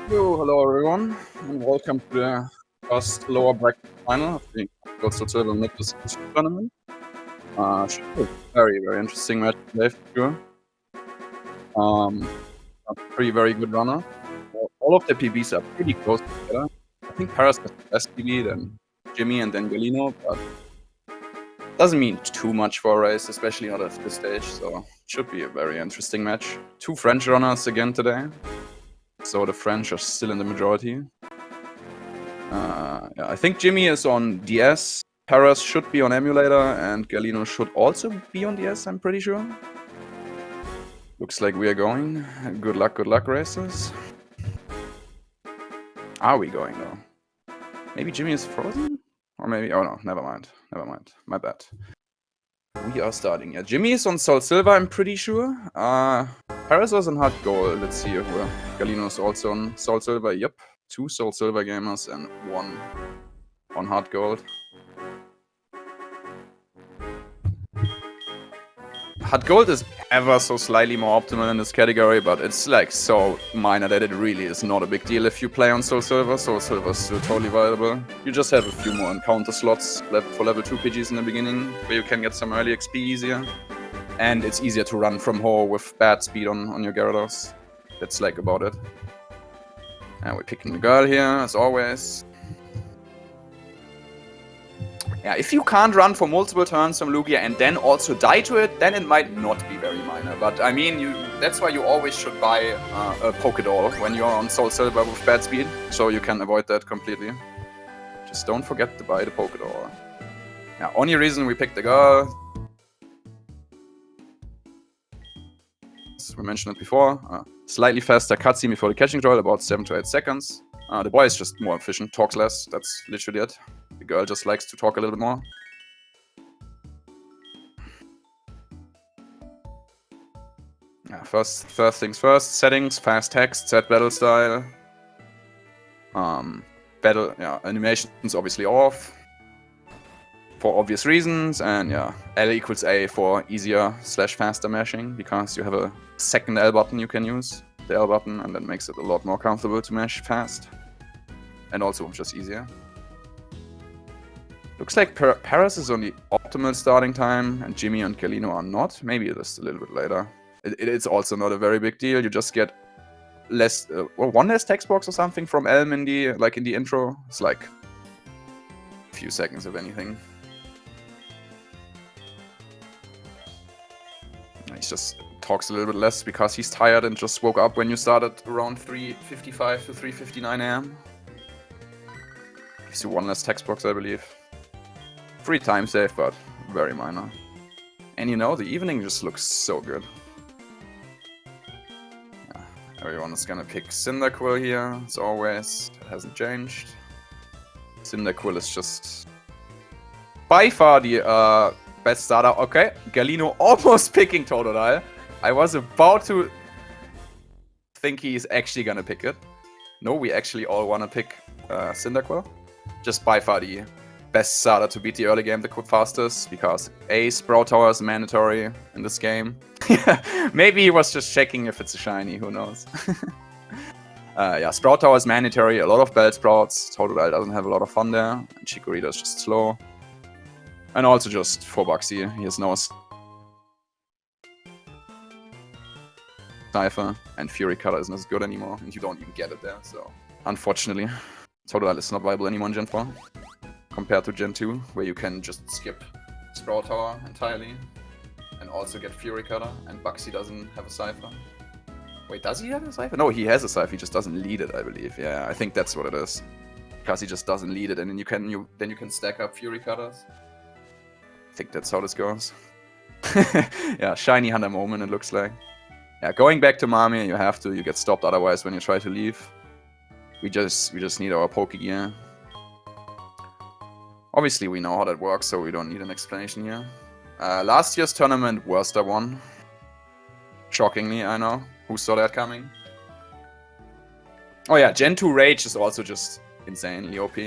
Yo, hello everyone, and welcome to the first lower bracket final of the Silver Manipless tournament. Should be a very, very interesting match today for sure. Three very good runners. All of the PBs are pretty close together. I think Paraz has the best PB, then Gimmy, and then Galino, but doesn't mean too much for a race, especially not at this stage, so it should be a very interesting match. Two French runners again today. So the French are still in the majority. Yeah, I think Gimmy is on DS, Paraz should be on emulator, and Galino should also be on DS, I'm pretty sure. Looks like we are going. Good luck, races. Are we going though? Maybe Gimmy is frozen? Or maybe, oh no, never mind, my bad. We are starting. Yeah, Gimmy is on Soul Silver, I'm pretty sure. Paraz was on Hard Gold. Let's see if Galino is also on Soul Silver. Yep, 2 Soul Silver gamers and 1 on Hard Gold. Hard Gold is ever so slightly more optimal in this category, but it's like so minor that it really is not a big deal if you play on Soul Silver. Soul Silver is still totally viable. You just have a few more encounter slots for level 2 PGs in the beginning, where you can get some early XP easier. And it's easier to run from Ho with bad speed on your Gyarados. That's like about it. And we're picking the girl here, as always. Yeah, if you can't run for multiple turns from Lugia and then also die to it, then it might not be very minor. But I mean, that's why you always should buy a Pokédoll when you're on Soul Silver with bad speed, so you can avoid that completely. Just don't forget to buy the Pokédoll. Yeah, only reason we picked the girl, we mentioned it before, slightly faster cutscene before the catching drill, about 7 to 8 seconds. The boy is just more efficient, talks less, that's literally it. The girl just likes to talk a little bit more. Yeah, first things first, settings, fast text, set battle style. Animations obviously off. For obvious reasons, and yeah, L equals A for easier/faster mashing, because you have a second L button you can use, the L button, and that makes it a lot more comfortable to mash fast. And also just easier. Looks like Paraz is on the optimal starting time, and Gimmy and Galino are not. Maybe just a little bit later. It's also not a very big deal. You just get less, one less text box or something from Elm in the intro. It's like a few seconds of anything. He just talks a little bit less because he's tired and just woke up when you started around 3:55 to 3:59 AM. Gives you one less text box, I believe. Free time save, but very minor. And you know, the evening just looks so good. Yeah, everyone is gonna pick Cyndaquil here, as always. It hasn't changed. Cyndaquil is just by far the best starter. Okay, Galino almost picking Totodile. I was about to think he's actually gonna pick it. No, we actually all wanna pick Cyndaquil. Just by far the best starter to beat the early game the fastest, because A, Sprout Tower is mandatory in this game. Maybe he was just checking if it's a shiny, who knows. Yeah, Sprout Tower is mandatory, a lot of Bell Sprouts. Totodile doesn't have a lot of fun there, and Chikorita is just slow. And also just for Buxy, he has no Cypher, and Fury Cutter isn't as good anymore, and you don't even get it there, so unfortunately, Totodile is not viable anymore in Gen 4. Compared to Gen 2, where you can just skip Sprout Tower entirely, and also get Fury Cutter, and Buxy doesn't have a Cypher. Wait, does he have a Cypher? No, he has a Cypher, he just doesn't lead it, I believe. Yeah, I think that's what it is. Because he just doesn't lead it, and then you can stack up Fury Cutters. I think that's how this goes. Yeah, shiny hunter moment, it looks like. Yeah, going back to Mami, you have to, you get stopped otherwise when you try to leave. We just need our Pokegear. Obviously, we know how that works, so we don't need an explanation here. Last year's tournament, Worcester won. Shockingly, I know. Who saw that coming? Oh yeah, Gen 2 Rage is also just insanely OP.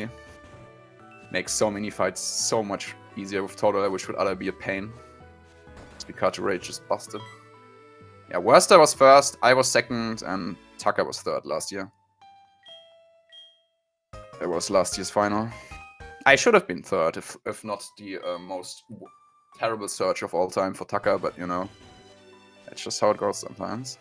Makes so many fights so much easier with Totodile, which would other be a pain. It's Pikachu Rage just busted. Yeah, Worcester was first, I was second, and Tucker was third last year. That was last year's final. I should have been third, if not the most terrible search of all time for Tucker, but you know, that's just how it goes sometimes.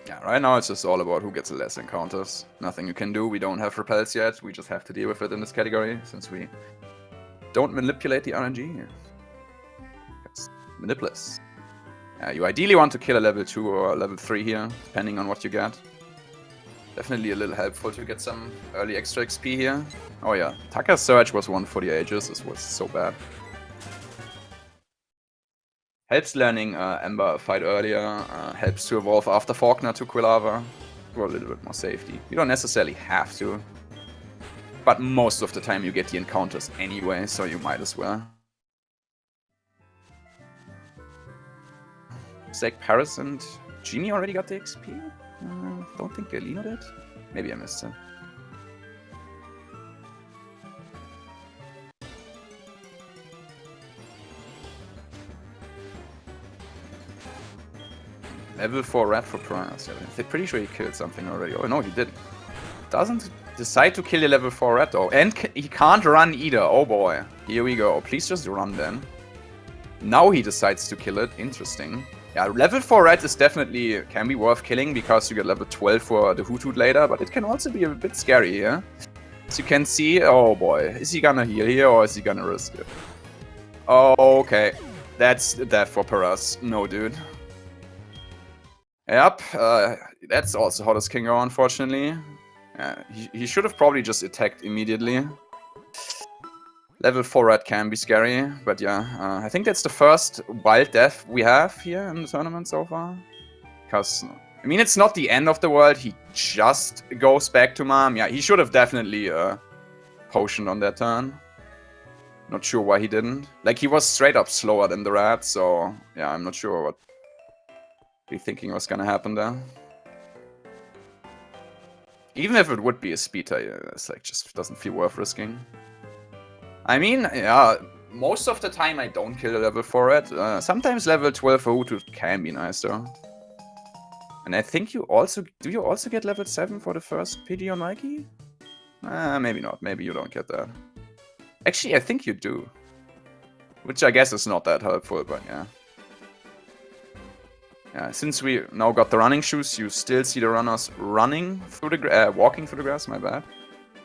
Yeah, right now it's just all about who gets the less encounters. Nothing you can do, we don't have repels yet, we just have to deal with it in this category, since we don't manipulate the RNG. It's Manipless. You ideally want to kill a level 2 or a level 3 here, depending on what you get. Definitely a little helpful to get some early extra XP here. Oh yeah, Tucker's Surge was one for the ages, this was so bad. Helps learning Ember a fight earlier, helps to evolve after Faulkner to Quilava for a little bit more safety. You don't necessarily have to, but most of the time you get the encounters anyway, so you might as well. It's like Paraz and Gimmy already got the XP? Don't think Galino did? Maybe I missed it. Level 4 rat for Paraz. I'm pretty sure he killed something already. Oh no, he didn't. Doesn't decide to kill a level 4 rat though. And he can't run either. Oh boy. Here we go. Please just run then. Now he decides to kill it. Interesting. Yeah, level 4 rat is definitely can be worth killing because you get level 12 for the Hoothoot later, but it can also be a bit scary here. As you can see, oh boy, is he gonna heal here or is he gonna risk it? Oh, okay. That's death for Paraz. No, dude. Yep, that's also how this can go, unfortunately. He should have probably just attacked immediately. Level 4 rat can be scary, but yeah, I think that's the first wild death we have here in the tournament so far. Because, I mean, it's not the end of the world, he just goes back to Mom. Yeah, he should have definitely potioned on that turn. Not sure why he didn't. Like, he was straight up slower than the rat, so yeah, I'm not sure what we're thinking was gonna happen there. Even if it would be a speed tie, it's like, just doesn't feel worth risking. I mean, yeah, most of the time I don't kill a level 4 rat. Sometimes level 12 for Hoothoot can be nice though. And I think you also... Do you also get level 7 for the first PD on Mikey? Maybe not. Maybe you don't get that. Actually, I think you do. Which I guess is not that helpful, but yeah. Yeah, since we now got the running shoes, you still see the runners running through the walking through the grass, my bad.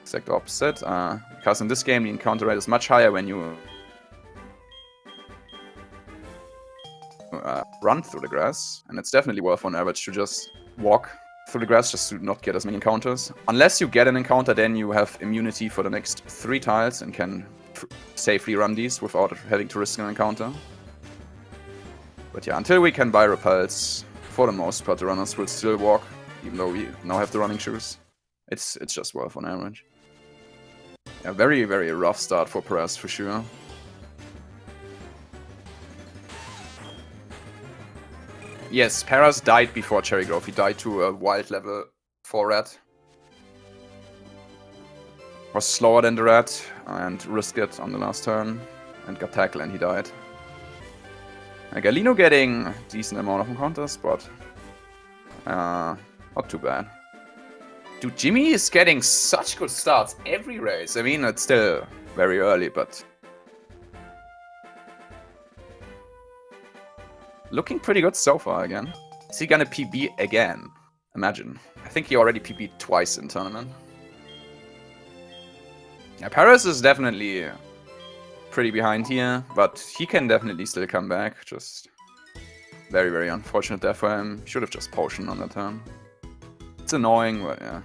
Exact opposite, because in this game the encounter rate is much higher when you run through the grass, and it's definitely worth on average to just walk through the grass just to not get as many encounters. Unless you get an encounter, then you have immunity for the next 3 tiles and can safely run these without having to risk an encounter. But yeah, until we can buy repels, for the most part the runners will still walk, even though we now have the running shoes. It's just worth on average. Yeah, very, very rough start for Paraz for sure. Yes, Paraz died before Cherry Grove. He died to a wild level 4 rat. Was slower than the rat and risked it on the last turn and got tackled and he died. Galino getting a decent amount of encounters, but not too bad. Dude, Gimmy is getting such good starts every race. I mean, it's still very early, but looking pretty good so far again. Is he gonna PB again? Imagine. I think he already PB'd twice in tournament. Yeah, Paraz is definitely pretty behind here, but he can definitely still come back. Just very, very unfortunate there for him. Should have just potioned on that turn. It's annoying, but yeah.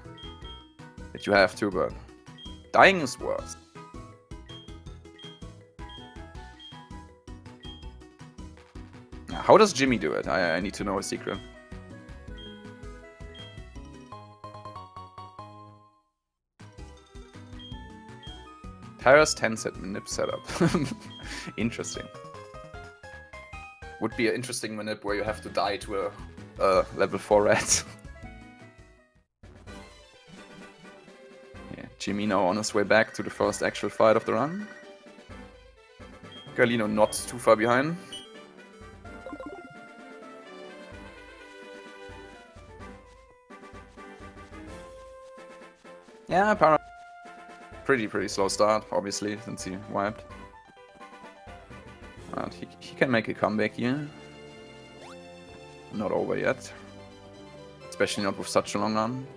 That you have to, but dying is worse. How does Gimmy do it? I need to know a secret. Paraz 10 set manip setup. Interesting. Would be an interesting manip where you have to die to a level 4 rat. Yeah, Gimmy now on his way back to the first actual fight of the run. Galino not too far behind. Yeah, Paraz. Pretty slow start, obviously, since he wiped. But he can make a comeback here. Not over yet. Especially not with such a long run.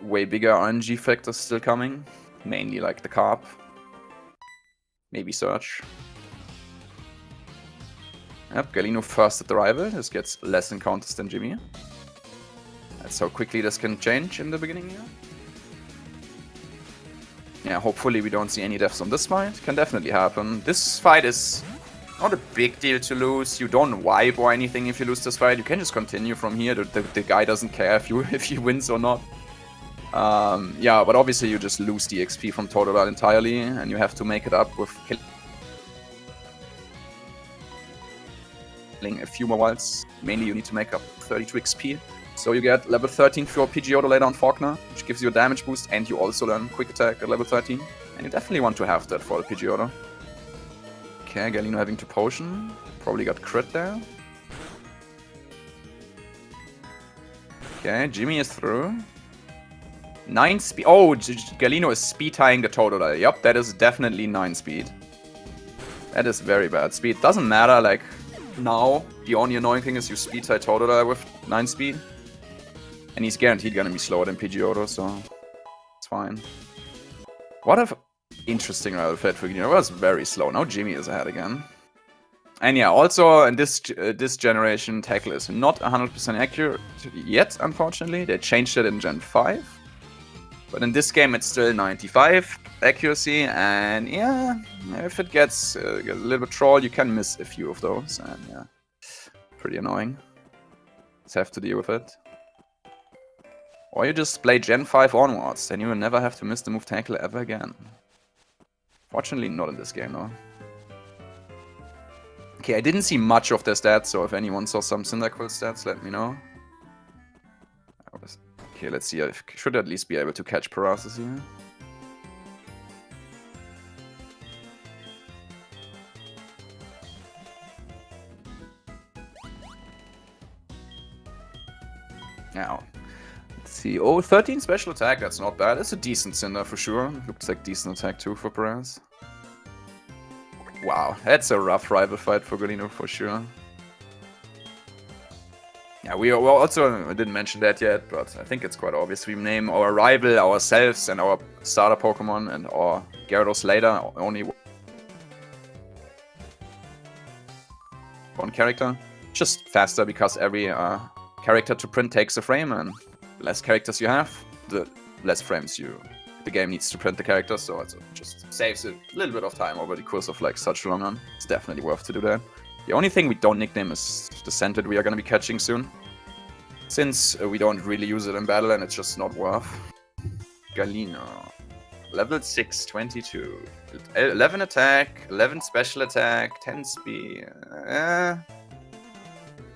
Way bigger RNG factors still coming. Mainly like the carp. Maybe Surge. Yep, Galino first at the rival. This gets less encounters than Gimmy. That's how quickly this can change in the beginning here. Yeah, hopefully we don't see any deaths on this fight. Can definitely happen. This fight is not a big deal to lose. You don't wipe or anything if you lose this fight. You can just continue from here. The guy doesn't care if you wins or not. Yeah, but obviously you just lose the XP from Totodile entirely, and you have to make it up with killing a few more wilds. Mainly you need to make up 32 XP. So you get level 13 for Pidgeotto later on Faulkner, which gives you a damage boost, and you also learn Quick Attack at level 13. And you definitely want to have that for the Pidgeotto. Okay, Galino having to potion. Probably got crit there. Okay, Gimmy is through. 9 speed. Oh, Galino is speed tying the Totodile. Yup, that is definitely 9 speed. That is very bad speed. Doesn't matter, like, now. The only annoying thing is you speed tie Totodile with 9 speed. And he's guaranteed gonna be slower than Pidgeotto, so it's fine. What an interesting rival fight for Galino. It was very slow. Now Gimmy is ahead again. And yeah, also in this generation, Tackle is not 100% accurate yet, unfortunately. They changed it in Gen 5. But in this game, it's still 95 accuracy. And yeah, if it gets a little bit troll, you can miss a few of those. And yeah, pretty annoying. Just have to deal with it. Or you just play Gen 5 onwards, then you will never have to miss the move Tackle ever again. Fortunately, not in this game, though. Okay, I didn't see much of their stats, so if anyone saw some Cyndaquil stats, let me know. Okay, let's see. I should at least be able to catch Paraz here. Now, let's see. Oh, 13 special attack. That's not bad. It's a decent Cinder for sure. Looks like decent attack too for Paraz. Wow, that's a rough rival fight for Galino for sure. Yeah, we also I didn't mention that yet, but I think it's quite obvious. We name our rival ourselves and our starter Pokemon and our Gyarados later only one character. Just faster because every character to print takes a frame, and the less characters you have, the less frames the game needs to print the characters, so it just saves a little bit of time over the course of like such a long run. It's definitely worth to do that. The only thing we don't nickname is the Sentret we are going to be catching soon. Since we don't really use it in battle and it's just not worth. Galino. Level 6, 22. 11 attack, 11 special attack, 10 speed.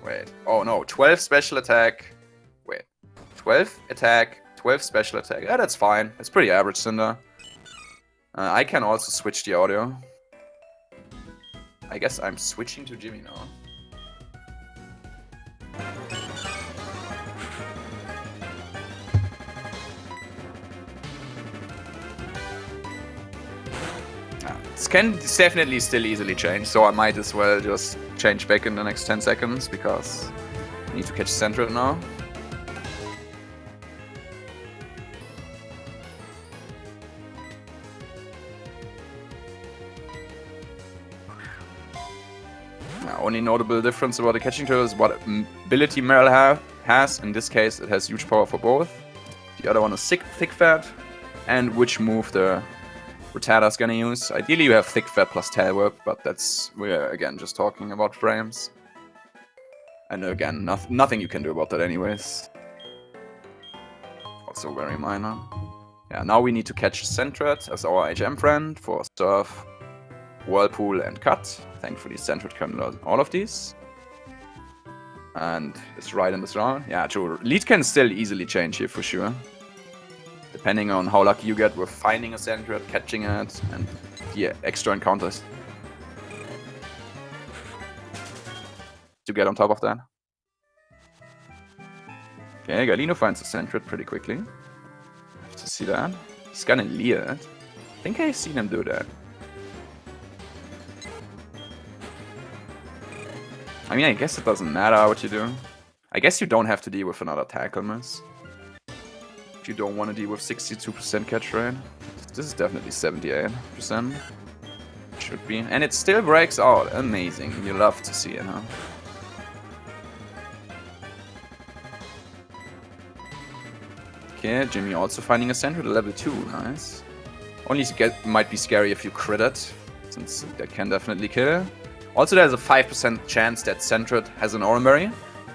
Wait. Oh no, 12 special attack. Wait. 12 attack, 12 special attack. Yeah, that's fine. That's pretty average, Cinder. I can also switch the audio. I guess I'm switching to Gimmy now. This can definitely still easily change, so I might as well just change back in the next 10 seconds, because I need to catch Central now. Only notable difference about the catching turtle is what ability Meryl has. In this case, it has huge power for both. The other one is Thick Fat, and which move the Rattata's gonna use. Ideally, you have Thick Fat plus Tail Whip, but we're again just talking about frames. And again, nothing you can do about that anyways. Also very minor. Yeah, now we need to catch Sentret as our HM friend for Surf, Whirlpool, and Cut. Thankfully, Sentret can learn all of these. And it's right in this round. Yeah, true. Lead can still easily change here for sure. Depending on how lucky you get with finding a Sentret, catching it, and the extra encounters to get on top of that. Okay, Galino finds a Sentret pretty quickly. See that? He's gonna lead it. I think I've seen him do that. I mean, I guess it doesn't matter what you do. I guess you don't have to deal with another tackle miss. If you don't want to deal with 62% catch rate. This is definitely 78%. Should be. And it still breaks out. Amazing. You love to see it, huh? Okay, Gimmy also finding a center to level 2. Nice. Only might be scary if you crit it, since that can definitely kill. Also, there's a 5% chance that Centred has an Oranberry,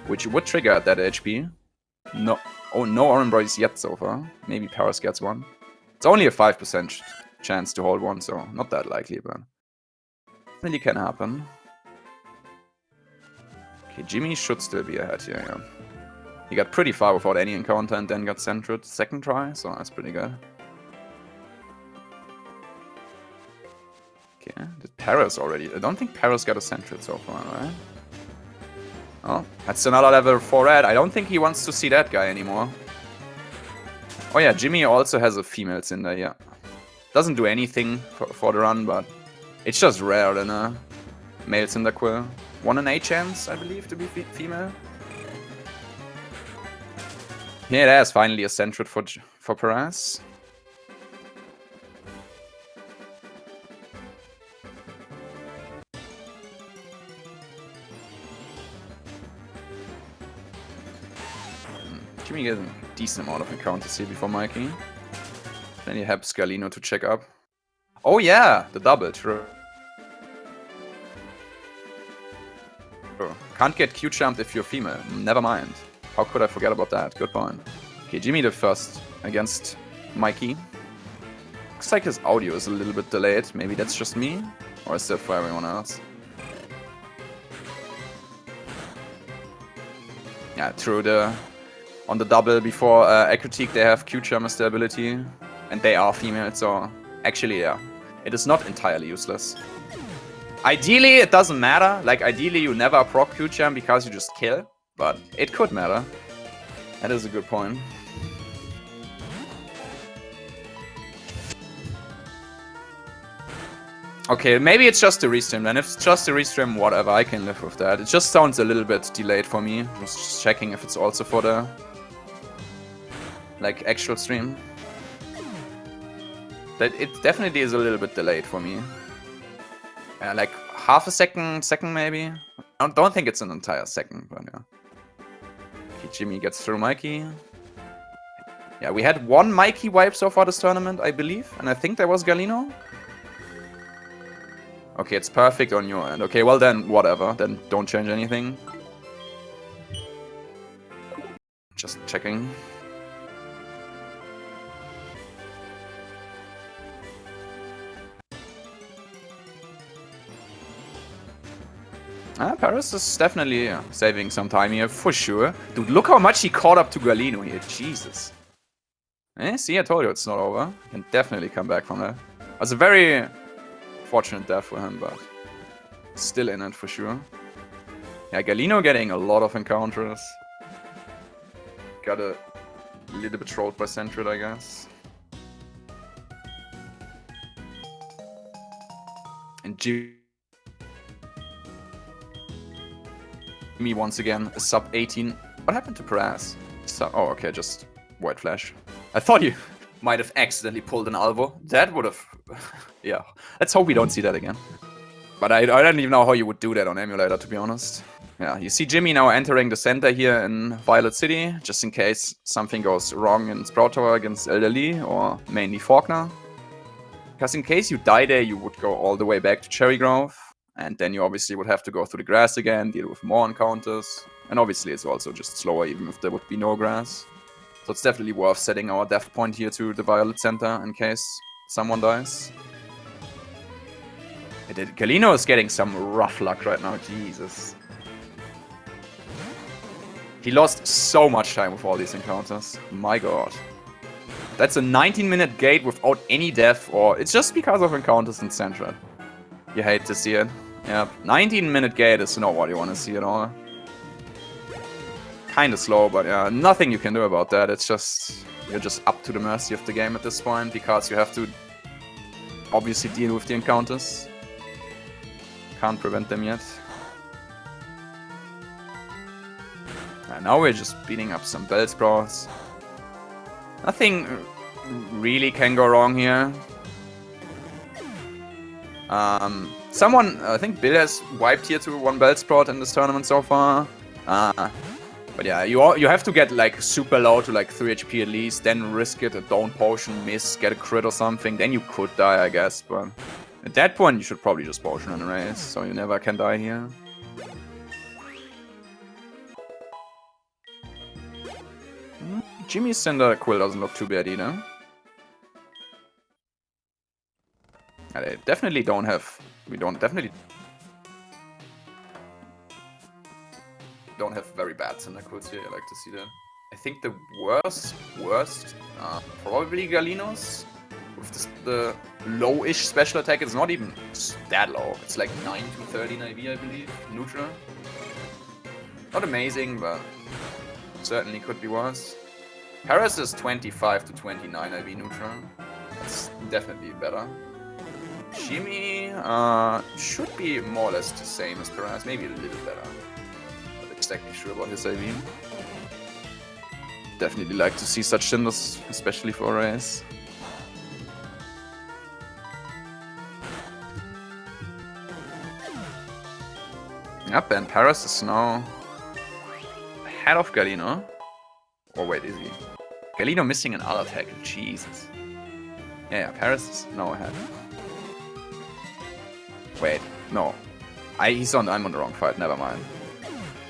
which would trigger that HP. No, oh, no Oranberries yet so far. Maybe Paraz gets one. It's only a 5% chance to hold one, so not that likely, but definitely can happen. Okay, Gimmy should still be ahead here, yeah. He got pretty far without any encounter and then got Centred second try, so that's pretty good. Okay, did Paraz already? I don't think Paraz got a Centred so far, right? Oh, that's another level 4 red. I don't think he wants to see that guy anymore. Oh yeah, Gimmy also has a female Cinder, yeah. Doesn't do anything for the run, but it's just rare than a male Cyndaquil. 1 in 8 chance, I believe, to be female. Yeah, there's finally a Centred for Paraz. Gimmy gets a decent amount of encounters here before Mikey. Then he helps Galino to check up. Oh yeah, the double, true. Can't get Q-jumped if you're female. Never mind. How could I forget about that? Good point. Okay, Gimmy the first against Mikey. Looks like his audio is a little bit delayed. Maybe that's just me? Or is that for everyone else? Yeah, true. On the double before Acrotique they have Q-charm as their ability. And they are female, so actually, yeah. It is not entirely useless. Ideally, it doesn't matter. Like, ideally, you never proc Q-charm because you just kill. But it could matter. That is a good point. Okay, maybe it's just the restream then. If it's just the restream, whatever, I can live with that. It just sounds a little bit delayed for me. Just checking if it's also for the like actual stream. That it definitely is a little bit delayed for me. Yeah, like half a second maybe. I don't think it's an entire second, but yeah. Okay, Gimmy gets through Mikey. Yeah, we had one Mikey wipe so far this tournament, I believe, and I think there was Galino. Okay, it's perfect on your end. Okay, well then, whatever. Then don't change anything. Just checking. Paraz is definitely saving some time here, for sure. Dude, look how much he caught up to Galino here. Jesus. See, I told you it's not over. He can definitely come back from that. It was a very fortunate death for him, but still in it for sure. Yeah, Galino getting a lot of encounters. Got a little bit trolled by Centred, I guess. And Gimmy once again, a sub 18. What happened to Paraz? Oh, okay, just white flash. I thought you might have accidentally pulled an Alvo. That would have... yeah, let's hope we don't see that again. But I don't even know how you would do that on Emulator, to be honest. Yeah, you see Gimmy now entering the center here in Violet City, just in case something goes wrong in Sprout Tower against Elderly, or mainly Faulkner. Because in case you die there, you would go all the way back to Cherry Grove. And then you obviously would have to go through the grass again, deal with more encounters. And obviously it's also just slower even if there would be no grass. So it's definitely worth setting our death point here to the Violet Center in case someone dies. Galino is getting some rough luck right now, Jesus. He lost so much time with all these encounters. My god. That's a 19-minute gate without any death, or it's just because of encounters in Central. You hate to see it. Yeah, 19-minute gate is not what you want to see at all. Kinda slow, but yeah, nothing you can do about that. It's just you're just up to the mercy of the game at this point, because you have to obviously deal with the encounters. Can't prevent them yet. And now we're just beating up some bell sprawls. Nothing really can go wrong here. Someone, I think Bill has wiped here to 1 bell sprout in this tournament so far. But yeah, you have to get like super low to like 3 HP at least, then risk it, a don't potion, miss, get a crit or something, then you could die, I guess, but at that point you should probably just potion and raise, so you never can die here. Jimmy's Cinder Quill doesn't look too bad either. Yeah, they definitely don't have, definitely don't have very bad Cinder Quills here, I like to see that. I think the worst, probably Galino's. With the low-ish special attack, it's not even that low. It's like 9 to 13 IV, I believe, neutral. Not amazing, but certainly could be worse. Paraz is 25 to 29 IV neutral. That's definitely better. Gimmy should be more or less the same as Paraz, maybe a little better. Not exactly sure about his IV. Definitely like to see such cinders, especially for a race. Yep, and Paraz is now ahead of Galino. Oh wait, is he? Galino missing another tackle, Jesus. Yeah, Paraz is now ahead. Wait, no. I'm on the wrong fight, never mind.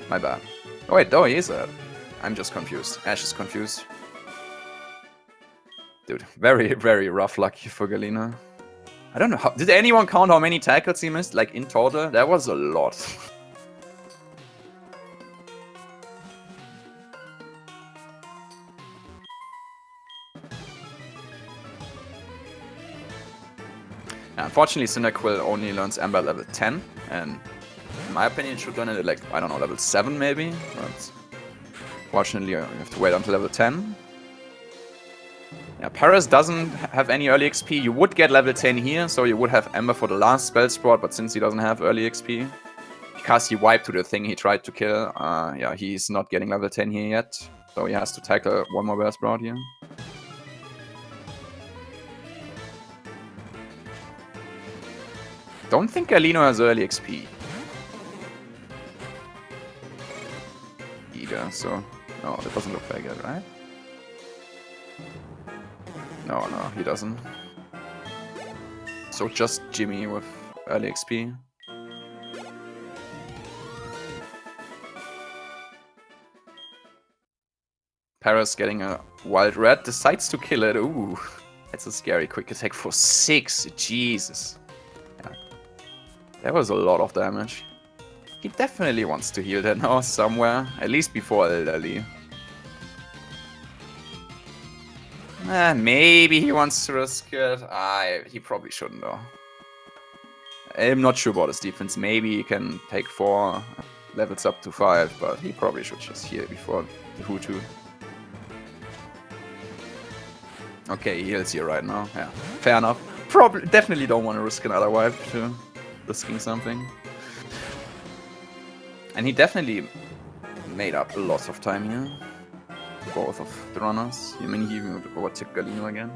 My bad. Oh wait, no, he is ahead. I'm just confused. Ash is confused. Dude, very, very rough luck for Galino. I don't know, did anyone count how many tackles he missed? Like in total? That was a lot. Unfortunately, Cyndaquil only learns Ember at level 10, and in my opinion, it should learn it at like, I don't know, level 7 maybe, but fortunately, you have to wait until level 10. Yeah, Paraz doesn't have any early XP. You would get level 10 here, so you would have Ember for the last spell sport, but since he doesn't have early XP, because he wiped to the thing he tried to kill, yeah, he's not getting level 10 here yet, so he has to tackle 1 more Bear Sprout here. Don't think Galino has early XP either, so no, that doesn't look like it, right? No, he doesn't. So just Gimmy with early XP. Paraz getting a wild red, decides to kill it. Ooh, that's a scary quick attack for 6. Jesus. That was a lot of damage. He definitely wants to heal that now somewhere, at least before Elderly. Maybe he wants to risk it. He probably shouldn't though. I'm not sure about his defense. Maybe he can take 4 levels up to 5, but he probably should just heal before the Hutu. Okay, he heals here right now. Yeah, fair enough. Definitely don't want to risk another wipe to risking something. And he definitely made up lots of time here. Both of the runners. I mean, he even overtook Galino again.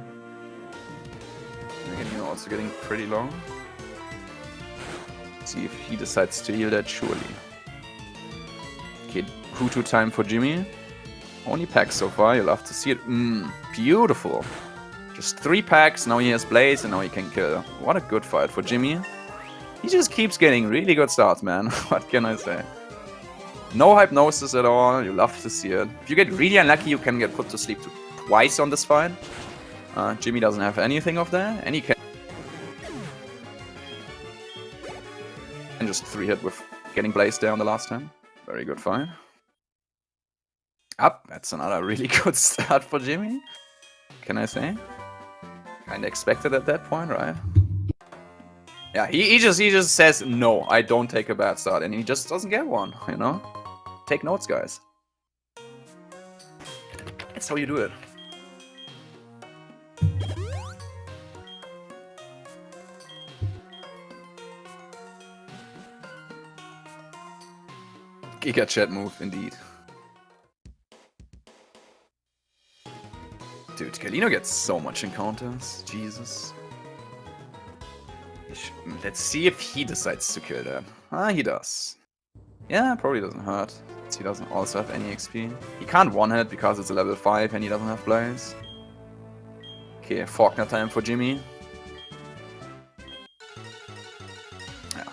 And Galino also getting pretty low. Let's see if he decides to heal that, surely. Okay, Hutu time for Gimmy. Only packs so far, you'll have to see it. Beautiful. Just 3 packs, now he has Blaze, and now he can kill. What a good fight for Gimmy. He just keeps getting really good starts, man. What can I say? No hypnosis at all, you love to see it. If you get really unlucky, you can get put to sleep twice on this fight. Gimmy doesn't have anything of that, and he can just 3-hit with getting Blaze there on the last time. Very good fight. Up, that's another really good start for Gimmy. Can I say? Kinda expected at that point, right? Yeah, he just says, no, I don't take a bad start, and he just doesn't get one, you know? Take notes, guys. That's how you do it. Giga chat move, indeed. Dude, Galino gets so much encounters. Jesus. Let's see if he decides to kill that. Ah, he does. Yeah, probably doesn't hurt. He doesn't also have any XP. He can't one-hit because it's a level 5 and he doesn't have Blaze. Okay, Faulkner time for Gimmy. Yeah.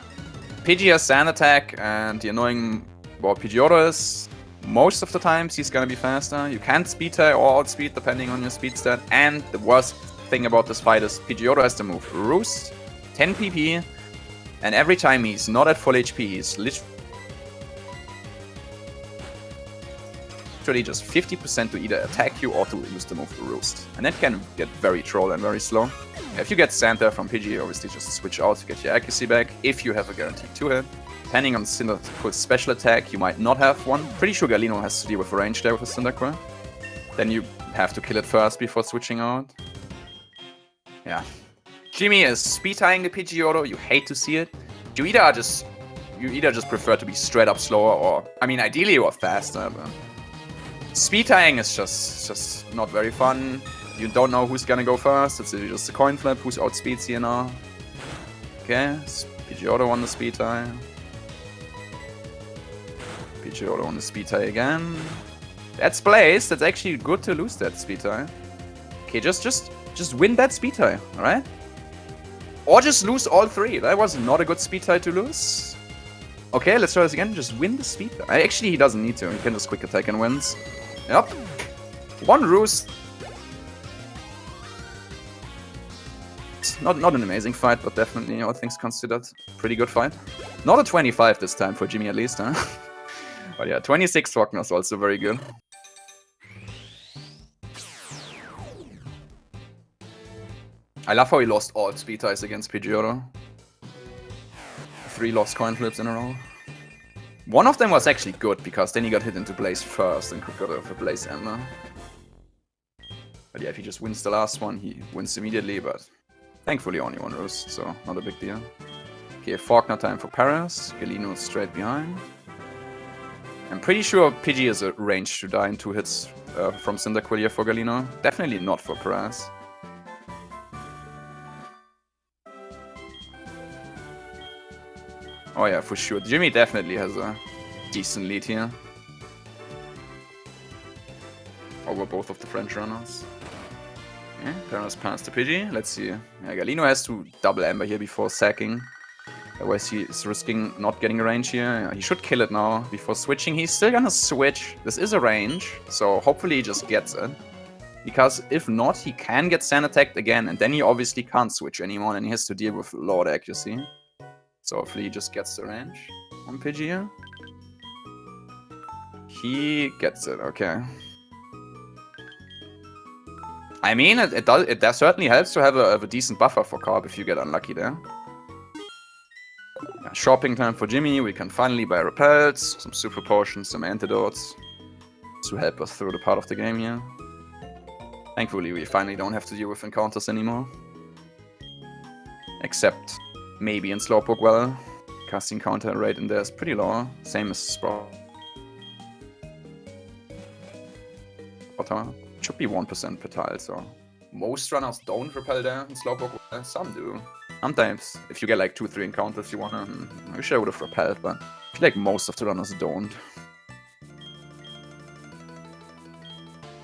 PG has Sand Attack, and the annoying about Pidgeotto is most of the times he's gonna be faster. You can't speed tie or outspeed depending on your speed stat. And the worst thing about this fight is Pidgeotto has to move Roost, 10 PP, and every time he's not at full HP, he's literally just 50% to either attack you or to use the move Roost. And that can get very troll and very slow. If you get Santa from Pidgey, obviously just switch out to get your accuracy back if you have a guaranteed 2-hit. Depending on Cyndaquil's special attack, you might not have one. Pretty sure Galino has to deal with a range there with a Cyndaquil. Then you have to kill it first before switching out. Yeah. Gimmy is speed tying the Pidgeotto. You hate to see it. You either just prefer to be straight up slower, or I mean, ideally you are faster. But speed tying is just not very fun. You don't know who's gonna go first. It's just a coin flip. Who's outspeeds here now? Okay, Pidgeotto on the speed tie. Pidgeotto on the speed tie again. That's Blaze. That's actually good to lose that speed tie. Okay, just win that speed tie, alright? Or just lose all three. That was not a good speed tie to lose. Okay, let's try this again. Just win the speed tie. Actually, he doesn't need to. He can just quick attack and wins. Yep. One Roost. Not an amazing fight, but definitely, all things considered, pretty good fight. Not a 25 this time for Gimmy at least, huh? But yeah, 26 Faulkner is also very good. I love how he lost all speed ties against Pidgeotto. 3 lost coin flips in a row. One of them was actually good, because then he got hit into Blaze first and could go for Blaze Ember. But yeah, if he just wins the last one, he wins immediately, but thankfully only one Roost, so not a big deal. Okay, Faulkner time for Paraz. Galino straight behind. I'm pretty sure Pidgey is a range to die in 2 hits from Cyndaquil here for Galino. Definitely not for Paraz. Oh yeah, for sure. Gimmy definitely has a decent lead here over both of the French runners. Okay, Paraz passed to Pidgey. Let's see. Yeah, Galino has to double Ember here before sacking. Otherwise he is risking not getting a range here. Yeah, he should kill it now before switching. He's still gonna switch. This is a range, so hopefully he just gets it. Because if not, he can get Sand attacked again, and then he obviously can't switch anymore, and he has to deal with lowered accuracy. So hopefully he just gets the range on Pidgey here. He gets it, okay. I mean, it certainly helps to have a decent buffer for Carp if you get unlucky there. Yeah, shopping time for Gimmy. We can finally buy repels, some super potions, some antidotes to help us through the part of the game here. Thankfully, we finally don't have to deal with encounters anymore. Except maybe in Slowpoke well. Casting counter rate in there is pretty low. Same as Sprout. Should be 1% per tile, so most runners don't repel there in Slowpoke well. Some do. Sometimes, if you get like 2-3 encounters, you wanna... I wish I would have repelled, but I feel like most of the runners don't.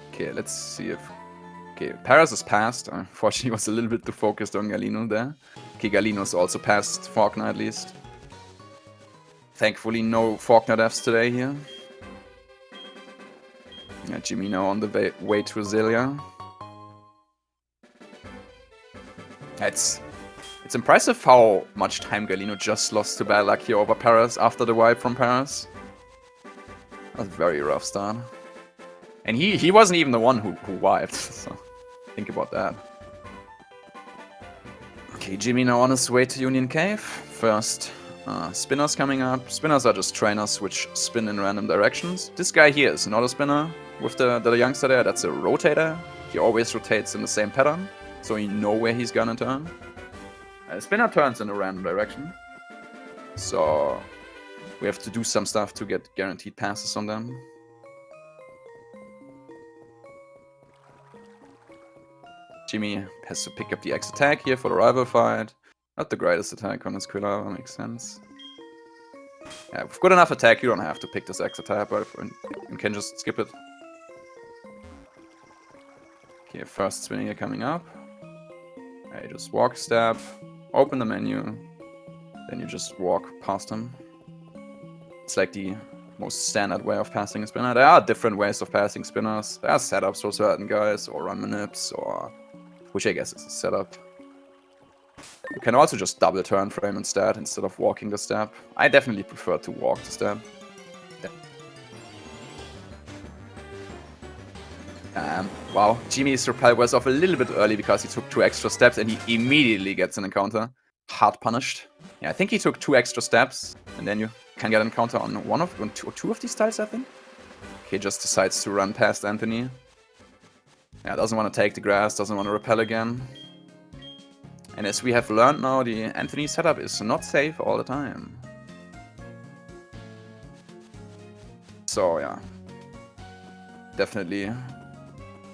Okay, let's see if... Okay, Paraz is passed. Unfortunately, he was a little bit too focused on Galino there. Okay, Galino's also passed Faulkner at least. Thankfully, no Faulkner deaths today here. Yeah, Gimmy now on the way to Azalea. It's impressive how much time Galino just lost to bad luck here over Paraz after the wipe from Paraz. That was a very rough start. And he wasn't even the one who wiped, so think about that. Okay, Gimmy now on his way to Union Cave. First, spinners coming up. Spinners are just trainers which spin in random directions. This guy here is not a spinner with the youngster there. That's a rotator. He always rotates in the same pattern, so you know where he's gonna turn. Spinner turns in a random direction. So We have to do some stuff to get guaranteed passes on them. Gimmy has to pick up the X attack here for the rival fight. Not the greatest attack on his Quilla, that makes sense. Yeah, with good enough attack, you don't have to pick this X attack, but you can just skip it. Okay, first spinning here coming up. Yeah, you just walk, step, open the menu, then you just walk past him. It's like the most standard way of passing a spinner. There are different ways of passing spinners. There are setups for certain guys, or run manips, or... which I guess is a setup. You can also just double turn frame instead of walking the step. I definitely prefer to walk the step. Wow, Jimmy's repel was off a little bit early because he took 2 extra steps and he immediately gets an encounter. Hard punished. Yeah, I think he took 2 extra steps and then you can get an encounter on two of these tiles, I think. Okay, just decides to run past Anthony. Yeah, doesn't want to take the grass, doesn't want to repel again. And as we have learned now, the Anthony setup is not safe all the time. So yeah, definitely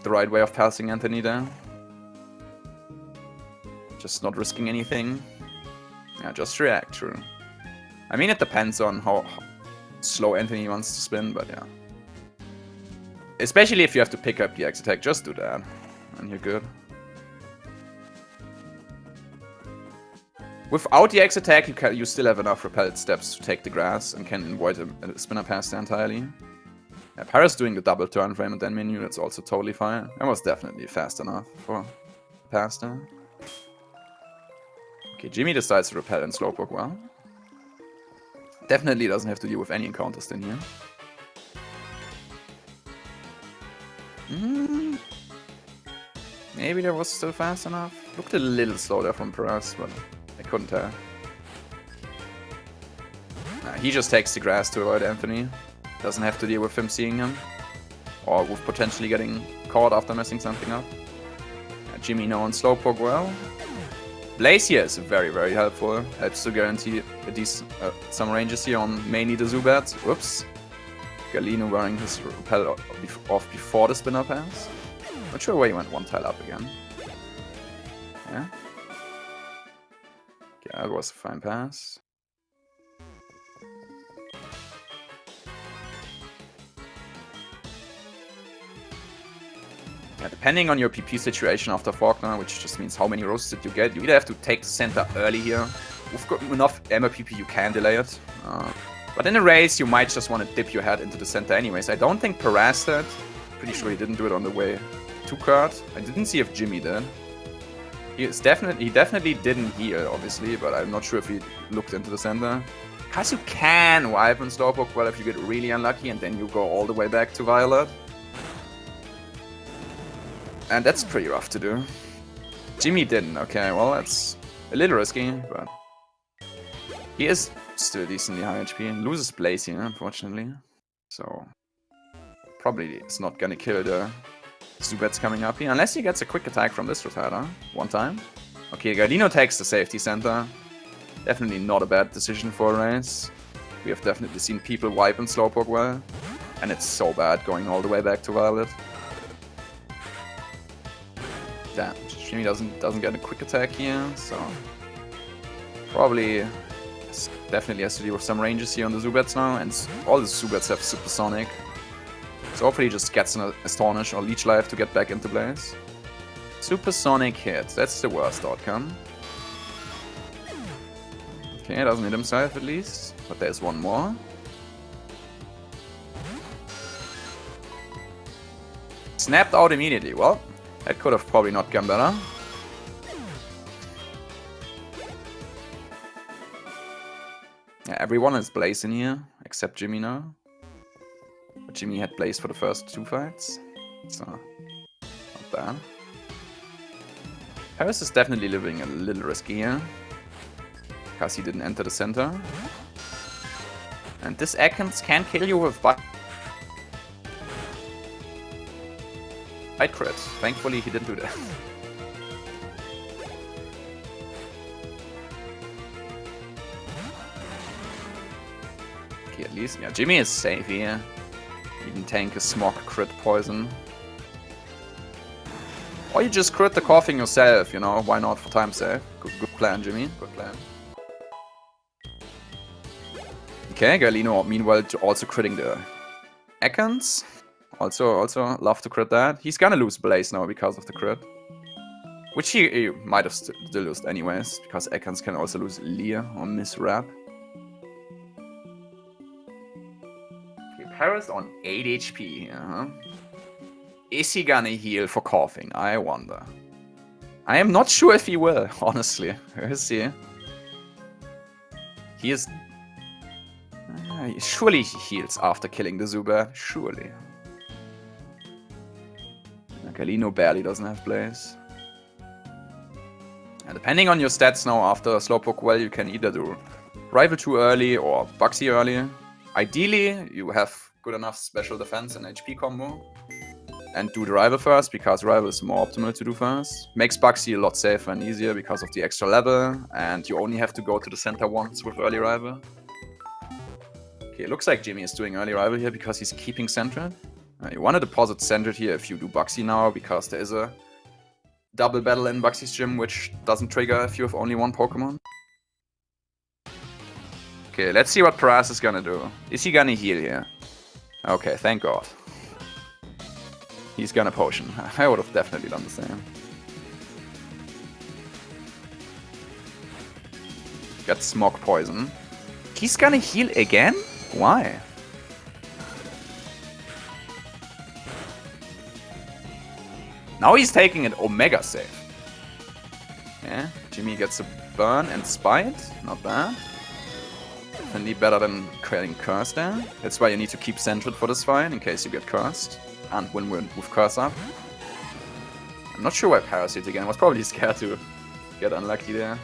the right way of passing Anthony there. Just not risking anything. Yeah, just react, true. I mean, it depends on how slow Anthony wants to spin, but yeah. Especially if you have to pick up the X attack, just do that, and you're good. Without the X attack, you still have enough repelled steps to take the grass and can avoid a spinner pass entirely. Yeah, Paraz doing the double turn frame and then menu, that's also totally fine. That was definitely fast enough for pass there. Okay, Gimmy decides to repel and slowpoke well. Definitely doesn't have to deal with any encounters in here. Maybe that was still fast enough. Looked a little slow there from Paraz, but I couldn't tell. He just takes the grass to avoid Anthony. Doesn't have to deal with him seeing him. Or with potentially getting caught after messing something up. Gimmy now on slowpoke well. Blaze here is very, very helpful. Helps to guarantee some ranges here on mainly the Zubats. Whoops. Galino wearing his repel off before the spinner pass. Not sure why he went one tile up again. Yeah. Okay, that was a fine pass. Yeah, depending on your PP situation after Faulkner, which just means how many roasts did you get, you either have to take the center early here. We've got enough ammo PP, you can delay it. But in a race, you might just want to dip your head into the center anyways. I don't think Paraz did. Pretty sure he didn't do it on the way to Kurt. I didn't see if Gimmy did. He definitely didn't heal, obviously, but I'm not sure if he looked into the center. Because you can wipe and slowpoke well if you get really unlucky and then you go all the way back to Violet. And that's pretty rough to do. Gimmy didn't, okay, well that's a little risky, but he is still decently high HP and loses Blaze here, unfortunately. So probably it's not gonna kill the Zubats coming up here, unless he gets a quick attack from this retarder one time. Okay, Galino takes the safety center. Definitely not a bad decision for a race. We have definitely seen people wipe and slowpoke well, and it's so bad going all the way back to Violet. Damn, Gimmy doesn't get a quick attack here, so probably definitely has to deal with some ranges here on the Zubats now, and all the Zubats have supersonic. So hopefully he just gets an Astonish or Leech Life to get back into Blaze. Supersonic hit, that's the worst outcome. Okay, doesn't hit himself at least, but there's one more. Snapped out immediately, well, that could have probably not gone better. Yeah, everyone is Blaze in here, except Gimmy now. But Gimmy had Blaze for the first 2 fights, so not bad. Paraz is definitely living a little risky here, because he didn't enter the center. And this Ekans can kill you with bite crit. Thankfully he didn't do that. least. Yeah, Gimmy is safe here. You can tank a smog crit poison. Or you just crit the coughing yourself, you know, why not for time save? Good plan, Gimmy, good plan. Okay, Galino, meanwhile, also critting the Ekans. Also love to crit that. He's gonna lose Blaze now because of the crit. Which he might have still lost anyways, because Ekans can also lose Leer or Misrap. Okay, Paraz on 8 HP. Is he gonna heal for coughing? I wonder. I am not sure if he will, honestly. Where is he? He is... surely he heals after killing the Zubat. Surely. Galino barely doesn't have Blaze. And depending on your stats now after Slowpoke Well, you can either do Rival too early or Bugsy early. Ideally, you have good enough special defense and HP combo. And do the Rival first, because Rival is more optimal to do first. Makes Bugsy a lot safer and easier because of the extra level. And you only have to go to the center once with early Rival. Okay, it looks like Gimmy is doing early Rival here because he's keeping Centred. You want to deposit Centred here if you do Bugsy now, because there is a double battle in Bugsy's gym, which doesn't trigger if you have only one Pokemon. Okay, let's see what Paraz is gonna do. Is he gonna heal here? Okay, thank God. He's gonna potion. I would have definitely done the same. Got Smog Poison. He's gonna heal again? Why? Now he's taking an Omega save. Yeah, Gimmy gets a burn and Spite. Not bad. Definitely better than creating Curse there. That's why you need to keep Centred for this fight, in case you get Cursed. And win with Curse up. I'm not sure why Paraz hit again. I was probably scared to get unlucky there.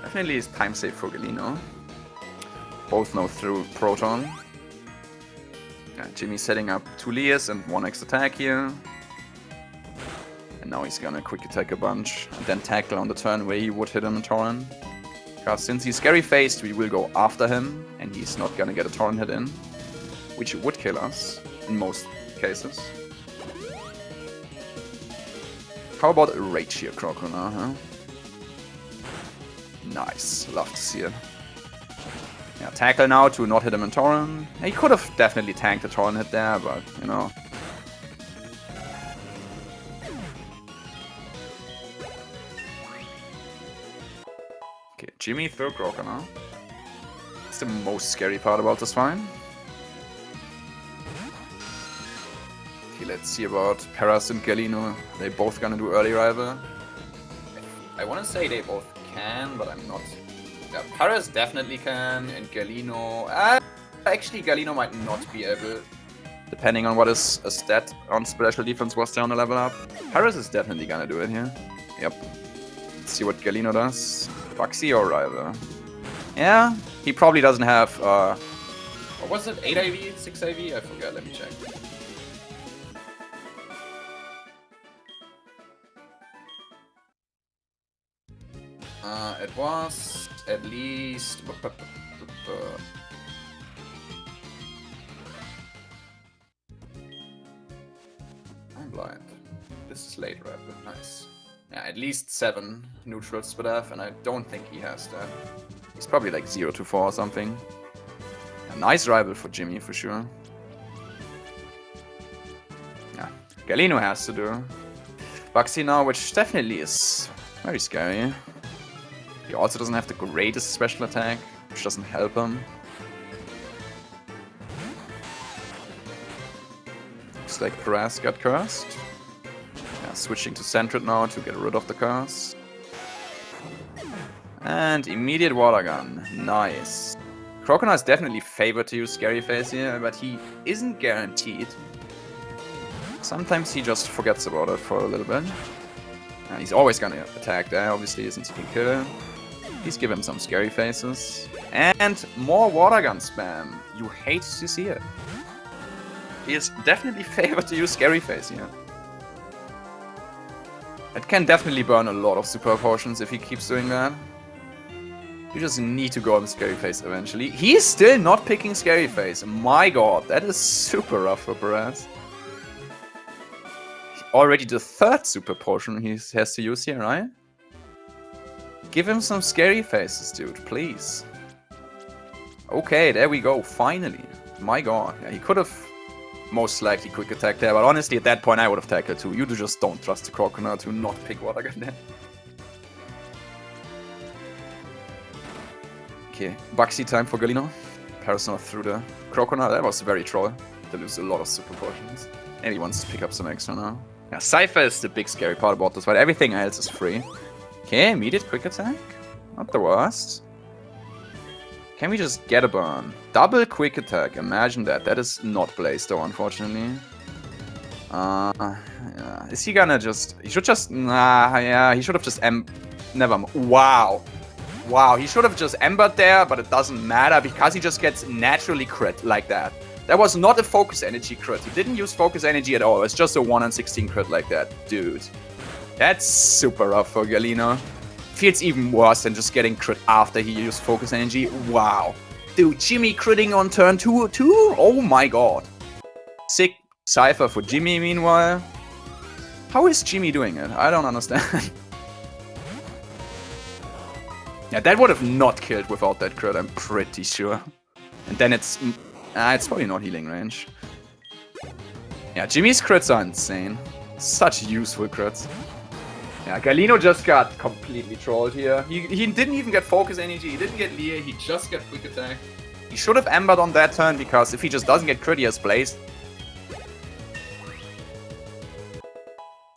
Definitely is time save for Galino. Both know through Proton. Yeah, Jimmy's setting up 2 Leers and 1 extra attack here. And now he's gonna quick attack a bunch. And then tackle on the turn where he would hit him a Torrent. Because since he's scary faced, we will go after him. And he's not gonna get a Torrent hit in. Which would kill us, in most cases. How about a Rage here, Crocodile, huh? Nice, love to see it. Yeah, tackle now to not hit him in Torrent. He could have definitely tanked the Torrent hit there, but, you know. Okay, Gimmy throw Crocodile. That's the most scary part about this fight. Okay, let's see about Paraz and Galino. They both gonna do early Rival. I wanna say they both can, but I'm not. Yeah, Paraz definitely can, and Galino... actually, Galino might not be able, depending on what his stat on special defense was there on the level up. Paraz is definitely gonna do it here. Yep. Let's see what Galino does. Bugsy or Rival? Yeah, he probably doesn't have... what was it? 8 AV? 6 AV? I forget, let me check. It was at least... I'm blind. This is late, right? But nice. Yeah, at least 7 neutrals per death, and I don't think he has that. He's probably like 0 to 4 or something. A nice rival for Gimmy, for sure. Yeah, Galino has to do. Bugsy now, which definitely is very scary. He also doesn't have the greatest special attack, which doesn't help him. Looks like Paraz got cursed. Yeah, switching to Centred now to get rid of the curse. And immediate water gun. Nice. Crocodile is definitely favored to use Scary Face here, but he isn't guaranteed. Sometimes he just forgets about it for a little bit. He's always gonna attack there, obviously, since he can kill him. Please give him some Scary Faces. And more water gun spam. You hate to see it. He is definitely favored to use Scary Face here. It can definitely burn a lot of super potions if he keeps doing that. You just need to go on Scary Face eventually. He's still not picking Scary Face. My god, that is super rough for Paraz. Already the third super potion he has to use here, right? Give him some Scary Faces, dude, please. Okay, there we go, finally. My god, yeah, he could have most likely quick attack there, but honestly at that point I would have tackled too. You just don't trust the Crocodile to not pick Water Gun there. Okay, Buxy time for Galino. Paraz not through the Crocodile. That was very troll. They lose a lot of super potions. And he wants to pick up some extra now. Yeah, Cypher is the big scary part about this, but everything else is free. Okay, immediate quick attack. Not the worst. Can we just get a burn? Double quick attack. Imagine that. That is not Blaze though, unfortunately. Yeah. Is he gonna just... He should just... Nah, yeah. He should have just... Never mind. Wow. Wow, he should have just embered there, but it doesn't matter because he just gets naturally crit like that. That was not a focus energy crit. He didn't use focus energy at all. It's just a 1 in 16 crit like that. Dude. That's super rough for Galino. Feels even worse than just getting crit after he used focus energy. Wow. Dude, Gimmy critting on turn 2 too? Oh my god. Sick Cypher for Gimmy meanwhile. How is Gimmy doing it? I don't understand. Yeah, that would have not killed without that crit, I'm pretty sure. And then it's probably not healing range. Yeah, Jimmy's crits are insane. Such useful crits. Yeah, Galino just got completely trolled here. He didn't even get focus energy, he didn't get Leer, he just got quick attack. He should have embered on that turn because if he just doesn't get crit, he has Blaze.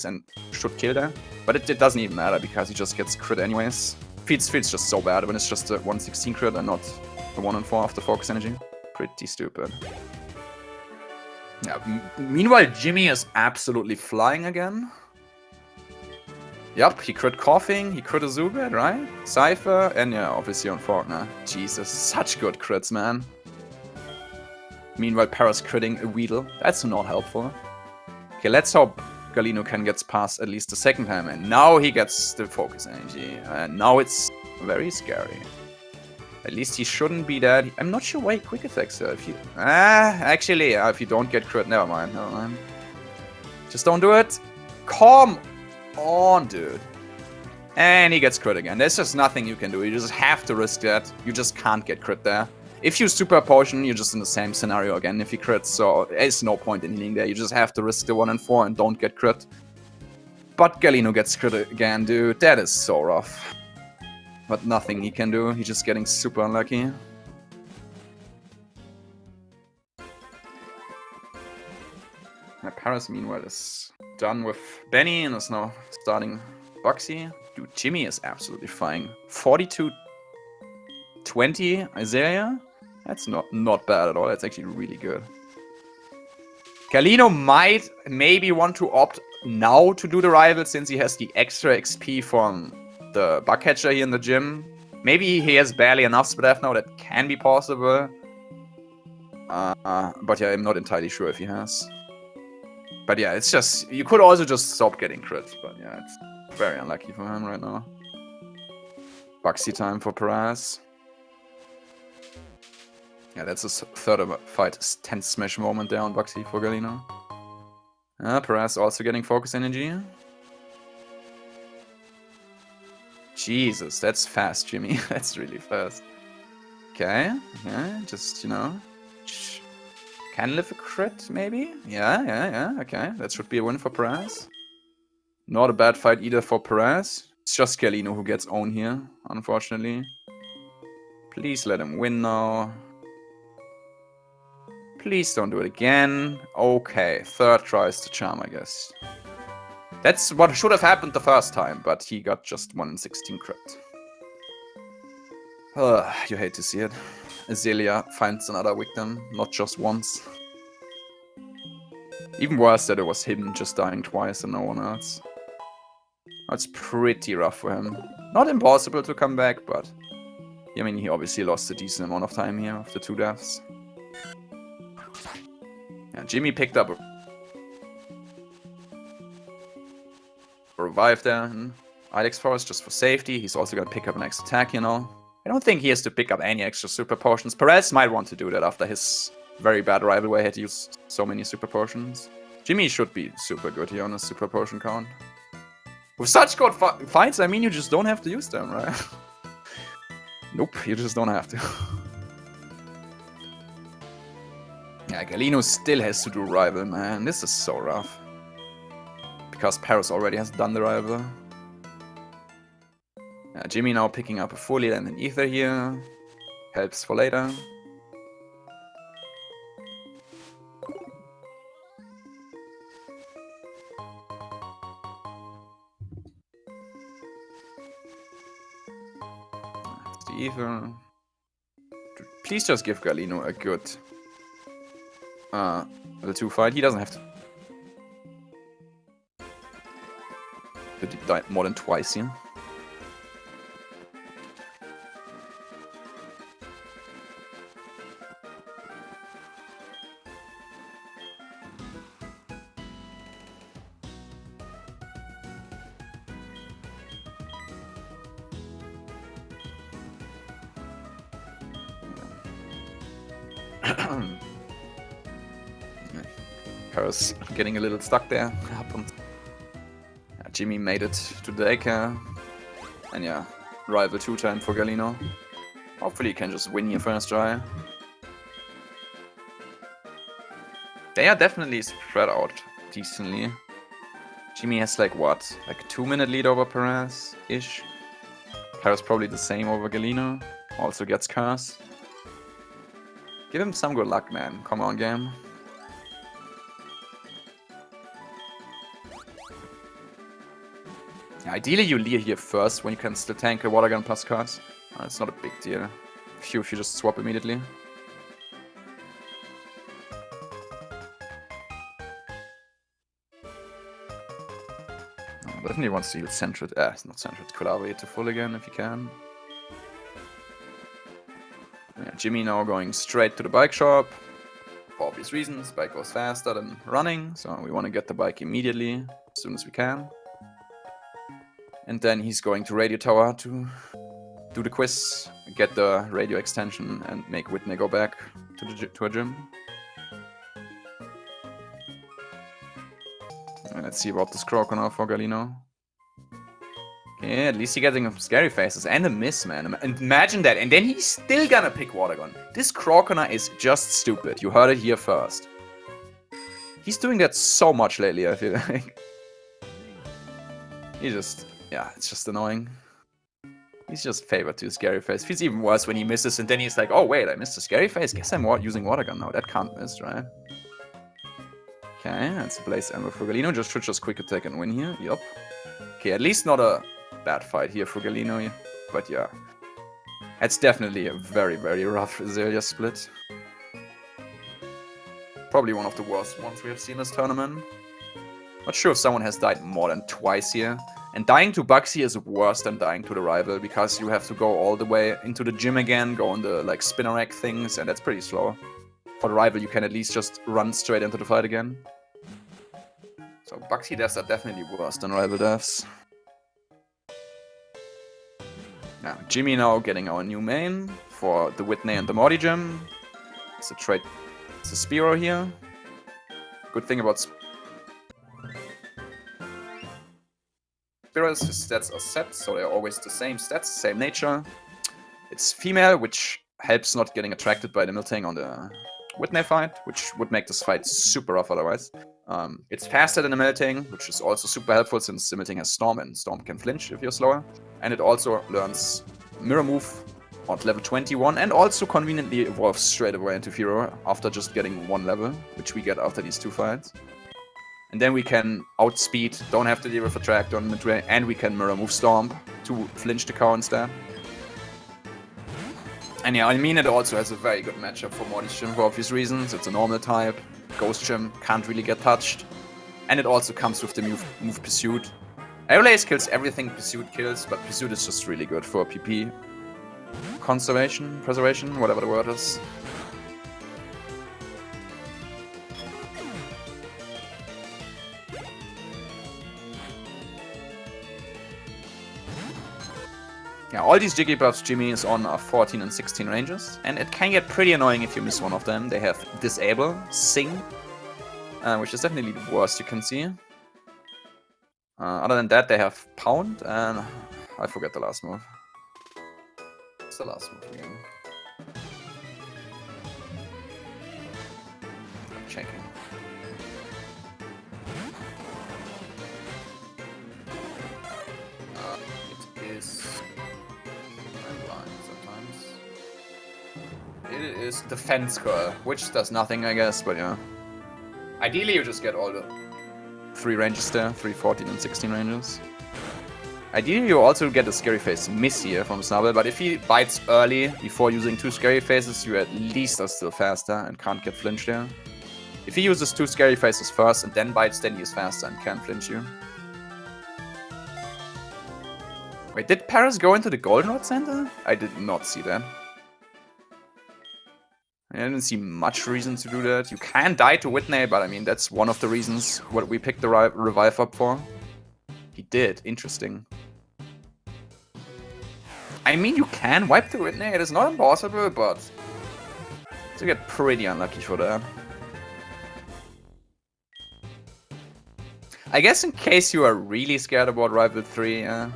And should kill that. But it doesn't even matter because he just gets crit anyways. Feels just so bad when it's just a 116 crit and not a 1 in 4 after focus energy. Pretty stupid. Yeah. Meanwhile, Gimmy is absolutely flying again. Yup, he crit Coughing, he crit a Zubat, right? Cypher, and yeah, obviously on Faulkner. Jesus, such good crits, man. Meanwhile, Paraz critting a Weedle. That's not helpful. Okay, let's hope Galino can get past at least the second time, and now he gets the focus energy, and now it's very scary. At least he shouldn't be dead. I'm not sure why he quick attacks her. If you actually, if you don't get crit, never mind. Just don't do it. Come on, dude. And he gets crit again. There's just nothing you can do. You just have to risk that. You just can't get crit there. If you super potion, you're just in the same scenario again if he crits, so there's no point in healing there. You just have to risk the 1 in 4 and don't get crit. But Galino gets crit again, dude. That is so rough. But nothing he can do. He's just getting super unlucky. Paraz, meanwhile, is done with Benny and is now starting Buxy. Dude, Gimmy is absolutely fine. 42-20 Isaiah. That's not bad at all. That's actually really good. Galino might maybe want to opt now to do the rival since he has the extra XP from the bug catcher here in the gym. Maybe he has barely enough Spadaf now. That can be possible. But yeah, I'm not entirely sure if he has. But yeah, it's just... You could also just stop getting crits. But yeah, it's very unlucky for him right now. Buxy time for Paraz. Yeah, that's a third fight tense smash moment there on Buxy for Galino. Paraz also getting focus energy. Jesus, that's fast, Gimmy. That's really fast. Okay, yeah, just, you know... Can live a crit, maybe? Yeah, okay. That should be a win for Paraz. Not a bad fight either for Paraz. It's just Galino who gets owned here, unfortunately. Please let him win now. Please don't do it again. Okay, third tries to charm, I guess. That's what should have happened the first time, but he got just 1 in 16 crit. You hate to see it. Azalea finds another victim, not just once. Even worse that it was him just dying twice and no one else. That's pretty rough for him. Not impossible to come back, but... I mean, he obviously lost a decent amount of time here after 2 deaths. Yeah, Gimmy picked up a revive there in Ilex Forest just for safety. He's also gonna pick up an next attack, you know. I don't think he has to pick up any extra super potions. Paraz might want to do that after his very bad rival where he had to use so many super potions. Gimmy should be super good here on his super potion count. With such good fights, I mean, you just don't have to use them, right? Nope, you just don't have to. Yeah, Galino still has to do rival, man. This is so rough. Because Paraz already has done the rival. Yeah, Gimmy now picking up a fully and an ether here. Helps for later. That's the ether. Please just give Galino a good level 2 fight. He doesn't have to. But he died more than twice here. Paraz getting a little stuck there. Gimmy made it to the daycare. And yeah, rival 2 time for Galino. Hopefully he can just win here first try. They are definitely spread out decently. Gimmy has like what? Like 2-minute lead over Paraz-ish. Paraz probably the same over Galino. Also gets curse. Give him some good luck, man. Come on, game. Ideally, you lead here first when you can still tank a water gun plus curse. It's not a big deal. If you just swap immediately. Definitely wants to heal Centred. It's not Centred. Collaborate to full again if you can. Yeah, Gimmy now going straight to the bike shop. For obvious reasons, bike goes faster than running, so we want to get the bike immediately, as soon as we can. And then he's going to Radio Tower to do the quiz, get the radio extension, and make Whitney go back to her gym. And let's see about this Croco now for Galino. Okay, at least he's getting scary faces and a miss, man. Imagine that, and then he's still gonna pick Water Gun. This Crocona is just stupid. You heard it here first. He's doing that so much lately, I feel like. He just... yeah, it's just annoying. He's just favored to scary face. Feels even worse when he misses, and then he's like, oh wait, I missed a scary face. Guess I'm using Water Gun now. That can't miss, right? Okay, that's a Blaze Amber for Galino. Should just quick attack and win here. Yup. Okay, at least not a bad fight here for Galino. But yeah. That's definitely a very, very rough Azalea split. Probably one of the worst ones we have seen this tournament. Not sure if someone has died more than twice here. And dying to Bugsy is worse than dying to the rival, because you have to go all the way into the gym again, go on the like spinner rack things, and that's pretty slow. For the rival, you can at least just run straight into the fight again. So Bugsy deaths are definitely worse than rival deaths. Now, Gimmy now getting our new main for the Whitney and the Morty gym. It's a trade. It's a Spearow here. Good thing about Spearows, his stats are set, so they're always the same stats, same nature. It's female, which helps not getting attracted by the Miltank on the Whitney fight, which would make this fight super rough otherwise. It's faster than the Miltank, which is also super helpful since the Miltank has Storm, and Storm can flinch if you're slower. And it also learns Mirror Move at level 21, and also conveniently evolves straight away into Firo after just getting 1 level, which we get after these 2 fights. And then we can outspeed, don't have to deal with Attractor on midway, and we can Mirror Move Storm to flinch the cow instead. And yeah, I mean, it also has a very good matchup for Morty's gym for obvious reasons. It's a normal type, Ghost Gym can't really get touched. And it also comes with the move Pursuit. Aerolace kills everything Pursuit kills, but Pursuit is just really good for PP. Preservation, whatever the word is. Yeah, all these Jigglypuffs Gimmy is on are 14 and 16 ranges, and it can get pretty annoying if you miss one of them. They have Disable, Sing, which is definitely the worst you can see. Other than that, they have Pound, and I forget the last move. What's the last move again? I'm checking. It is... I'm blind sometimes. It is Defense Curl, which does nothing, I guess, but yeah. Ideally, you just get all the 3 ranges there, 3, 14, and 16 ranges. Ideally, you also get a Scary Face miss here from Snubble, but if he bites early, before using 2 Scary Faces, you at least are still faster and can't get flinched there. If he uses 2 Scary Faces first and then bites, then he is faster and can flinch you. Wait, did Paraz go into the Goldenrod Center? I did not see that. I didn't see much reason to do that. You can die to Whitney, but I mean, that's one of the reasons what we picked the revive up for. He did. Interesting. I mean, you can wipe the Whitney. It is not impossible, but you get pretty unlucky for that. I guess in case you are really scared about Rival 3, at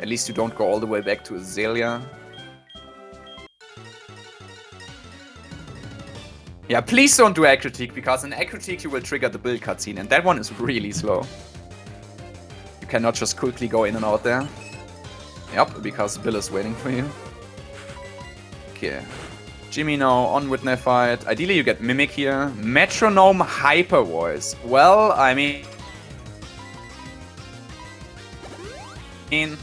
least you don't go all the way back to Azalea. Yeah, please don't do Egg Critique, because in Egg Critique you will trigger the build cutscene, and that one is really slow. You cannot just quickly go in and out there. Yep, because Bill is waiting for you. Okay. Gimmy now on Whitney fight. Ideally you get Mimic here. Metronome Hyper Voice. Well, I mean... could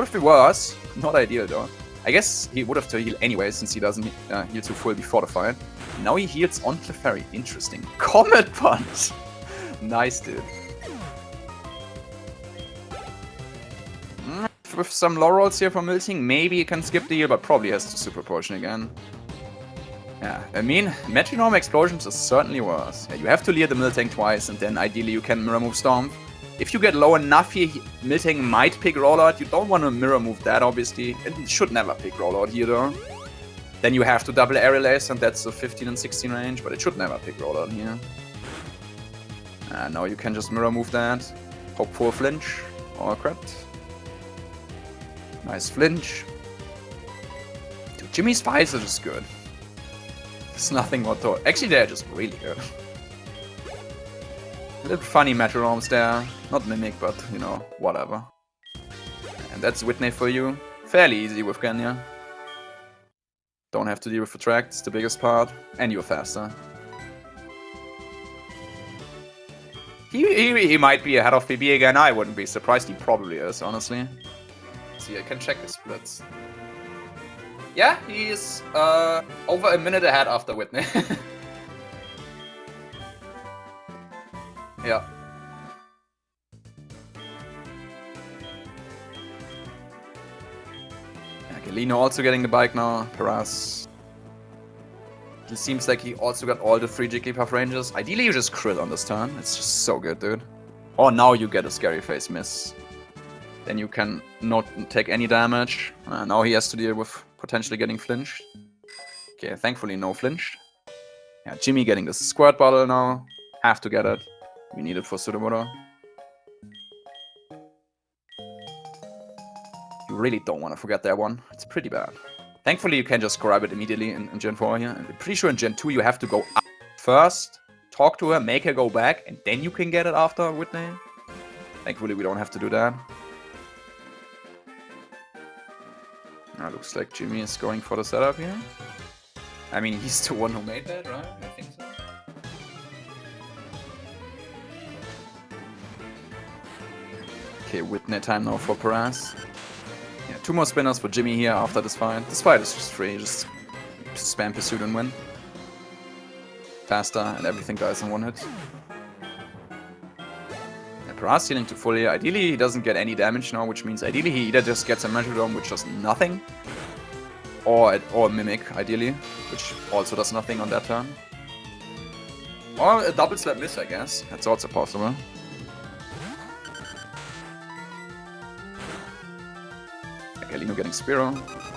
have been worse. Not ideal though. I guess he would have to heal anyway, since he doesn't heal to full before the fight. Now he heals on Clefairy. Interesting. Comet Punch! Nice, dude. With some low rolls here from Milting, maybe he can skip the heal, but probably has to Super Potion again. Yeah, I mean, Metronome Explosions is certainly worse. Yeah, you have to leer the Miltank twice, and then ideally you can Mirror Move Storm. If you get low enough here, Miltank might pick Rollout. You don't want to Mirror Move that, obviously. It should never pick Rollout here, though. Then you have to double Aerial Ace, and that's the 15 and 16 range, but it should never pick Rollout here. Now you can just Mirror Move that. Hope for a flinch or a crit. Nice flinch. Dude, Jimmy's fights are just good. There's nothing more to... Actually, they're just really good. A little funny metronomes there. Not Mimic, but, you know, whatever. And that's Whitney for you. Fairly easy with Genya. Don't have to deal with Attract, it's the biggest part. And you're faster. He might be ahead of PB again. I wouldn't be surprised. He probably is, honestly. See, I can check his splits. Yeah, he's over a minute ahead after Whitney. Yeah. Galino also getting the bike now. Paraz. It seems like he also got all the 3 Jigglypuff ranges. Ideally you just crit on this turn. It's just so good, dude. Or now you get a Scary Face miss. Then you can not take any damage. Now he has to deal with potentially getting flinched. Okay, thankfully no flinched. Yeah, Gimmy getting the Squirt Bottle now. Have to get it. We need it for Sudowoodo. You really don't want to forget that one. It's pretty bad. Thankfully you can just grab it immediately in Gen 4 here. I'm pretty sure in Gen 2 you have to go up first, talk to her, make her go back, and then you can get it after Whitney. Thankfully we don't have to do that. Looks like Gimmy is going for the setup here. I mean, he's the one who made that, right? I think so. Okay, Whitney time now for Paraz. Yeah, 2 more spinners for Gimmy here after this fight. This fight is just free, just spam Pursuit and win. Faster, and everything dies in 1 hit. Paraz healing to full here. Ideally, he doesn't get any damage now, which means ideally he either just gets a Metronom, which does nothing, or Mimic, ideally, which also does nothing on that turn. Or a double slap miss, I guess. That's also possible. Galino getting Spiro.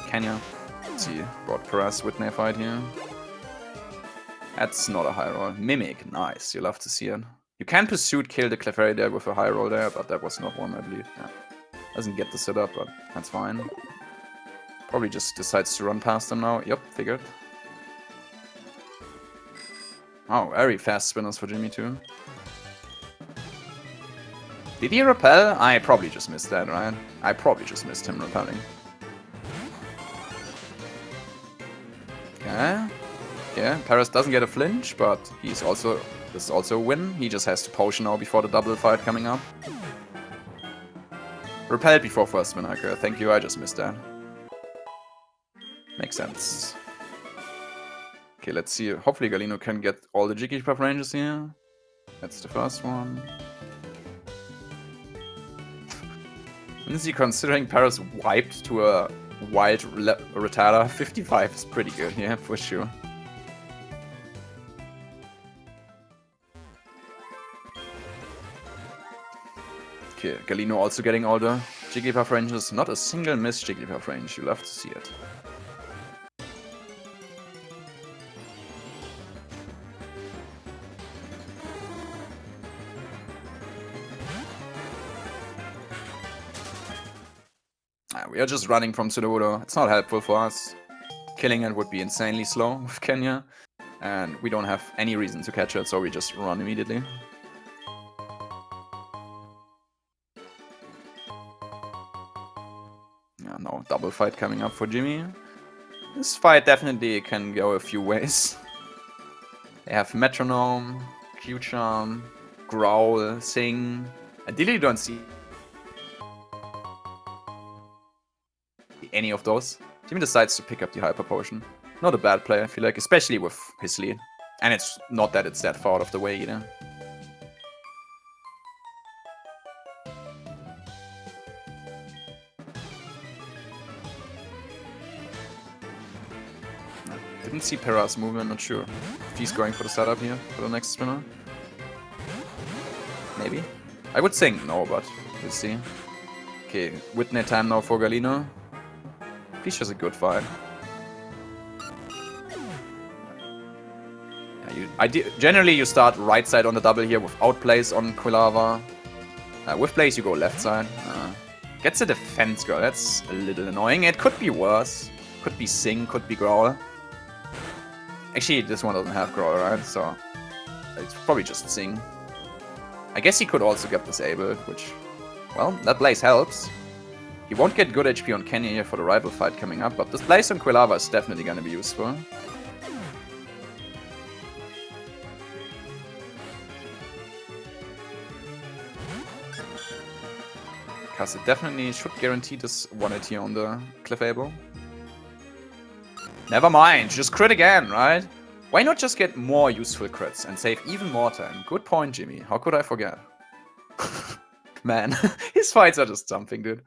Kenya. Let's see, brought Paraz with a fight here. That's not a high roll. Mimic, nice. You love to see it. You can pursuit kill the Clefairy there with a high roll there, but that was not one, I believe. Yeah. Doesn't get the setup, but that's fine. Probably just decides to run past them now. Yep, figured. Oh, very fast spinners for Gimmy too. Did he repel? I probably just missed that, right? I probably just missed him repelling. Okay. Yeah, Paraz doesn't get a flinch, but this is also a win. He just has to potion now before the double fight coming up. Repelled before first spin, okay. Thank you, I just missed that. Makes sense. Okay, let's see. Hopefully Galino can get all the Jigglypuff ranges here. That's the first one. Is he considering Paraz wiped to a wild Rattata? 55 is pretty good, yeah, for sure. Okay, Galino also getting all the Jigglypuff ranges. Not a single miss Jigglypuff range. You love to see it. We are just running from Sudowoodo. It's not helpful for us. Killing it would be insanely slow with Kenya. And we don't have any reason to catch it, so we just run immediately. Yeah, no double fight coming up for Gimmy. This fight definitely can go a few ways. They have Metronome, Q-Charm, Growl, Sing. Ideally you don't see any of those. Jimmy decides to pick up the Hyper Potion. Not a bad play, I feel like, especially with his lead. And it's not that it's that far out of the way either. Didn't see Paraz movement, not sure if he's going for the setup here for the next spinner. Maybe. I would think no, but we'll see. Okay, Whitney time now for Galino. He's just a good fight. Yeah, generally you start right side on the double here without plays on Quilava. With plays you go left side. Gets a defense girl, that's a little annoying. It could be worse. Could be Sing, could be Growl. Actually, this one doesn't have Growl, right? So it's probably just Sing. I guess he could also get disabled, which, well, that blaze helps. He won't get good HP on Kenya here for the rival fight coming up, but this blaze on Quilava is definitely going to be useful. Because it definitely should guarantee this 180 on the Clefable. Never mind, just crit again, right? Why not just get more useful crits and save even more time? Good point, Jimmy. How could I forget? Man, his fights are just something, dude.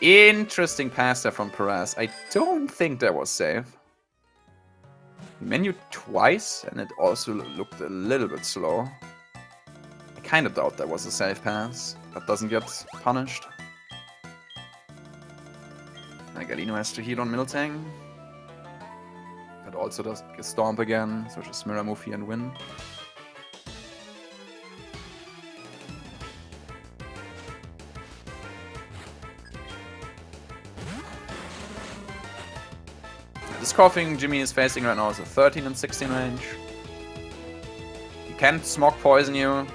Interesting pass there from Paraz. I don't think that was safe. Menu twice, and it also looked a little bit slow. I kind of doubt that was a safe pass. That doesn't get punished. Galino has to heal on Miltank. That also does get Stomp again, so just mirror move here and win. This coughing Jimmy is facing right now is a 13 and 16 range. He can Smog Poison you,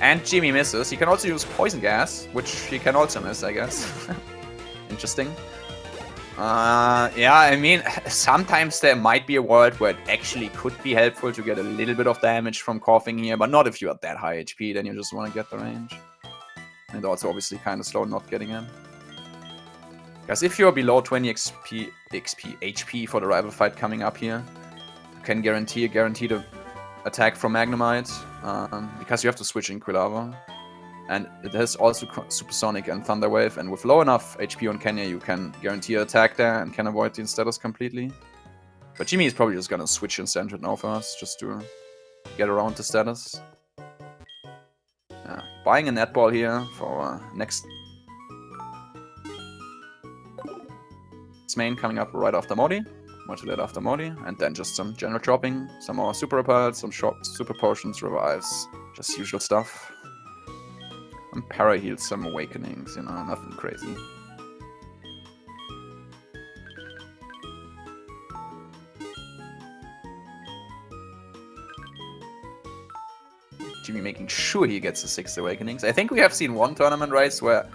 and Jimmy misses. He can also use Poison Gas, which he can also miss, I guess. Interesting. Yeah, I mean, sometimes there might be a world where it actually could be helpful to get a little bit of damage from coughing here, but not if you are that high HP, then you just want to get the range. And also obviously kind of slow not getting in. Because if you're below 20 HP for the rival fight coming up here, you can guarantee a guaranteed attack from Magnemite, because you have to switch in Quilava. And it has also Supersonic and Thunder Wave, and with low enough HP on Kenya, you can guarantee an attack there and can avoid the status completely. But Jimmy is probably just gonna switch in Sentret now first, just to get around the status. Yeah, buying a netball here for next. main coming up right after Modi. Modulate after Modi. And then just some general dropping. Some more super repels, some short super potions, revives. Just usual stuff. And para heals some awakenings, you know, nothing crazy. Gimmy making sure he gets the 6 awakenings. I think we have seen one tournament race where...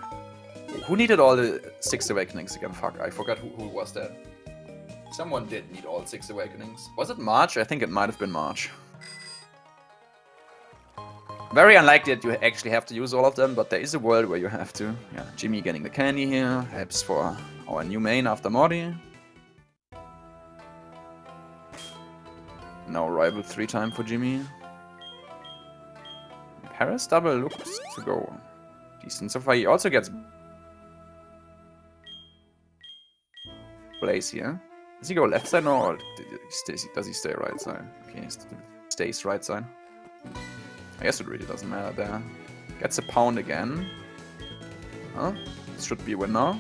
Who needed all the 6 awakenings again? Fuck, I forgot who was that. Someone did need all 6 awakenings. Was it March? I think it might have been March. Very unlikely that you actually have to use all of them, but there is a world where you have to. Yeah, Gimmy getting the candy here. Helps for our new main after Modi. Now rival 3 time for Gimmy. Paraz double looks to go decent so far. He also gets Blaze here. Does he go left side now, or does he stay right side? Okay, he stays right side. I guess it really doesn't matter there. Gets a pound again. Huh? This should be a win now.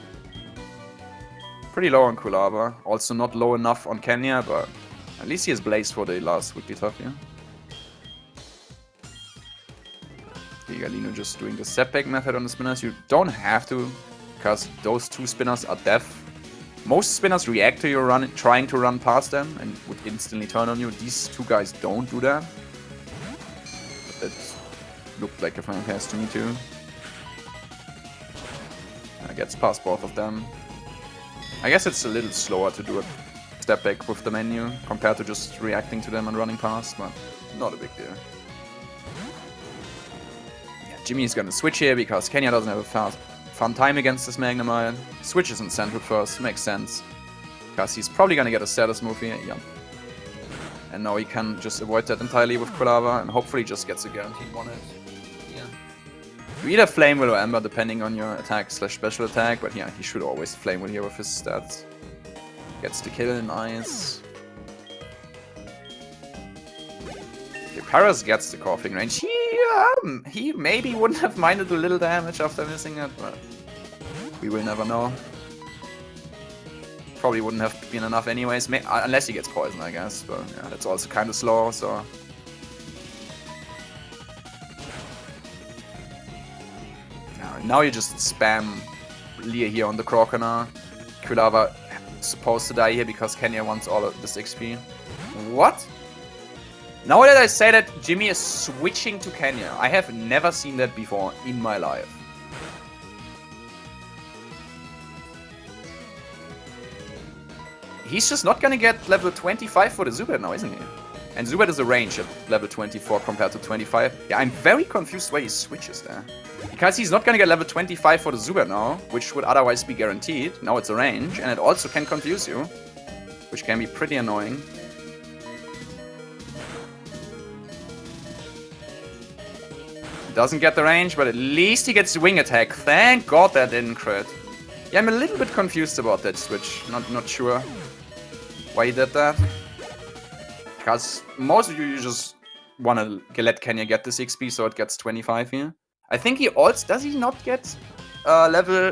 Pretty low on Kulaba. Also not low enough on Kenya, but at least he has Blaze for the last would be tough here. Galino just doing the setback method on the spinners. You don't have to, because those 2 spinners are deaf. Most spinners react to your trying to run past them and would instantly turn on you. These 2 guys don't do that. But that looked like a fine pass to me too. Gets past both of them. I guess it's a little slower to do a step back with the menu compared to just reacting to them and running past, but not a big deal. Gimmy is going to switch here because Kenya doesn't have a fun time against this Magnemite. Switches in Central first, makes sense. Because he's probably going to get a status move here, yeah. And now he can just avoid that entirely with Kulava and hopefully just gets a guaranteed 1 hit. Yeah. You either Flame Will or Ember depending on your attack / special attack, but yeah, he should always Flame Will here with his stats. Gets the kill, nice. Paraz gets the coughing range. He maybe wouldn't have minded a little damage after missing it, but we will never know. Probably wouldn't have been enough anyways, unless he gets poisoned, I guess. But yeah, that's also kind of slow, so... Now you just spam Lear here on the Crocodile. Kulava supposed to die here because Kenya wants all of this XP. What? Now that I say that Gimmy is switching to Kenya, I have never seen that before in my life. He's just not gonna get level 25 for the Zubat now, isn't he? And Zubat is a range at level 24 compared to 25. Yeah, I'm very confused why he switches there. Because he's not gonna get level 25 for the Zubat now, which would otherwise be guaranteed. Now it's a range, and it also can confuse you, which can be pretty annoying. Doesn't get the range, but at least he gets wing attack. Thank God that didn't crit. Yeah, I'm a little bit confused about that switch. Not sure why he did that. Because most of you just want to let Kenya get this XP so it gets 25 here. I think he also... Does he not get level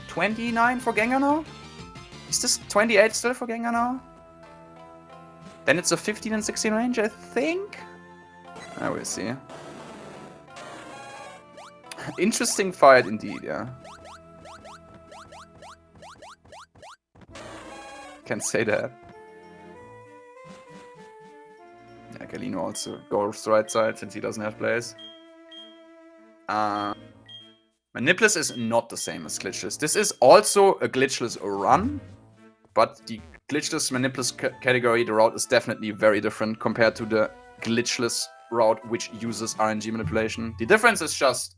29 for Gengar now? Is this 28 still for Gengar now? Then it's a 15 and 16 range, I think? I will see. Interesting fight indeed, yeah. Can say that. Yeah, Galino also goes right side since he doesn't have plays. Manipless is not the same as glitchless. This is also a glitchless run, but the glitchless Manipless category, the route is definitely very different compared to the glitchless route which uses RNG manipulation. The difference is just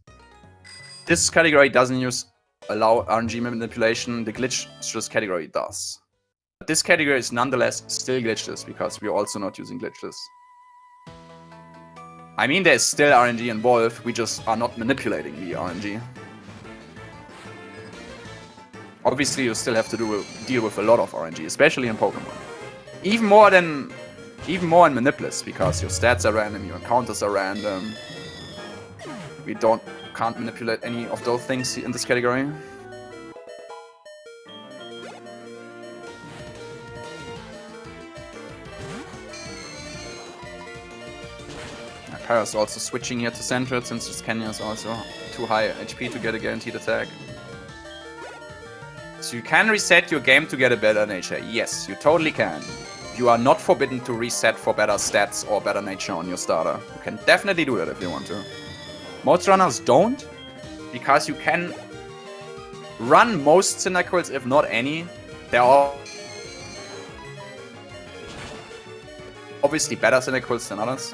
this category doesn't allow RNG manipulation, the glitchless category does. But this category is nonetheless still glitchless because we're also not using glitchless. I mean, there's still RNG involved, we just are not manipulating the RNG. Obviously, you still have to deal with a lot of RNG, especially in Pokemon. Even more in Manipless, because your stats are random, your encounters are random. We can't manipulate any of those things in this category. Paraz also switching here to Central since this Kenya is also too high HP to get a guaranteed attack. So you can reset your game to get a better nature. Yes, you totally can. You are not forbidden to reset for better stats or better nature on your starter. You can definitely do that if you want to. Most runners don't, because you can run most Cyndaquils, if not any. There are obviously better Cyndaquils than others.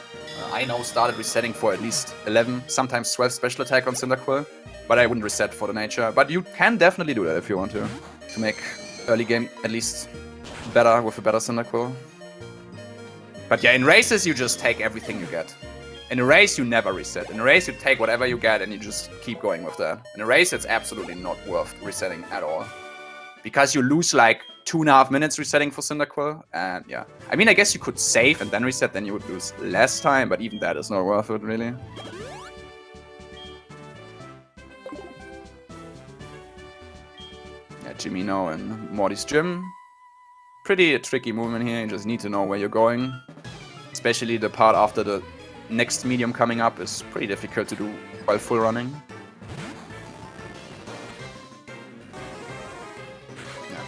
I now started resetting for at least 11, sometimes 12 special attack on Cyndaquil, but I wouldn't reset for the nature. But you can definitely do that if you want to make early game at least better with a better Cyndaquil. But yeah, in races you just take everything you get. In a race you never reset. In a race you take whatever you get and you just keep going with that. In a race it's absolutely not worth resetting at all. Because you lose like 2.5 minutes resetting for Cyndaquil, and yeah. I mean, I guess you could save and then reset, then you would lose less time, but even that is not worth it, really. Yeah, Gimmy now in Morty's gym. Pretty tricky movement here, you just need to know where you're going. Especially the part after the next medium coming up is pretty difficult to do while full running.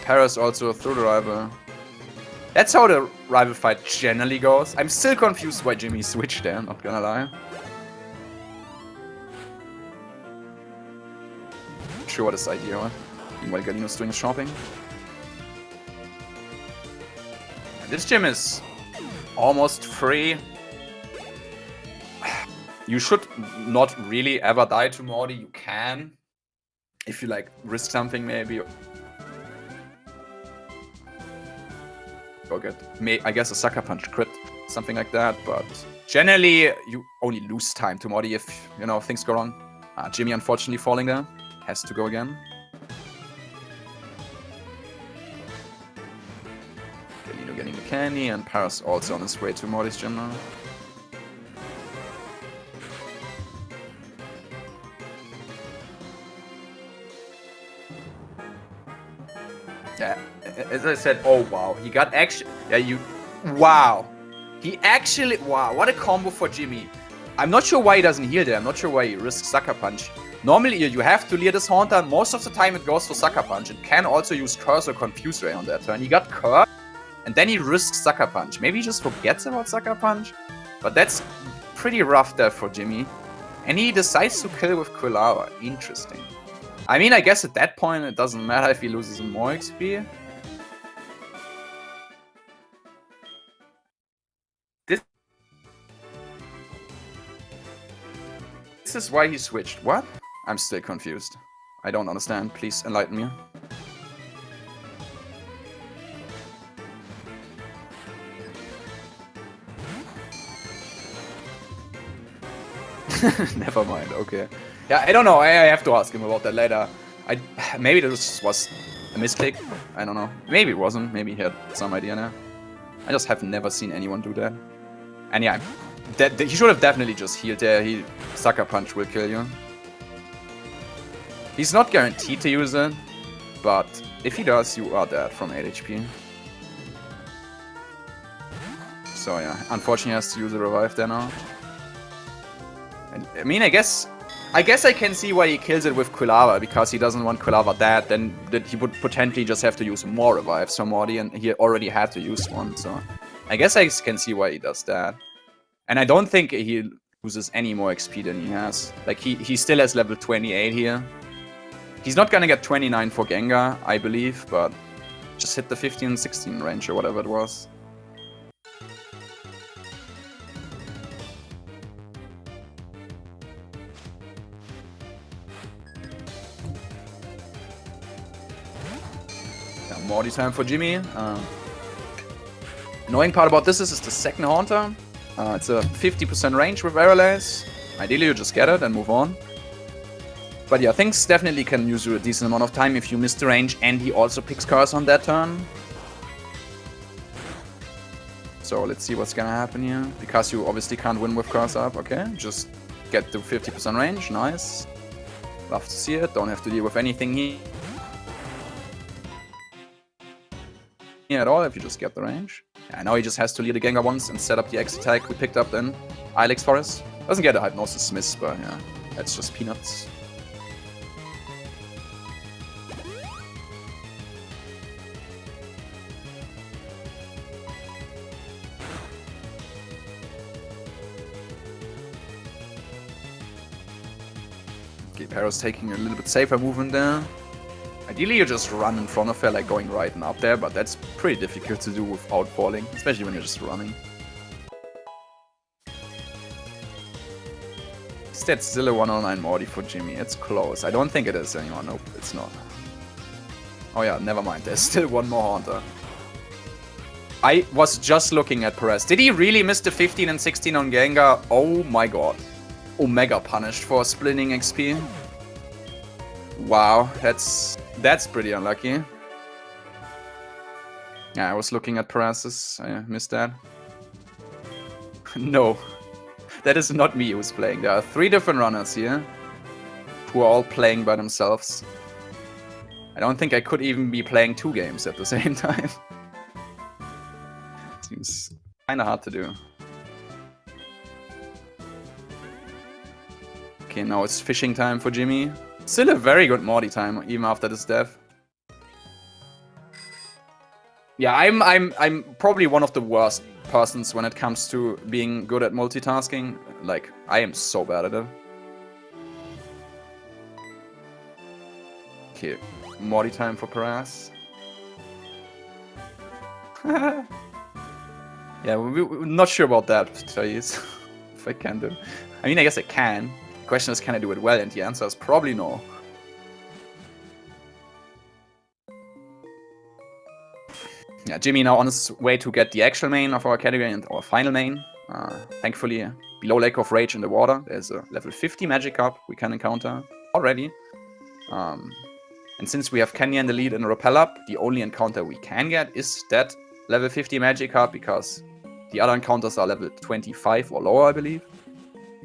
Paraz also through the rival. That's how the rival fight generally goes. I'm still confused why Gimmy switched there, not gonna lie. Not sure what his idea was. Meanwhile, Galino's doing his shopping. And this gym is almost free. You should not really ever die to Morty. You can. If you like risk something maybe. Or get, I guess, a sucker punch crit, something like that, but generally you only lose time to Morty if, you know, things go wrong. Gimmy unfortunately falling there, has to go again. Galino getting the candy, and Paraz also on his way to Morty's gym now. Yeah, as I said, oh wow, he got actually, wow. He actually, wow, what a combo for Gimmy. I'm not sure why he doesn't heal there, I'm not sure why he risks Sucker Punch. Normally you have to lead this Haunter, most of the time it goes for Sucker Punch. It can also use Curse or Confuse Ray on that turn. He got Curse, and then he risks Sucker Punch. Maybe he just forgets about Sucker Punch, but that's pretty rough there for Gimmy. And he decides to kill with Quilava, interesting. I mean, I guess at that point it doesn't matter if he loses more XP. This is why he switched. What? I'm still confused. I don't understand. Please enlighten me. Never mind, okay. Yeah, I don't know, I have to ask him about that later. Maybe this was a misclick, I don't know. Maybe it wasn't, maybe he had some idea now. I just have never seen anyone do that. And yeah, he should have definitely just healed there. Sucker Punch will kill you. He's not guaranteed to use it, but if he does, you are dead from 8 HP. So yeah, unfortunately he has to use a revive there now. And, I mean, I guess I can see why he kills it with Quilava, because he doesn't want Quilava dead, then he would potentially just have to use more revives from Morty, and he already had to use one, so I guess I can see why he does that. And I don't think he loses any more XP than he has. Like, he still has level 28 here. He's not gonna get 29 for Gengar, I believe, but just hit the 15 and 16 range or whatever it was. Morty time for Gimmy. Annoying part about this is the second Haunter. It's a 50% range with Arrowlace. Ideally you just get it and move on. But yeah, things definitely can use you a decent amount of time if you miss the range, and he also picks Curse on that turn. So let's see what's gonna happen here. Because you obviously can't win with Curse up, okay? Just get to 50% range, nice. Love to see it, don't have to deal with anything here at all if you just get the range. Yeah, now he just has to lead the Gengar once and set up the X attack we picked up then. Ilex Forest. Doesn't get a hypnosis miss, but yeah, that's just peanuts. Okay, Paraz taking a little bit safer movement there. Ideally, you just run in front of her, like going right and up there, but that's pretty difficult to do without falling, especially when you're just running. That's still a 109 Morty for Gimmy. It's close. I don't think it is anymore. Nope, it's not. Oh yeah, never mind. There's still one more Haunter. I was just looking at Paraz. Did he really miss the 15 and 16 on Gengar? Oh my god. Omega punished for splitting XP. Wow, that's pretty unlucky. Yeah, I was looking at Paraz's. I missed that. No. That is not me who's playing. There are 3 different runners here who are all playing by themselves. I don't think I could even be playing 2 games at the same time. Seems kinda hard to do. Okay, now it's fishing time for Gimmy. Still a very good Morty time, even after this death. Yeah, I'm probably one of the worst persons when it comes to being good at multitasking. Like, I am so bad at it. Okay, Morty time for Paraz. Yeah, we're not sure about that, to tell you if I can do it. I mean, I guess I can. The question is, can I do it well? And the answer is probably no. Yeah, Gimmy now on his way to get the actual main of our category and our final main. Thankfully, below Lake of Rage in the water, there's a level 50 Magikarp we can encounter already. And since we have Kenya in the lead in Repel Up, the only encounter we can get is that level 50 Magikarp, because the other encounters are level 25 or lower, I believe.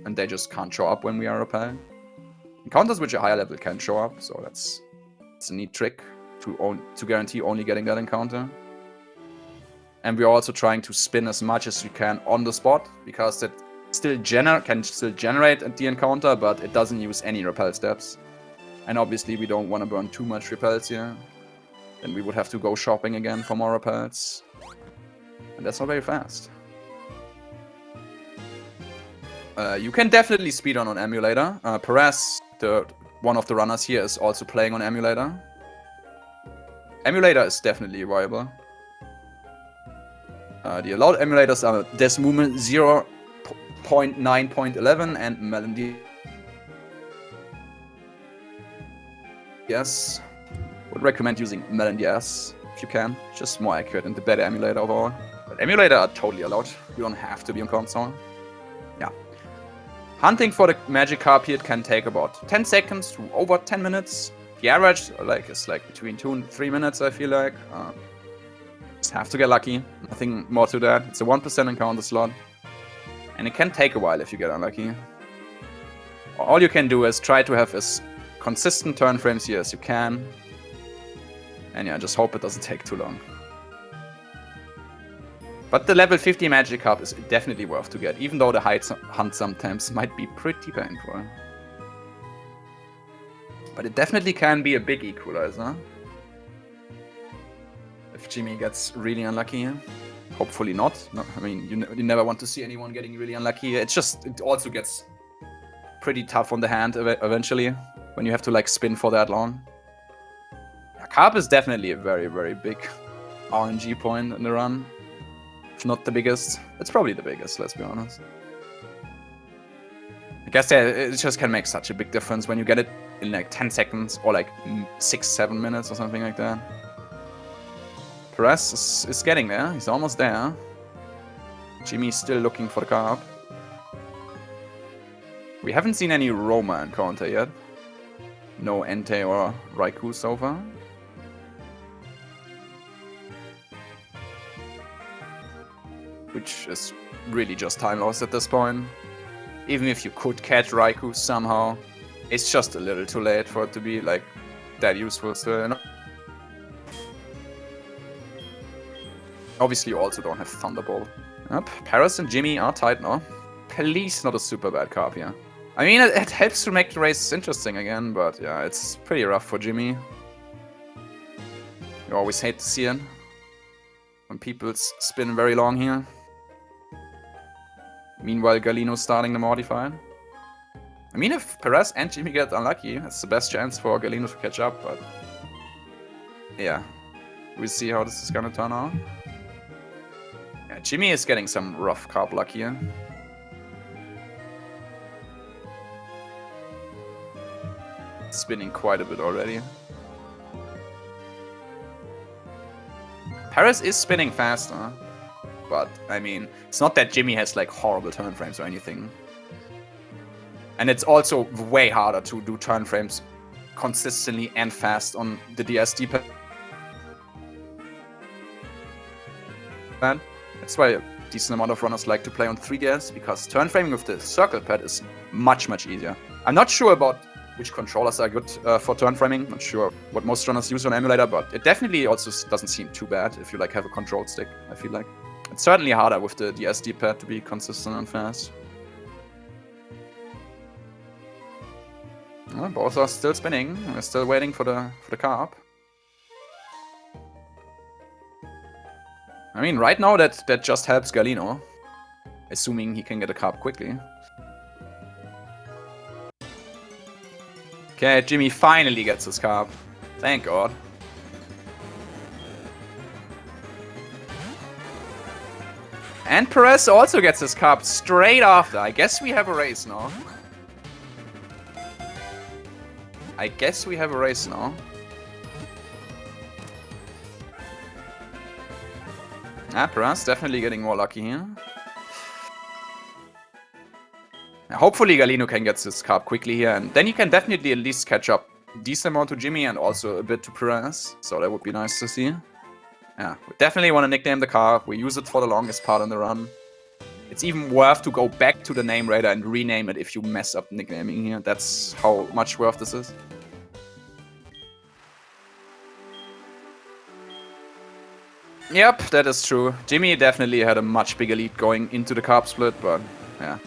And they just can't show up when we are repelling. Encounters which are higher level can show up, so it's a neat trick to guarantee only getting that encounter. And we're also trying to spin as much as we can on the spot, because that can still generate at the encounter, but it doesn't use any repel steps. And obviously we don't want to burn too much repels here. Then we would have to go shopping again for more repels. And that's not very fast. You can definitely speedrun on Emulator. Paraz, one of the runners here, is also playing on Emulator. Emulator is definitely viable. The allowed emulators are Desmumen 0.9.11 and Melody. Yes, would recommend using MelanDS if you can. Just more accurate and the better emulator overall. But emulator are totally allowed. You don't have to be on console. Yeah. Hunting for the Magikarp here can take about 10 seconds to over 10 minutes. The average is between 2 and 3 minutes, I feel like. Just have to get lucky. Nothing more to that. It's a 1% encounter slot. And it can take a while if you get unlucky. All you can do is try to have as consistent turn frames here as you can. And yeah, just hope it doesn't take too long. But the level 50 Magikarp is definitely worth to get, even though the hunt sometimes might be pretty painful. But it definitely can be a big equalizer. If Gimmy gets really unlucky. Hopefully not. No, I mean, you never want to see anyone getting really unlucky. It also gets pretty tough on the hand eventually, when you have to like spin for that long. Yeah, Carp is definitely a very, very big RNG point in the run. If not the biggest. It's probably the biggest, let's be honest. I guess it just can make such a big difference when you get it in like 10 seconds or like 6-7 minutes or something like that. Paraz is getting there. He's almost there. Jimmy's still looking for the Carp. We haven't seen any Roma encounter yet. No Entei or Raikou so far. Which is really just time loss at this point. Even if you could catch Raikou somehow, it's just a little too late for it to be like that useful still, you know? Obviously you also don't have Thunderbolt. Yep, Paraz and Gimmy are tight now. Please not a super bad carb here. I mean, it helps to make the race interesting again, but yeah, it's pretty rough for Gimmy. You always hate to see it when people spin very long here. Meanwhile, Galino's starting the modified. I mean, if Paraz and Gimmy get unlucky, it's the best chance for Galino to catch up, but yeah, we'll see how this is gonna turn out. Yeah, Gimmy is getting some rough carb luck here. Spinning quite a bit already. Paraz is spinning faster, but I mean, it's not that Gimmy has like horrible turn frames or anything. And it's also way harder to do turn frames consistently and fast on the DSD pad. That's why a decent amount of runners like to play on 3DS, because turn framing with the circle pad is much, much easier. I'm not sure about which controllers are good for turn framing. Not sure what most runners use on emulator, but it definitely also doesn't seem too bad if you like have a control stick, I feel like. It's certainly harder with the DSD pad to be consistent and fast. Well, both are still spinning. We're still waiting for the carb. I mean, right now that just helps Galino, assuming he can get a carb quickly. Okay, Gimmy finally gets his carb. Thank God. And Paraz also gets his carb straight after. I guess we have a race now. Ah, Paraz definitely getting more lucky here. Hopefully Galino can get his carb quickly here, and then you can definitely at least catch up a decent amount to Gimmy and also a bit to Paraz. So that would be nice to see. Yeah, we definitely want to nickname the carb. We use it for the longest part in the run. It's even worth to go back to the name radar and rename it if you mess up nicknaming here. That's how much worth this is. Yep, that is true. Gimmy definitely had a much bigger lead going into the carb split, but yeah.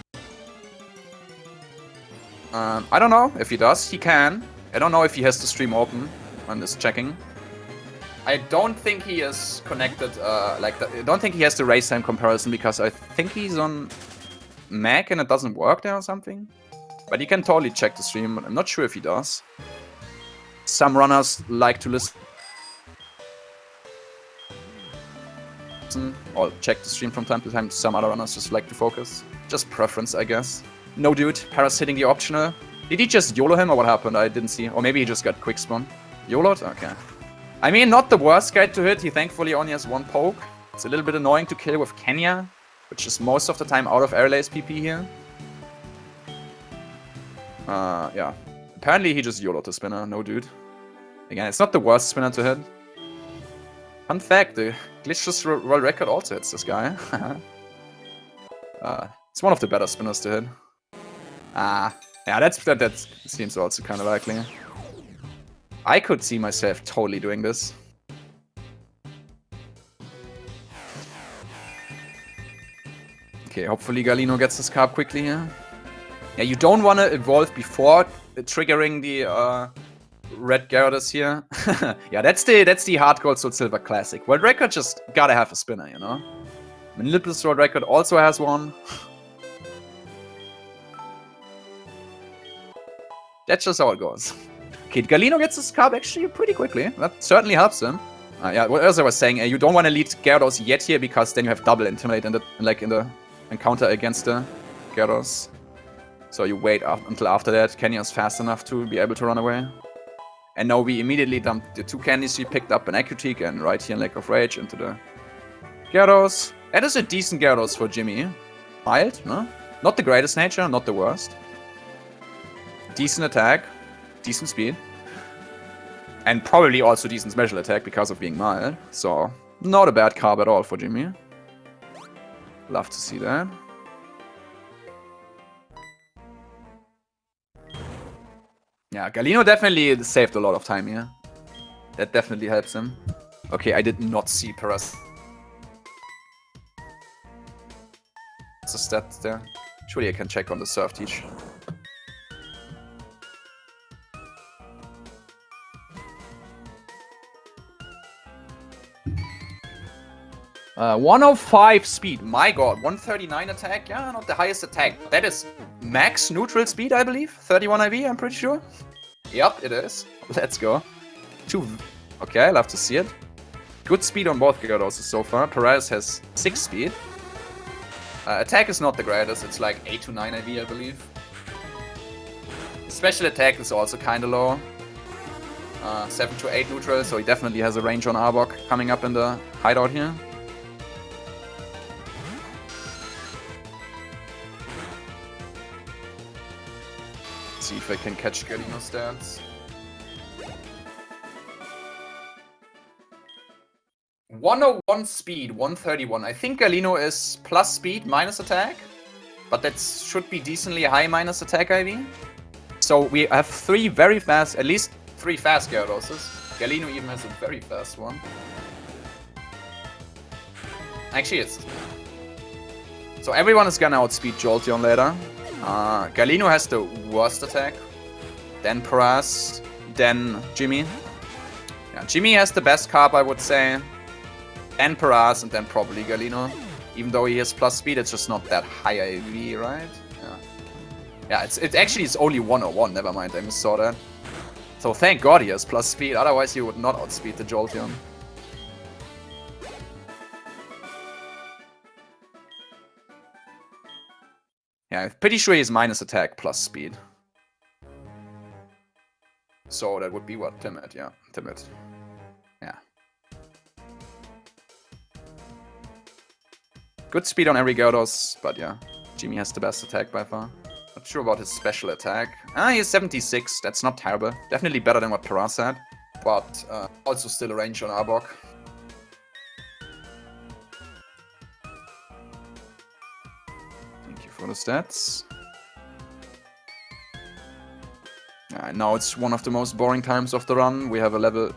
I don't know if he does. He can. I don't know if he has the stream open and is checking. I don't think he is connected, I don't think he has the race time comparison, because I think he's on Mac and it doesn't work there or something. But he can totally check the stream, but I'm not sure if he does. Some runners like to listen or check the stream from time to time. Some other runners just like to focus. Just preference, I guess. No dude, Paraz hitting the optional. Did he just YOLO him or what happened? I didn't see. Or maybe he just got quick spawn. YOLO'd? Okay. I mean, not the worst guy to hit. He thankfully only has one poke. It's a little bit annoying to kill with Kenya, which is most of the time out of airlays PP here. Yeah. Apparently he just YOLO'd the spinner. No dude. Again, it's not the worst spinner to hit. Fun fact, the glitchless world record also hits this guy. It's one of the better spinners to hit. Yeah, that seems also kind of likely. I could see myself totally doing this. Okay, hopefully Galino gets his carb quickly here. Yeah, you don't want to evolve before triggering the red Gyarados here. Yeah, that's the hard gold soul silver classic. World record just gotta have a spinner, you know. Manipless world record also has one. That's just how it goes. Okay, Galino gets his carb actually pretty quickly. That certainly helps him. Yeah, what else I was saying, you don't want to lead Gyarados yet here, because then you have double Intimidate in the encounter against the Gyarados. So you wait until after that. Kenya's fast enough to be able to run away. And now we immediately dumped the 2 candies we picked up, an Acutique and right here in Lake of Rage into the Gyarados. That is a decent Gyarados for Gimmy. Mild, no? Not the greatest nature, not the worst. Decent attack, decent speed. And probably also decent special attack because of being mild. So, not a bad carb at all for Gimmy. Love to see that. Yeah, Galino definitely saved a lot of time here. That definitely helps him. Okay, I did not see Paraz. It's a stat there. Surely I can check on the serve teach. Uh, 105 speed. My god. 139 attack. Yeah, not the highest attack. That is max neutral speed, I believe. 31 IV, I'm pretty sure. Yep, it is. Let's go. Okay, I love to see it. Good speed on both Gyarados so far. Paraz has 6 speed. Attack is not the greatest. It's like 8 to 9 IV, I believe. Special attack is also kind of low. 7 to 8 neutral, so he definitely has a range on Arbok coming up in the hideout here. Let's see if I can catch Galino's stats. 101 speed, 131. I think Galino is plus speed, minus attack. But that should be decently high minus attack IV. So we have 3 very fast, at least 3 fast Gyarados. Galino even has a very fast one. Actually, it's... So everyone is gonna outspeed Jolteon later. Galino has the worst attack. Then Paraz. Then Gimmy. Yeah, Gimmy has the best carb, I would say. Then Paraz, and then probably Galino. Even though he has plus speed, it's just not that high IV, right? Yeah, it actually is only 101, never mind, I missaw that. So thank god he has plus speed, otherwise he would not outspeed the Jolteon. Yeah, I'm pretty sure he's minus attack plus speed. So that would be what? Timid, yeah. Timid. Yeah. Good speed on every Gyarados, but yeah. Gimmy has the best attack by far. Not sure about his special attack. He has 76, that's not terrible. Definitely better than what Paraz had. But also still a range on Arbok. Thank you for the stats. Now it's one of the most boring times of the run. We have a level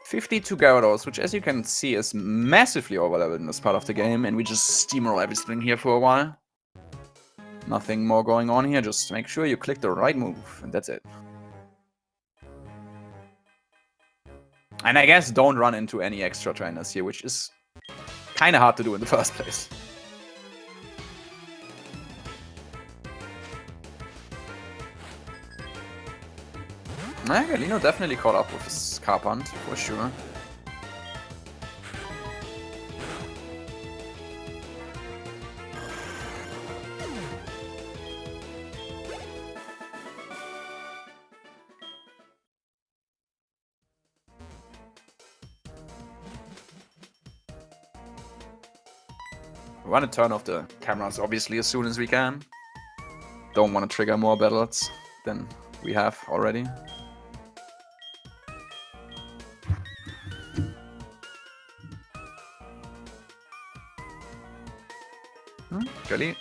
52 Gyarados, which as you can see is massively overleveled in this part of the game. And we just steamroll everything here for a while. Nothing more going on here, just make sure you click the right move, and that's it. And I guess don't run into any extra trainers here, which is kind of hard to do in the first place. Galino definitely caught up with his carp hunt, for sure. We want to turn off the cameras, obviously, as soon as we can. Don't want to trigger more battles than we have already.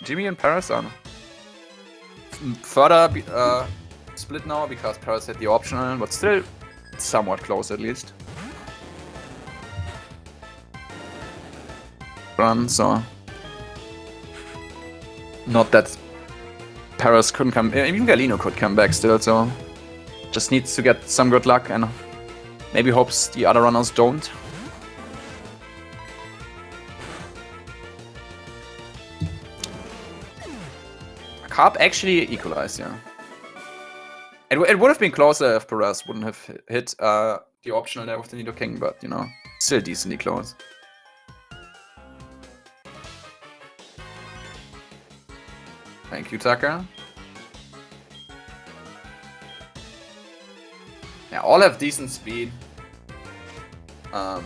Gimmy and Paraz are further split now because Paraz had the optional, but still somewhat close at least. Run, so not that Paraz couldn't come, even Galino could come back still, so just needs to get some good luck and maybe hopes the other runners don't. Carp actually equalized, yeah. It would have been closer if Paraz wouldn't have hit the optional there with the Nidoking, but you know, still decently close. Thank you, Tucker. Yeah, all have decent speed. Yeah,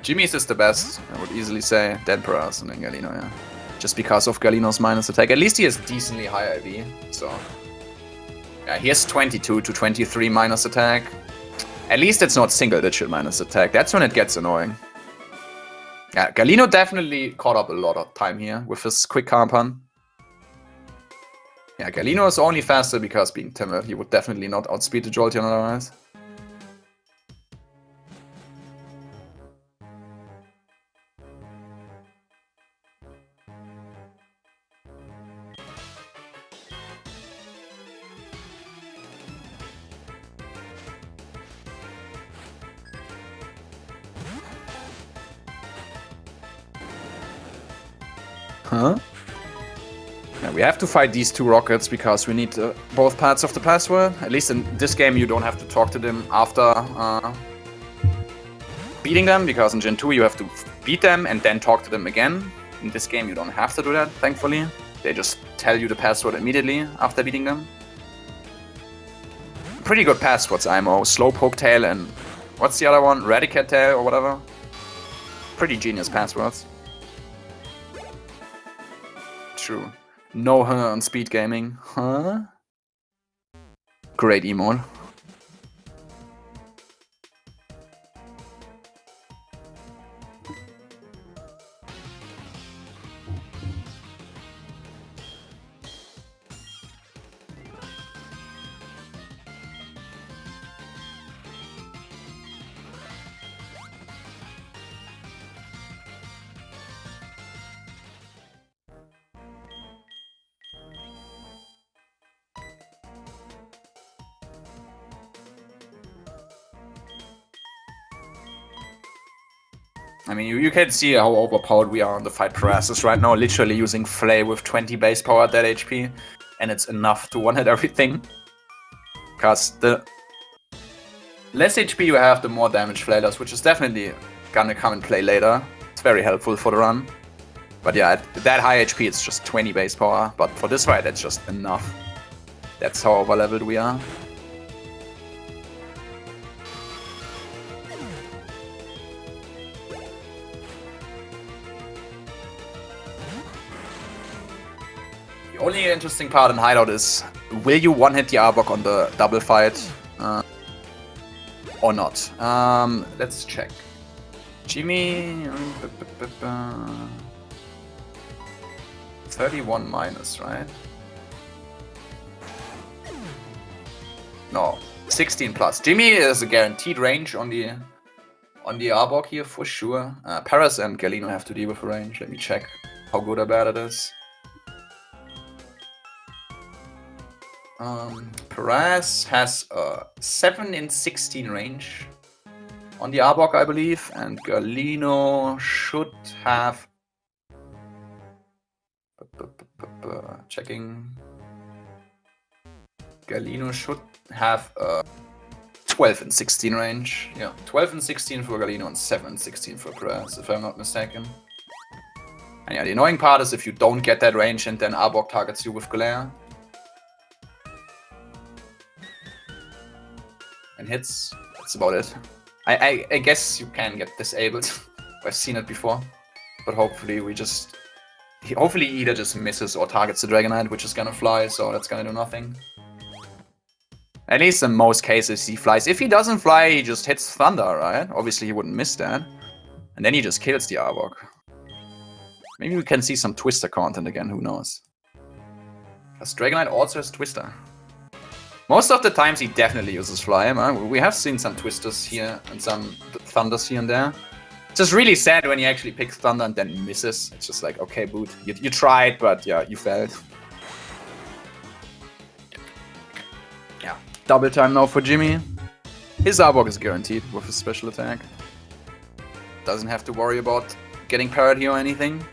Jimmy's is the best, I would easily say. Then Paraz and then Galino, yeah. Just because of Galino's minus attack. At least he has decently high IV, so... Yeah, he has 22 to 23 minus attack. At least it's not single-digit minus attack. That's when it gets annoying. Yeah, Galino definitely caught up a lot of time here with his quick carp hunt. Yeah, Galino is only faster because being timid. He would definitely not outspeed the Jolteon otherwise. Huh? Yeah, we have to fight these two rockets because we need both parts of the password. At least in this game you don't have to talk to them after beating them, because in Gen 2 you have to beat them and then talk to them again. In this game you don't have to do that, thankfully. They just tell you the password immediately after beating them. Pretty good passwords, IMO. Slowpoke Tail and what's the other one? Radicat Tail or whatever. Pretty genius passwords. True. No her on SpeedGaming. Huh? Great emote. I mean, you can see how overpowered we are on the fight Paraz right now, literally using Flay with 20 base power at that HP, and it's enough to one-hit everything. Because the less HP you have, the more damage Flay does, which is definitely gonna come and play later. It's very helpful for the run. But yeah, at that high HP, it's just 20 base power, but for this fight, that's just enough. That's how overleveled we are. The only interesting part in Hideout is, will you one-hit the Arbok on the double fight or not? Let's check. Gimmy... 31 minus, right? No, 16 plus. Gimmy is a guaranteed range on the Arbok here for sure. Paraz and Galino have to deal with a range. Let me check how good or bad it is. Paraz has a 7 in 16 range on the Arbok, I believe, and Galino should have... Checking. Galino should have a 12 in 16 range. Yeah, 12 in 16 for Galino and 7 in 16 for Paraz, if I'm not mistaken. And yeah, the annoying part is if you don't get that range and then Arbok targets you with Glare. And hits. That's about it. I guess you can get disabled. I've seen it before. But hopefully we just... Hopefully he either just misses or targets the Dragonite, which is gonna fly, so that's gonna do nothing. At least in most cases he flies. If he doesn't fly, he just hits Thunder, right? Obviously he wouldn't miss that. And then he just kills the Arbok. Maybe we can see some Twister content again, who knows. Because Dragonite also has Twister. Most of the times he definitely uses Fly, man. We have seen some Twisters here and some Thunders here and there. It's just really sad when he actually picks Thunder and then misses. It's just like, okay, boot. You tried, but yeah, you failed. Yeah. Double time now for Gimmy. His Arbok is guaranteed with his special attack. Doesn't have to worry about getting parried here or anything.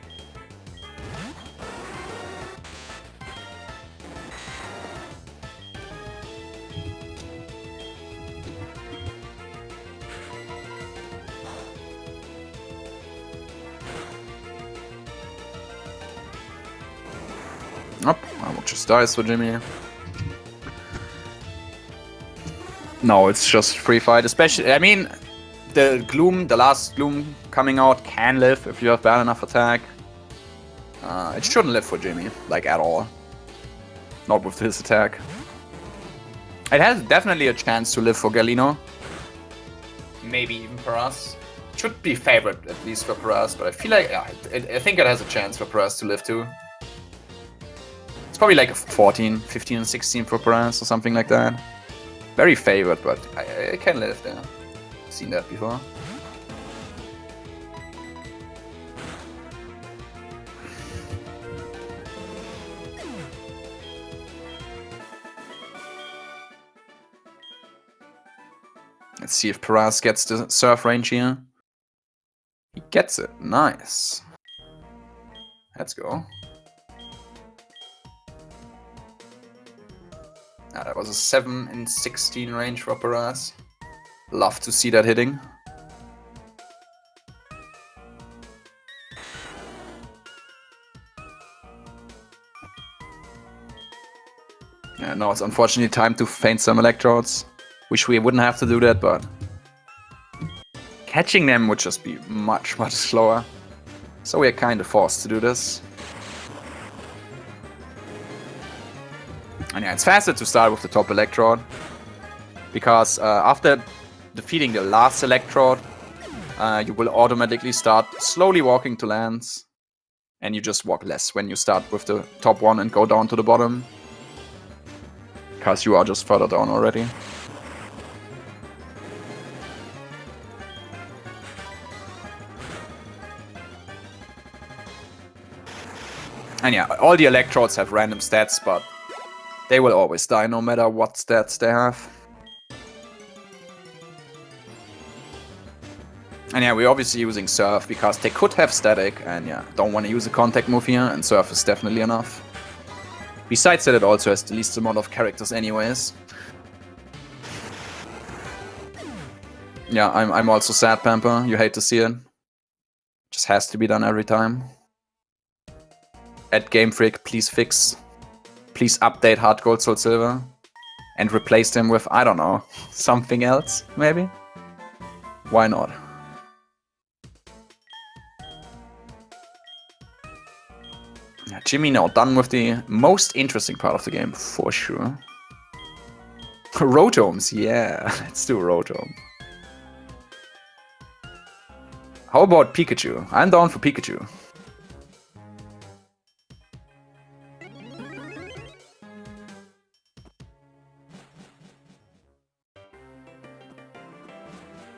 Oh, Arbok just dies for Gimmy. No, it's just free fight. Especially, I mean, the Gloom, the last Gloom coming out can live if you have bad enough attack. It shouldn't live for Gimmy, like at all. Not with his attack. It has definitely a chance to live for Galino. Maybe even Paraz. Should be favorite at least for Paraz, but I feel like, yeah, I think it has a chance for Paraz to live too. It's probably like a 14, 15, and 16 for Paraz or something like that. Very favored, but I can live there. Seen that before. Let's see if Paraz gets the surf range here. He gets it. Nice. Let's go. Ah, that was a 7 in 16 range for Paraz. Love to see that hitting. Yeah, now it's unfortunately time to feint some electrodes. Wish we wouldn't have to do that, but catching them would just be much, much slower. So we're kind of forced to do this. And yeah, it's faster to start with the top electrode. Because after defeating the last electrode, you will automatically start slowly walking to lands. And you just walk less when you start with the top one and go down to the bottom. Because you are just further down already. And yeah, all the electrodes have random stats, but they will always die no matter what stats they have. And yeah, we're obviously using Surf because they could have Static, and yeah, don't want to use a contact move here, and Surf is definitely enough. Besides that, it also has the least amount of characters anyways. Yeah, I'm also sad, Pamper. You hate to see it. Just has to be done every time. At Game Freak, please fix. Please update Hard Gold, Soul Silver. And replace them with, I don't know, something else, maybe? Why not? Yeah, Gimmy now done with the most interesting part of the game, for sure. Rotomes, yeah, let's do Rotome. How about Pikachu? I'm down for Pikachu.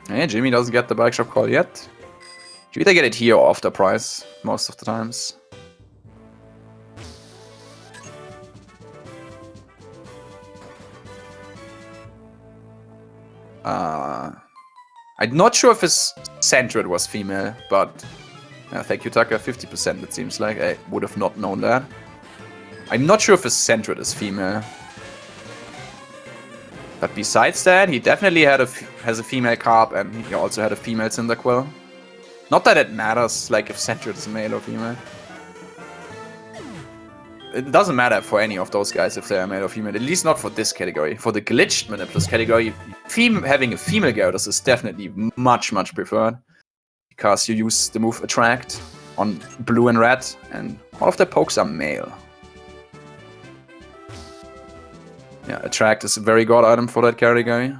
Yeah, Gimmy doesn't get the bike shop call yet. You either get it here or after price, most of the times. I'm not sure if his Centred was female, but thank you, Tucker, 50% it seems like. I would have not known that. I'm not sure if his Centred is female. But besides that, he definitely has a female Carp, and he also had a female Cyndaquil. Not that it matters, like, if Centred is male or female. It doesn't matter for any of those guys if they are male or female, at least not for this category. For the glitched Manipless category, having a female Gyarados is definitely much, much preferred. Because you use the move Attract on blue and red, and all of their pokes are male. Yeah, Attract is a very good item for that category.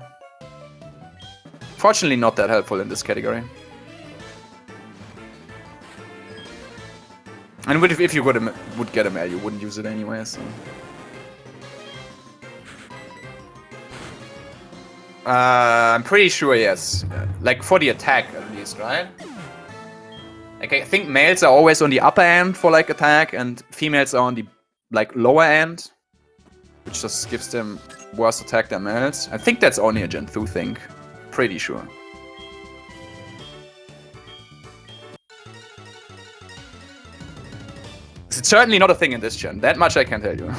Fortunately not that helpful in this category. And if you would get a male, you wouldn't use it anyway, so... I'm pretty sure, yes. Like, for the attack, at least, right? Like, I think males are always on the upper end for, like, attack, and females are on the, like, lower end. Which just gives them worse attack than males. I think that's only a Gen 2 thing. Pretty sure. It's certainly not a thing in this gen. That much I can tell you.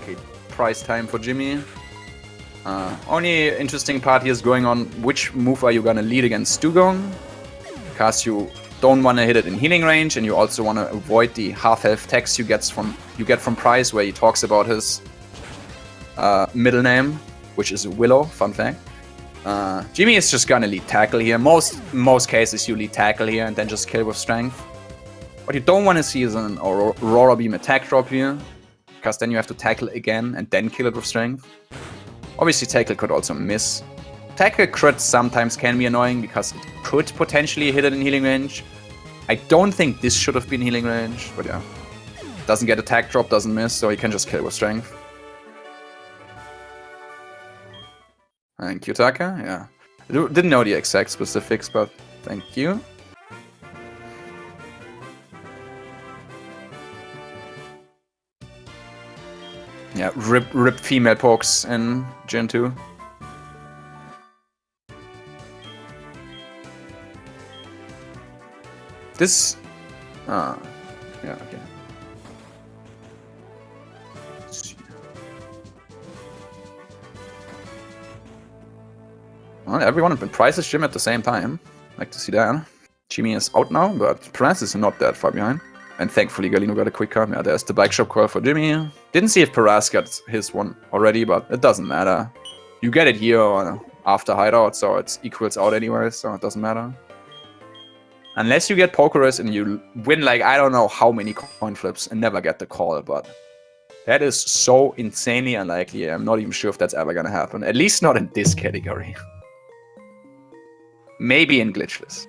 Okay, price time for Gimmy. Only interesting part here is going on which move are you gonna lead against Dugong. Because you don't want to hit it in healing range, and you also want to avoid the half-health text you get from Price, where he talks about his middle name, which is Willow. Fun fact. Gimmy is just gonna lead tackle here. Most cases you lead tackle here and then just kill with strength. What you don't want to see is an Aurora Beam attack drop here, because then you have to tackle again and then kill it with strength. Obviously tackle could also miss. Tackle crit sometimes can be annoying because it could potentially hit it in healing range. I don't think this should have been healing range, but yeah. Doesn't get attack drop, doesn't miss, so he can just kill with strength. Thank you, Taka. Yeah. Didn't know the exact specifics, but thank you. Yeah, rip female pokes in Gen 2. This... yeah, okay. Well, everyone in Price is Jim at the same time. Like to see that. Gimmy is out now, but Paraz is not that far behind. And thankfully Galino got a quick cut. Yeah, there's the bike shop call for Gimmy. Didn't see if Paraz got his one already, but it doesn't matter. You get it here or after hideout, so it equals out anyway, so it doesn't matter. Unless you get Pokerus and you win like I don't know how many coin flips and never get the call, but that is so insanely unlikely. I'm not even sure if that's ever gonna happen. At least not in this category. Maybe in glitchless.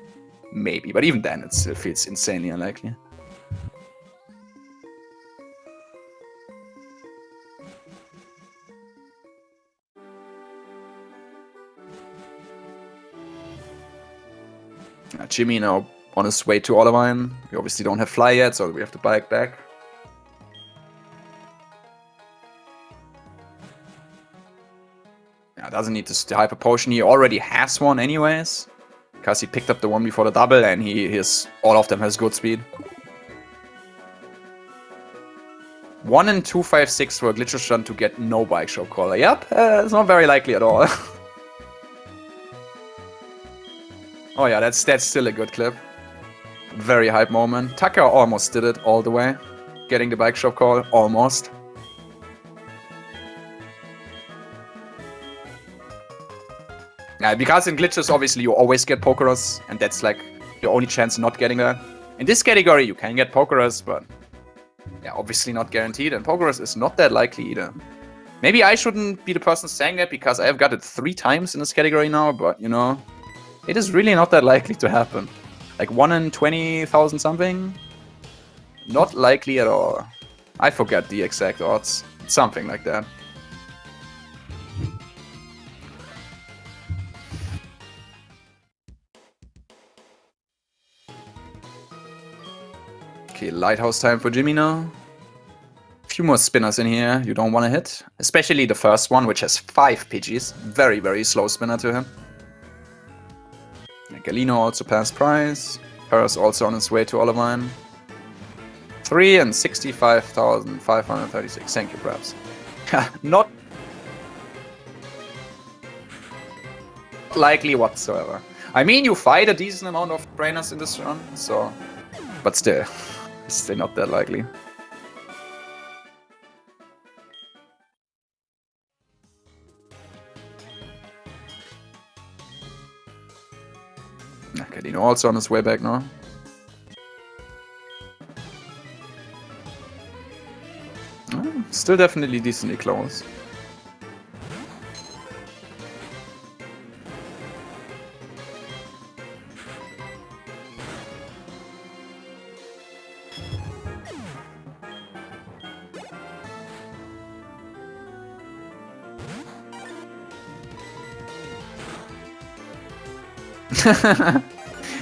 Maybe, but even then it still feels insanely unlikely. Gimmy now on his way to Olivine. We obviously don't have fly yet, so we have to bike back. Yeah, doesn't need to hyper potion. He already has one anyways. Because he picked up the one before the double and all of them has good speed. 1 in 256 for a glitchless run to get no bike shop caller. Yep, it's not very likely at all. Oh yeah, that's still a good clip. Very hype moment. Tucker almost did it all the way. Getting the bike shop call, almost. Yeah, because in glitches, obviously, you always get Pokerus, and that's like your only chance not getting that. In this category, you can get Pokerus, but yeah, obviously not guaranteed, and Pokerus is not that likely either. Maybe I shouldn't be the person saying that, because I have got it 3 times in this category now, but, you know, it is really not that likely to happen. Like 1 in 20,000 something? Not likely at all. I forget the exact odds. Something like that. Okay, lighthouse time for Gimmy now. A few more spinners in here you don't want to hit. Especially the first one, which has 5 PGs. Very, very slow spinner to him. Galino also passed prize. Paraz also on his way to Olivine. 3 and 65,536. Thank you, perhaps. Not likely whatsoever. I mean, you fight a decent amount of trainers in this run, so... But still, it's still not that likely. Galino also on his way back now. Still definitely decently close.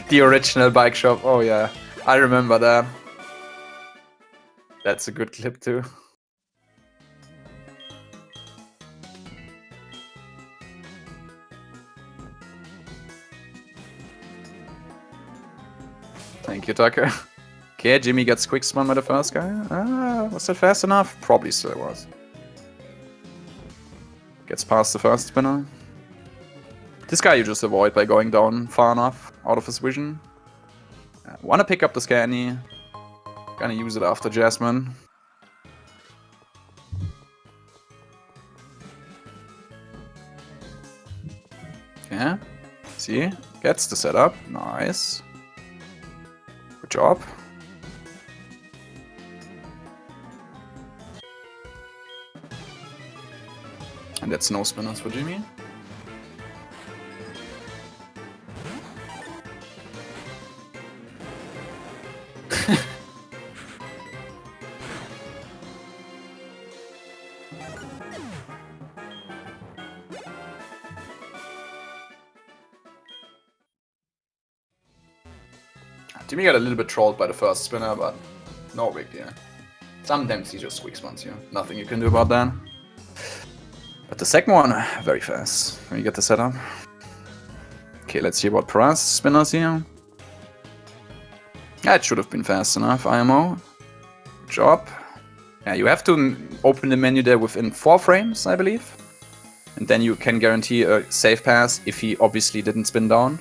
The original bike shop, oh yeah, I remember that. That's a good clip too. Thank you, Tucker. Okay, Gimmy gets quick spun by the first guy. Was that fast enough? Probably still was. Gets past the first spinner. This guy you just avoid by going down far enough out of his vision. Wanna pick up the Scanny. Gonna use it after Jasmine. Yeah. See? Gets the setup. Nice. Good job. And that's no spinners for Gimmy. Gimmy got a little bit trolled by the first spinner, but no big deal. Sometimes he just quick spins you. Nothing you can do about that. But the second one, very fast when you get the setup. Okay, let's see about Paraz spinners here. That should have been fast enough, IMO. Good job. Yeah, you have to open the menu there within 4 frames, I believe. And then you can guarantee a safe pass if he obviously didn't spin down.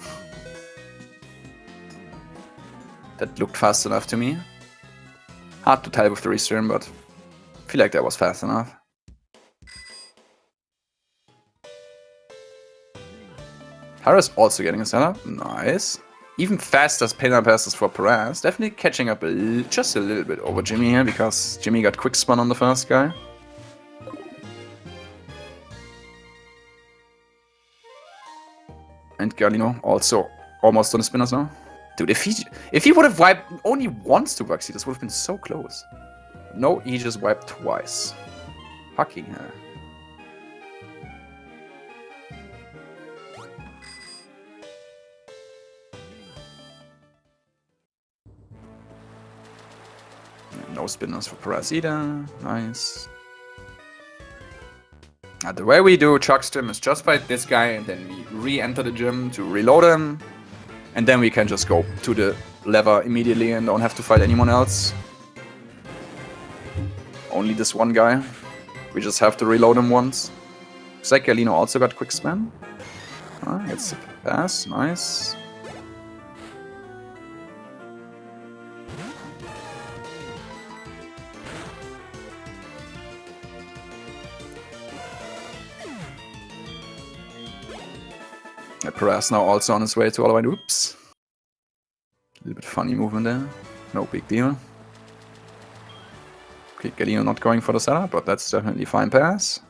That looked fast enough to me. Hard to tell with the restream, but I feel like that was fast enough. Paraz also getting a setup. Nice. Even faster spinner passes for Paraz. Definitely catching up just a little bit over Gimmy here, because Gimmy got quick spun on the first guy. And Galino also almost on the spinners now. Dude, if he would have wiped only once to Vaxi, this would have been so close. No, he just wiped twice. Fucking hell. No spinners for Paraz either. Nice. The way we do Chuck's gym is just fight this guy and then we re-enter the gym to reload him. And then we can just go to the lever immediately and don't have to fight anyone else. Only this one guy. We just have to reload him once. Looks like Galino also got quick spam. Gets the pass. Nice. Paraz now also on his way to all of oops. A little bit funny movement there. No big deal. Okay, Galino not going for the setup, but that's definitely fine pass.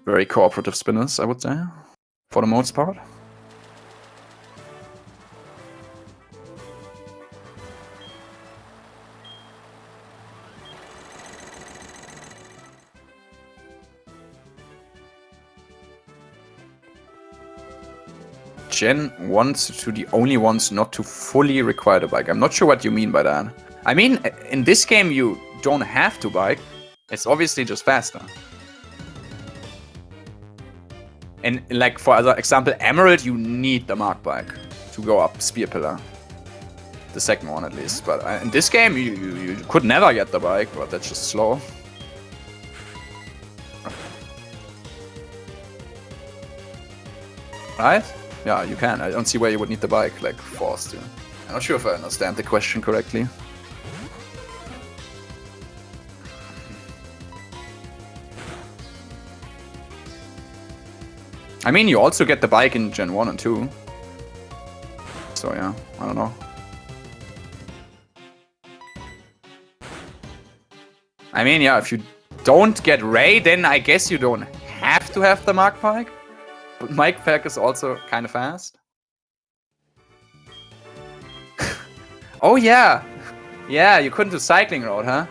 Very cooperative spinners, I would say, for the most part. Gen wants to the only ones not to fully require the bike. I'm not sure what you mean by that. I mean, in this game you don't have to bike. It's obviously just faster. And like for other example, Emerald, you need the Mark bike to go up Spear Pillar. The second one at least. But in this game you could never get the bike, but that's just slow. Right? Yeah, you can. I don't see why you would need the bike, like, forced to. I'm not sure if I understand the question correctly. I mean, you also get the bike in Gen 1 and 2. So yeah, I don't know. I mean, yeah, if you don't get Ray, then I guess you don't have to have the Mark bike. But Mike Pack is also kind of fast. Oh yeah! Yeah, you couldn't do cycling road, huh?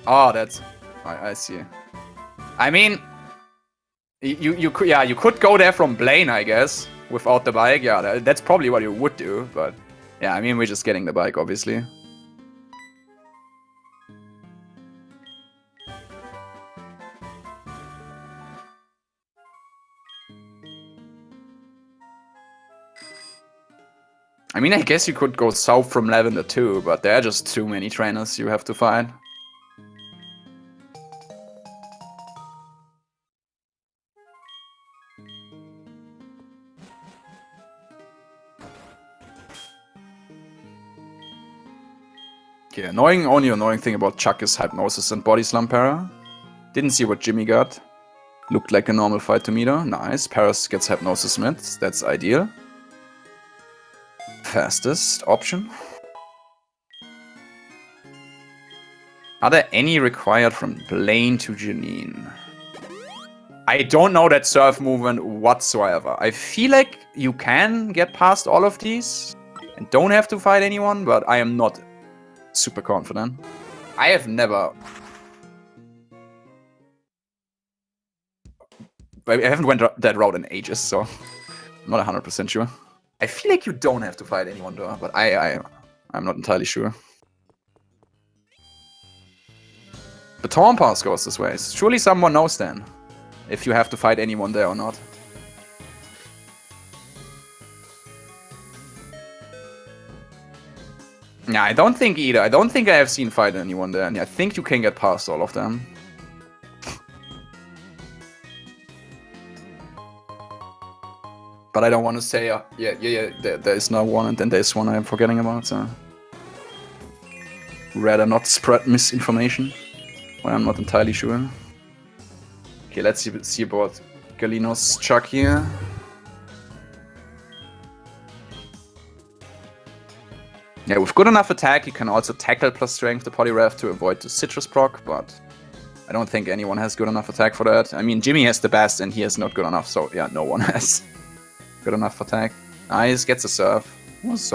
Oh, that's... I see. I mean... You could go there from Blaine, I guess. Without the bike, yeah, that's probably what you would do, but... Yeah, I mean, we're just getting the bike, obviously. I mean, I guess you could go south from Lavender too, but there are just too many trainers you have to find. Okay, only annoying thing about Chuck is Hypnosis and Body Slam Para. Didn't see what Gimmy got. Looked like a normal fight to me though. Nice, Paraz gets Hypnosis mid, that's ideal. Fastest option. Are there any required from Blaine to Janine? I don't know that surf movement whatsoever. I feel like you can get past all of these and don't have to fight anyone, but I am not super confident. I have never... I haven't went that route in ages, so I'm not 100% sure. I feel like you don't have to fight anyone though, but I'm not entirely sure. The Torn Pass goes this way. Surely someone knows then, if you have to fight anyone there or not. Yeah, I don't think either. I don't think I have seen fight anyone there, and I think you can get past all of them. But I don't want to say, there is no one, and then there's one I'm forgetting about, so... Rather not spread misinformation, well, I'm not entirely sure. Okay, let's see about Galino's Chuck here. Yeah, with good enough attack, you can also tackle plus strength the Poliwrath to avoid the citrus proc, but I don't think anyone has good enough attack for that. I mean, Gimmy has the best, and he is not good enough, so yeah, no one has good enough attack. Nice, gets a surf. Was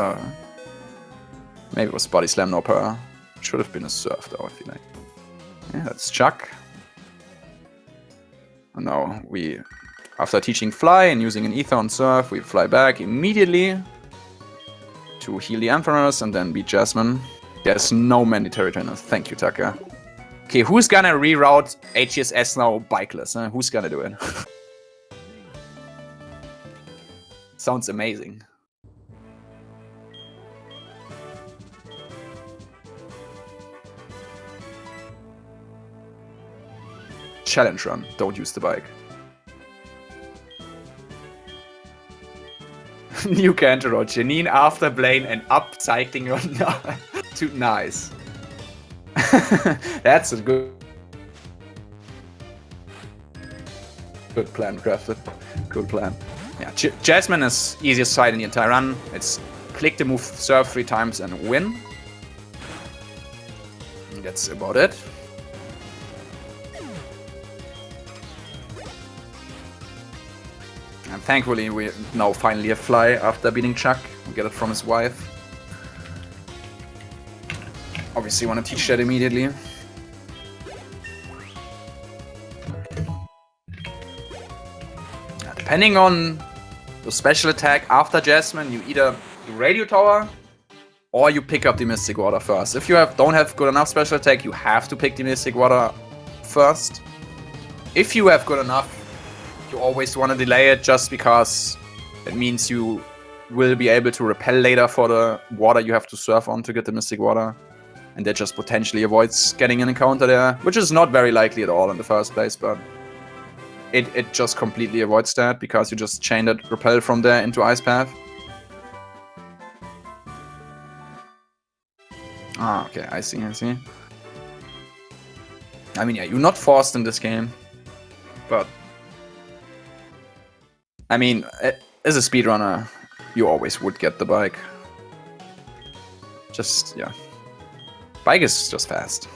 maybe it was body slam, no power. Should have been a surf though, I feel like. Yeah, that's Chuck. And now after teaching Fly and using an Ether on surf, we fly back immediately to heal the Emperors and then beat Jasmine. There's no mandatory trainers. Thank you, Taka. Okay, who's gonna reroute HSS now bikeless? Huh? Who's gonna do it? Sounds amazing. Challenge run. Don't use the bike. New Cantero, Janine after Blaine and up cycling your too nice. That's a good plan crafted. Good plan. Yeah, Jasmine is easiest side in the entire run. It's click the move, serve 3 times and win. That's about it. And thankfully we now finally have Fly after beating Chuck. We get it from his wife. Obviously want to teach that immediately. Depending on the special attack after Jasmine, you either do Radio Tower or you pick up the Mystic Water first. If you don't have good enough special attack, you have to pick the Mystic Water first. If you have good enough, you always want to delay it just because it means you will be able to repel later for the water you have to surf on to get the Mystic Water. And that just potentially avoids getting an encounter there, which is not very likely at all in the first place, but it just completely avoids that because you just chain that repel from there into Ice Path. Ah, okay, I see. I mean, yeah, you're not forced in this game, but I mean, as a speedrunner, you always would get the bike. Just, yeah. Bike is just fast.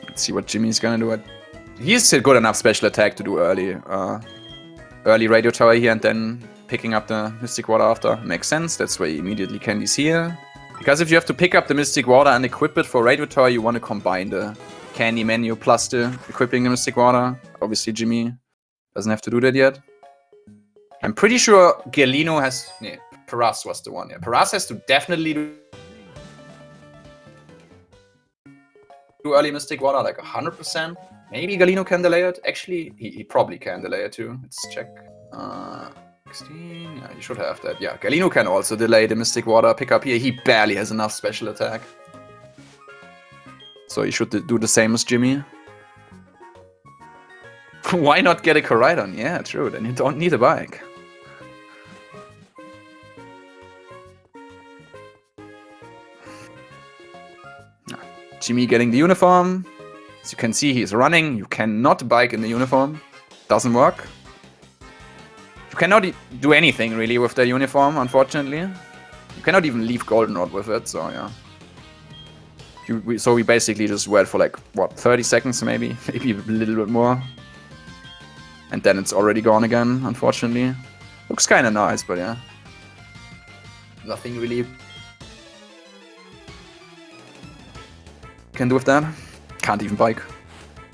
Let's see what Jimmy's gonna do. He's still good enough special attack to do early Radio Tower here and then picking up the Mystic Water after. Makes sense, that's why immediately Candy's here. Because if you have to pick up the Mystic Water and equip it for Radio Tower, you want to combine the Candy menu plus the equipping the Mystic Water. Obviously Jimmy doesn't have to do that yet. I'm pretty sure Galino has... Nee, Paraz was the one. Yeah, Paraz has to definitely do early Mystic Water, like 100%. Maybe Galino can delay it. Actually, he probably can delay it too. Let's check. 16. Yeah, you should have that. Yeah, Galino can also delay the Mystic Water pickup here. He barely has enough special attack. So you should do the same as Jimmy. Why not get a Koraidon? Yeah, true. Then you don't need a bike. Jimmy getting the uniform. As you can see, he's running. You cannot bike in the uniform. Doesn't work. You cannot do anything really with the uniform, unfortunately. You cannot even leave Goldenrod with it, so yeah. So we basically just wait for like, what, 30 seconds maybe? Maybe a little bit more. And then it's already gone again, unfortunately. Looks kinda nice, but yeah. Nothing really can do with that. Can't even bike.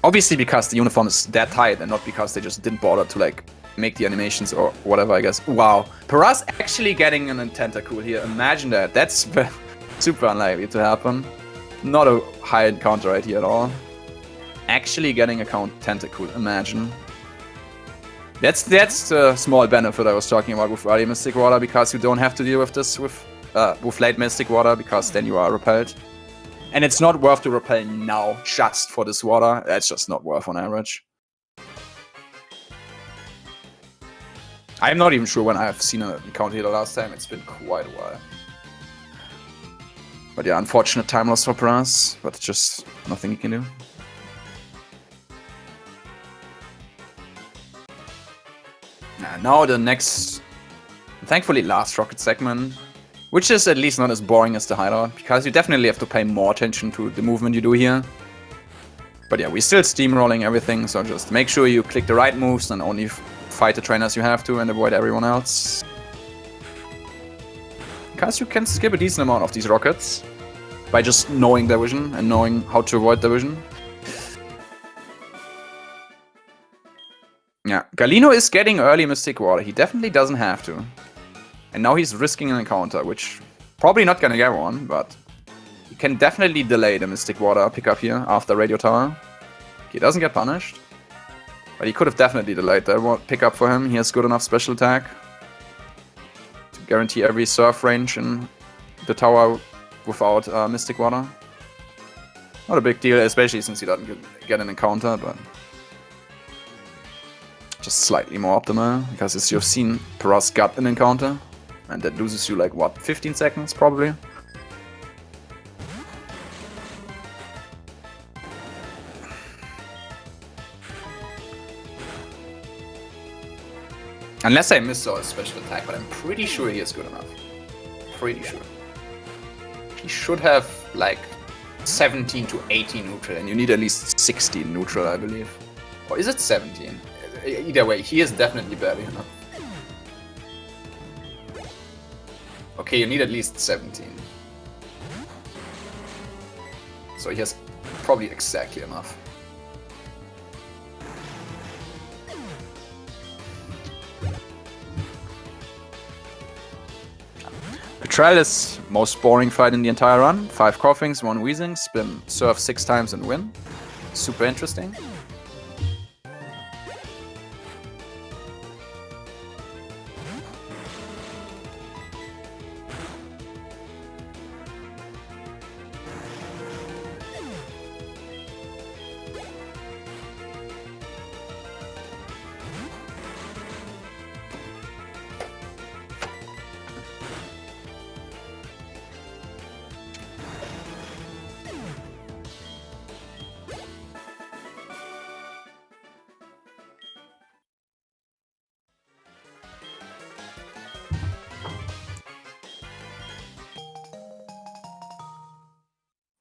Obviously because the uniform is that tight and not because they just didn't bother to like make the animations or whatever, I guess. Wow. Paraz actually getting an Tentacool here. Imagine that. That's super unlikely to happen. Not a high encounter right here at all. Actually getting a Tentacool. Imagine. That's the small benefit I was talking about with early Mystic Water, because you don't have to deal with this with late Mystic Water, because then you are repelled. And it's not worth to repel now just for this water. That's just not worth on average. I'm not even sure when I've seen an encounter here the last time. It's been quite a while. But yeah, unfortunate time loss for Paraz, but just nothing you can do. Now the next, thankfully last rocket segment, which is at least not as boring as the hideout, because you definitely have to pay more attention to the movement you do here. But yeah, we're still steamrolling everything, so just make sure you click the right moves and only fight the trainers you have to and avoid everyone else. Because you can skip a decent amount of these rockets by just knowing their vision and knowing how to avoid their vision. Yeah, Galino is getting early Mystic Water. He definitely doesn't have to. And now he's risking an encounter, which probably not gonna get one, but he can definitely delay the Mystic Water pickup here after Radio Tower. He doesn't get punished, but he could have definitely delayed that pickup for him. He has good enough special attack to guarantee every surf range in the tower without Mystic Water. Not a big deal, especially since he doesn't get an encounter, but just slightly more optimal, because as you've seen, Paraz got an encounter, and that loses you like, what, 15 seconds probably? Unless I missed a special attack, but I'm pretty sure he is good enough. Pretty sure. He should have like 17 to 18 neutral, and you need at least 16 neutral, I believe. Or is it 17? Either way, he is definitely barely enough. Okay, you need at least 17. So he has probably exactly enough. Betrayal is most boring fight in the entire run. 5 coughings, 1 wheezing, spin surf 6 times and win. Super interesting.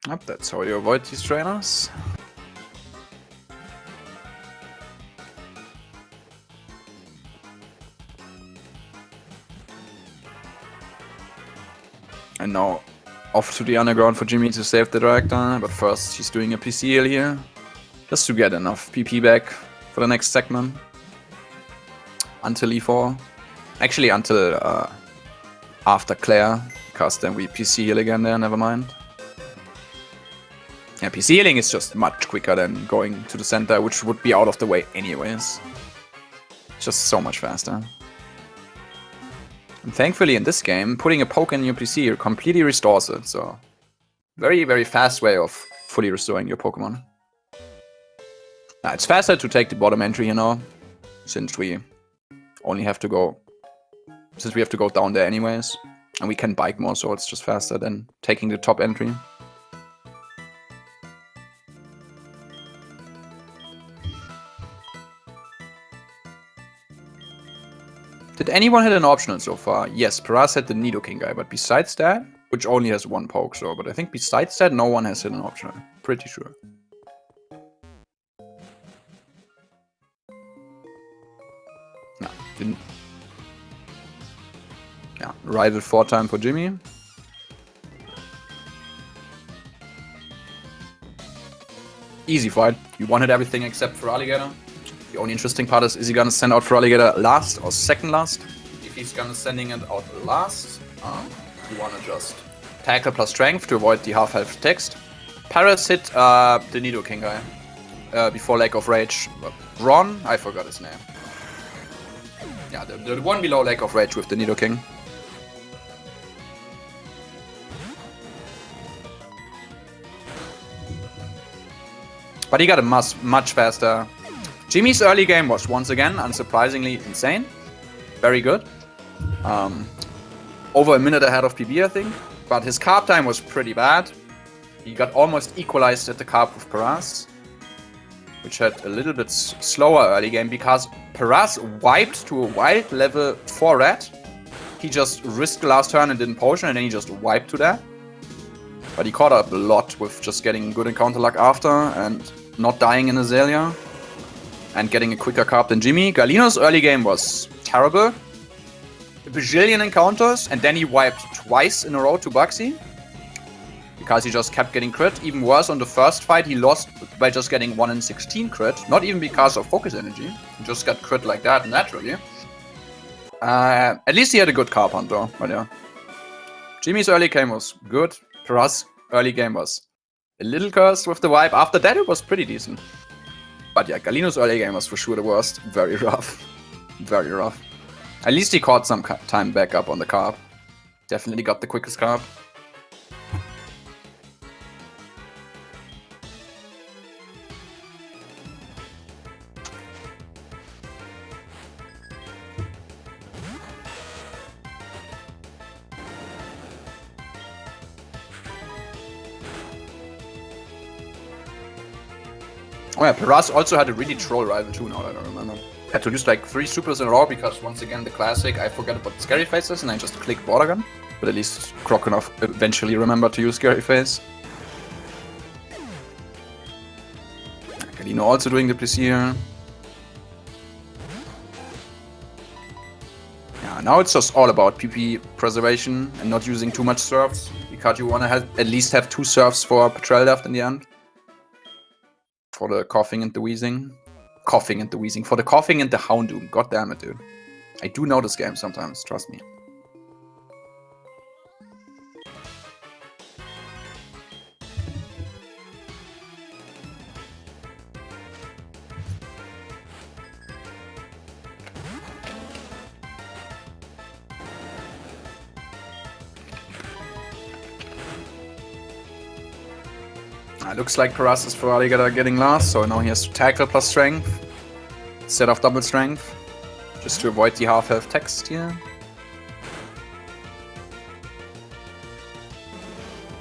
Yep, that's how you avoid these trainers. And now off to the underground for Gimmy to save the director, but first he's doing a PC heal here, just to get enough PP back for the next segment. Until E4. Actually until after Claire, because then we PC heal again there, never mind. Yeah, PC healing is just much quicker than going to the center, which would be out of the way anyways. Just so much faster. And thankfully in this game, putting a poke in your PC completely restores it, so very, very fast way of fully restoring your Pokemon. Now, it's faster to take the bottom entry, you know, since we only have to go... Since we have to go down there anyways, and we can bike more, so it's just faster than taking the top entry. Did anyone hit an optional so far? Yes, Paraz had the Nidoking guy, but besides that, which only has 1 poke, so, but I think besides that, no one has hit an optional. Pretty sure. No, didn't. Yeah, rival 4 time for Gimmy. Easy fight. You one-hit everything except for Alligator. The only interesting part is he gonna send out for Alligator last or second last? If he's gonna sending it out last, you wanna just tackle plus strength to avoid the half-health text. Paraz hit the Nidoking guy before Lake of Rage. Ron? I forgot his name. Yeah, the one below Lake of Rage with the Nido King. But he got a much faster. Jimmy's early game was once again unsurprisingly insane. Very good. Over a minute ahead of PB, I think. But his carb time was pretty bad. He got almost equalized at the carb with Paraz, which had a little bit slower early game because Paraz wiped to a wild level 4 red. He just risked the last turn and didn't potion, and then he just wiped to that. But he caught up a lot with just getting good encounter luck after and not dying in Azalea and getting a quicker carb than Gimmy. Galino's early game was terrible. A bajillion encounters, and then he wiped twice in a row to Bugsy because he just kept getting crit. Even worse, on the first fight, he lost by just getting 1 in 16 crit. Not even because of focus energy. He just got crit like that naturally. At least he had a good carb hunt though, but yeah. Jimmy's early game was good. Paraz early game was a little cursed with the wipe. After that, it was pretty decent. But yeah, Galino's early game was for sure the worst. Very rough. Very rough. At least he caught some time back up on the carb. Definitely got the quickest carb. Oh yeah, Paraz also had a really troll rival too, now that I remember. Had to use like 3 supers in a row because once again the classic, I forget about scary faces and I just clicked border gun. But at least Krokonov eventually remembered to use scary face. Galino also doing the Plaisir. Yeah, now it's just all about PP preservation and not using too much serfs, because you want to at least have 2 serfs for Patrol left in the end. For the coughing and the wheezing. Coughing and the wheezing. For the coughing and the Houndoom. God damn it, dude. I do know this game sometimes, trust me. Looks like Paraz is for Alligator getting last, so now he has to tackle plus strength instead of double strength, just to avoid the half health text here.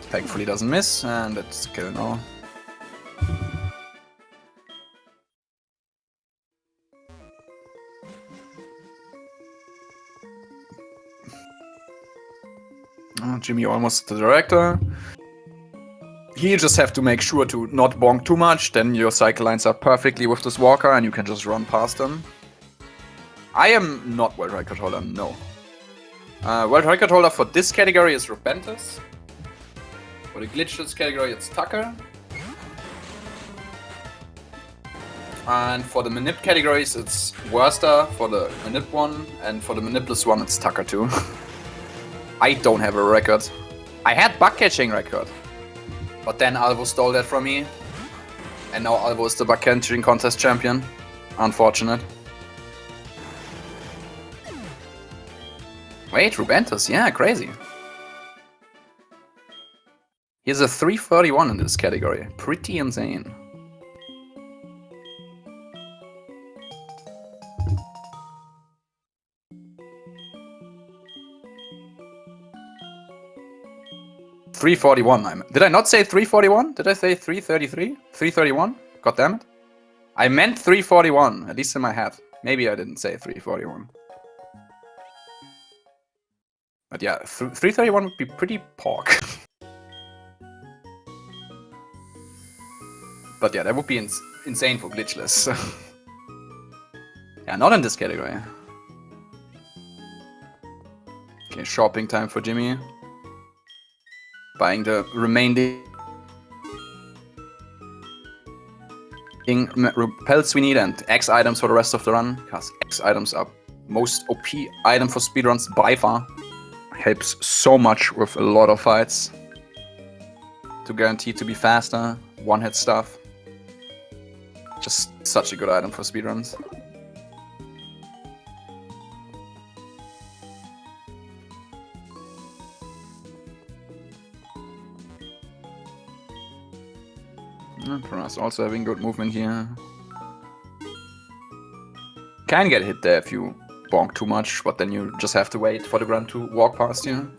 Thankfully doesn't miss, and it's kill now. Oh, Gimmy almost the director. You just have to make sure to not bonk too much, then your cycle lines up perfectly with this walker and you can just run past them. I am not world record holder, no. World record holder for this category is Rubentus. For the glitchless category it's Tucker. And for the manip categories it's Worster for the manip one, and for the manipless one it's Tucker too. I don't have a record. I had bug catching record. But then Alvo stole that from me. And now Alvo is the bug catching contest champion. Unfortunate. Wait, Rubentus, yeah, crazy. He's a 331 in this category. Pretty insane. $341. Did I not say 341? Did I say 333? 331? God damn it. I meant 341, at least in my head. Maybe I didn't say 341. But yeah, 331 would be pretty pork. But yeah, that would be insane for glitchless. Yeah, not in this category. Okay, shopping time for Gimmy. Buying the remaining repels we need and X items for the rest of the run, because X items are most OP item for speedruns by far. Helps so much with a lot of fights. To guarantee to be faster, one-hit stuff. Just such a good item for speedruns. Paraz also having good movement here. Can get hit there if you bonk too much, but then you just have to wait for the grunt to walk past you.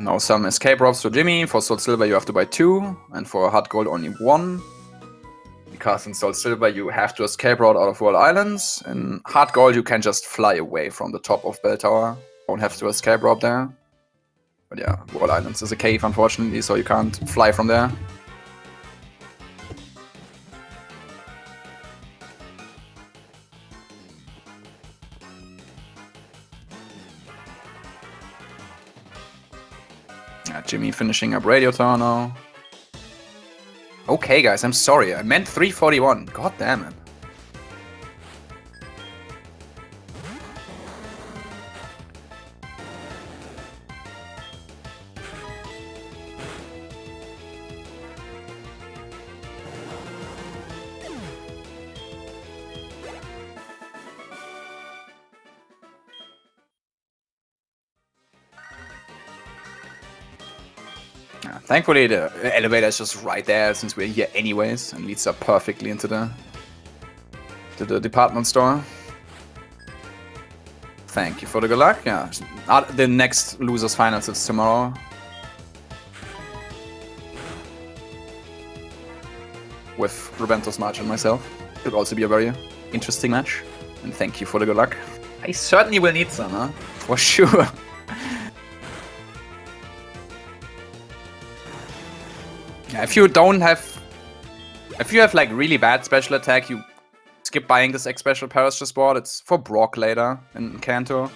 Now some escape routes for Gimmy. For Soul Silver you have to buy 2, and for Hard Gold only 1. Because in Soul Silver you have to escape route out of World Islands. In Hard Gold you can just fly away from the top of Bell Tower. Don't have to escape route there. But yeah, World Islands is a cave unfortunately, so you can't fly from there. Gimmy finishing up Radio Tower now. Okay guys, I'm sorry, I meant 341. God damn it. Thankfully the elevator is just right there since we're here anyways and leads up perfectly into the department store. Thank you for the good luck. Yeah, the next losers finals is tomorrow. With Rubentos March and myself. It'll also be a very interesting match. And thank you for the good luck. I certainly will need some, huh? For sure. If you have like really bad special attack, you skip buying this X special Paraz just bought. It's for Brock later in Kanto.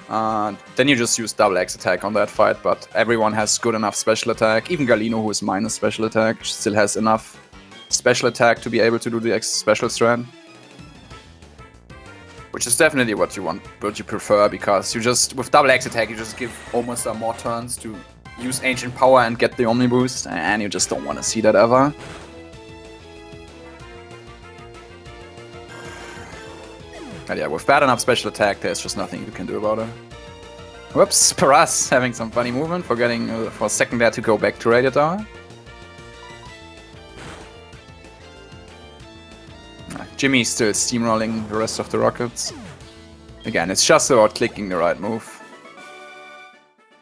Then you just use double X attack on that fight, but everyone has good enough special attack. Even Galino, who is minus special attack, still has enough special attack to be able to do the X special strand. Which is definitely what you want, what you prefer, because you just, with double X attack, you just give almost more turns to use Ancient Power and get the Omni Boost, and you just don't want to see that ever. But yeah, with bad enough special attack, there's just nothing you can do about it. Whoops, Paraz having some funny movement, forgetting for a second there to go back to Radio Tower. Gimmy still steamrolling the rest of the rockets. Again, it's just about clicking the right move.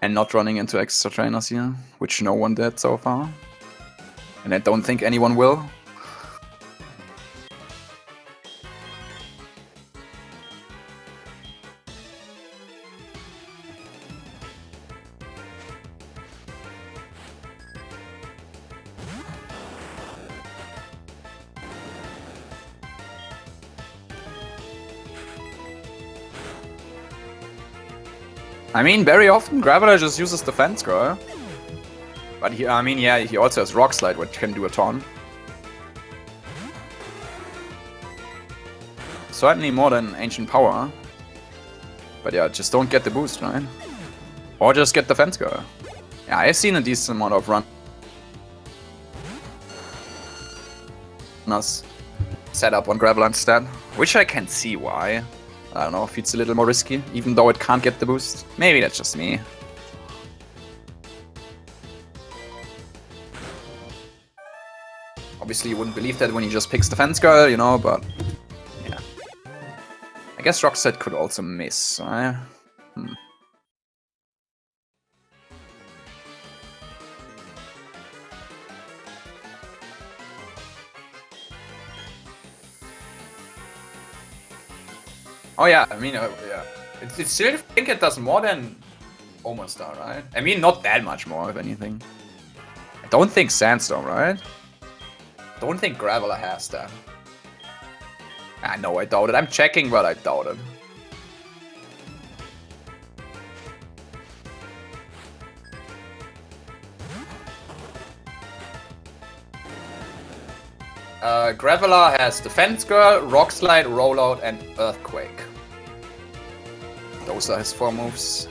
And not running into extra trainers here, which no one did so far. And I don't think anyone will. I mean, very often Graveler just uses Defense Girl. But he, I mean, yeah, he also has Rock Slide, which can do a ton. Certainly more than Ancient Power. But yeah, just don't get the boost, right? Or just get Defense Girl. Yeah, I've seen a decent amount of runners set up on Graveler instead. Which I can see why. I don't know if it's a little more risky, even though it can't get the boost. Maybe that's just me. Obviously you wouldn't believe that when he just picks Defense Girl, you know, but yeah. I guess Rockset could also miss, right? Oh yeah, I mean, yeah. It still think it does more than Almost Star, right? I mean, not that much more, if anything. I don't think Sandstorm, right? Don't think Graveler has that. I know, I doubt it. I'm checking, but I doubt it. Graveler has Defense Girl, Rock Slide, Rollout, and Earthquake. Those are his 4 moves.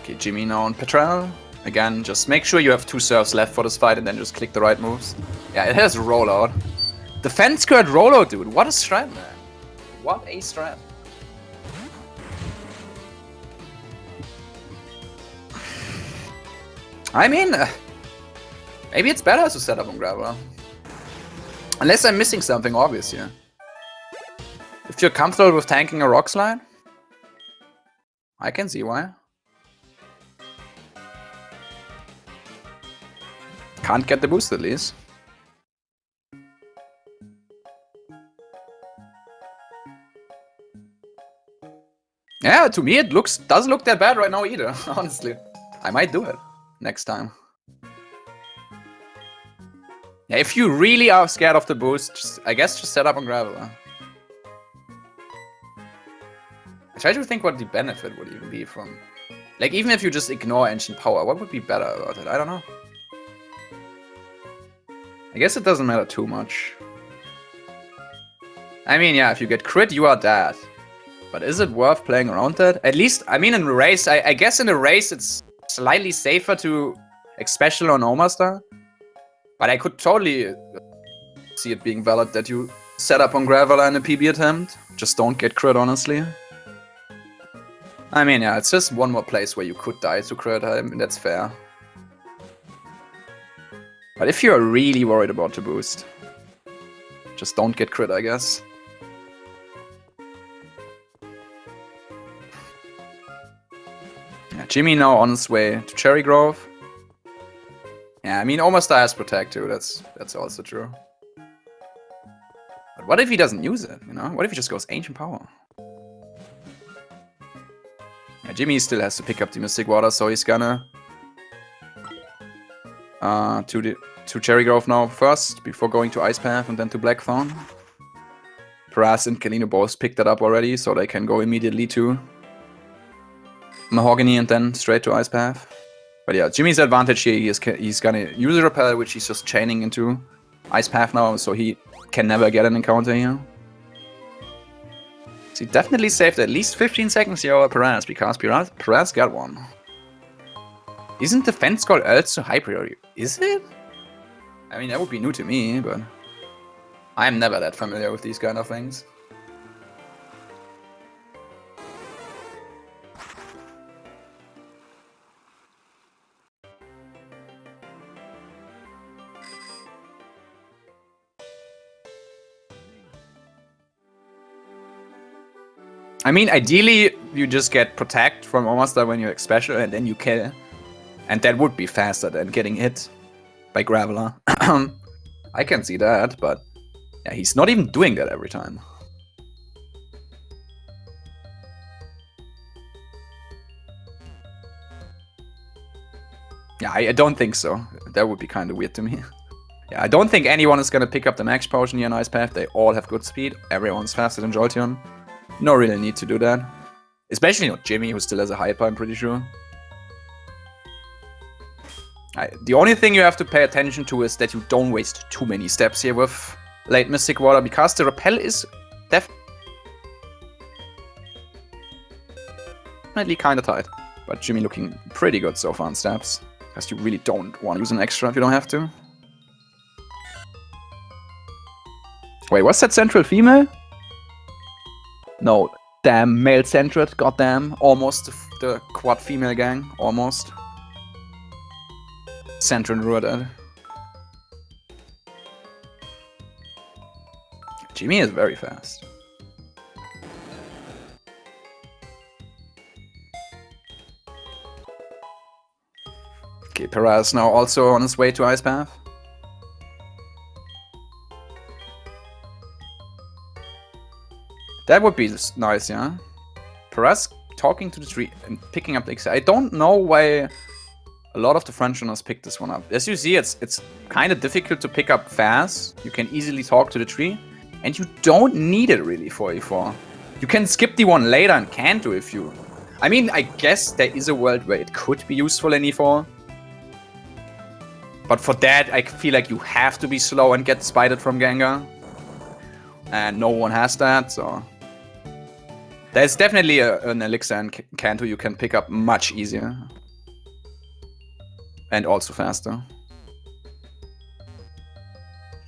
Okay, Gimmy now on Petrel. Again, just make sure you have 2 serves left for this fight and then just click the right moves. Yeah, it has Rollout. Defense Girl Rollout, dude. What a strat, man. What a strat. I mean, maybe it's better to set up on Graveler. Unless I'm missing something obvious here. If you're comfortable with tanking a rock slide, I can see why. Can't get the boost at least. Yeah, to me it doesn't look that bad right now either, honestly. I might do it next time. Yeah, if you really are scared of the boost, I guess just set up on Graveler. I try to think what the benefit would even be from... Like, even if you just ignore Ancient Power, what would be better about it? I don't know. I guess it doesn't matter too much. I mean, yeah, if you get crit, you are dead. But is it worth playing around that? At least, I mean, in a race, I guess in a race it's slightly safer to special on Omastar. But I could totally see it being valid that you set up on Graveler in a PB attempt. Just don't get crit, honestly. I mean, yeah, it's just one more place where you could die to crit. I mean, that's fair. But if you're really worried about the boost, just don't get crit, I guess. Yeah, Gimmy now on his way to Cherry Grove. Yeah, I mean, Omastar has Protect too, that's also true. But what if he doesn't use it, you know? What if he just goes Ancient Power? Yeah, Gimmy still has to pick up the Mystic Water, so he's gonna... to Cherry Grove now first, before going to Ice Path and then to Blackthorn. Paraz and Galino both picked that up already, so they can go immediately to Mahogany and then straight to Ice Path. But yeah, Jimmy's advantage here, he's gonna use a Repel, which he's just chaining into Ice Path now, so he can never get an encounter here. So he definitely saved at least 15 seconds here over Paraz, because Paraz got one. Isn't Defense Call also high priority? Is it? I mean, that would be new to me, but I'm never that familiar with these kind of things. I mean, ideally, you just get Protect from Omastar when you're special and then you kill. And that would be faster than getting hit by Graveler. I can see that, but yeah, he's not even doing that every time. Yeah, I don't think so. That would be kind of weird to me. Yeah, I don't think anyone is gonna pick up the Max Potion here in Ice Path. They all have good speed. Everyone's faster than Jolteon. No really need to do that. Especially not Gimmy, who still has a Hyper, I'm pretty sure. The only thing you have to pay attention to is that you don't waste too many steps here with late Mystic Water, because the Repel is definitely kind of tight. But Gimmy looking pretty good so far on steps, because you really don't want to use an extra if you don't have to. Wait, what's that central female? No, damn, male centered, goddamn. Almost the quad female gang, almost. Central Ruadad. Gimmy is very fast. Okay, Paraz now also on his way to Ice Path. That would be nice, yeah? Paraz talking to the tree and picking up the X. I don't know why a lot of the French runners pick this one up. As you see, it's kind of difficult to pick up fast. You can easily talk to the tree, and you don't need it really for E4. You can skip the one later and can do if you... I mean, I guess there is a world where it could be useful in E4. But for that, I feel like you have to be slow and get spited from Gengar. And no one has that, so... There's definitely an Elixir and Kanto you can pick up much easier. And also faster. A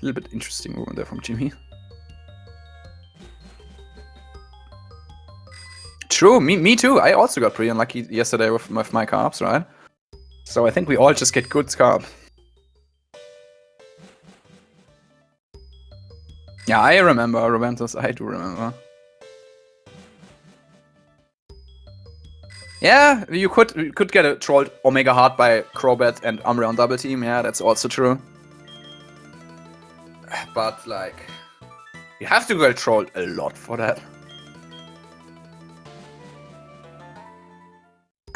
little bit interesting movement there from Gimmy. True, me too. I also got pretty unlucky yesterday with my carbs, right? So I think we all just get good carb. Yeah, I remember Roventus. I do remember. Yeah, you could get a trolled Omega Heart by Crobat and Umbreon double team. Yeah, that's also true. But like, you have to get trolled a lot for that.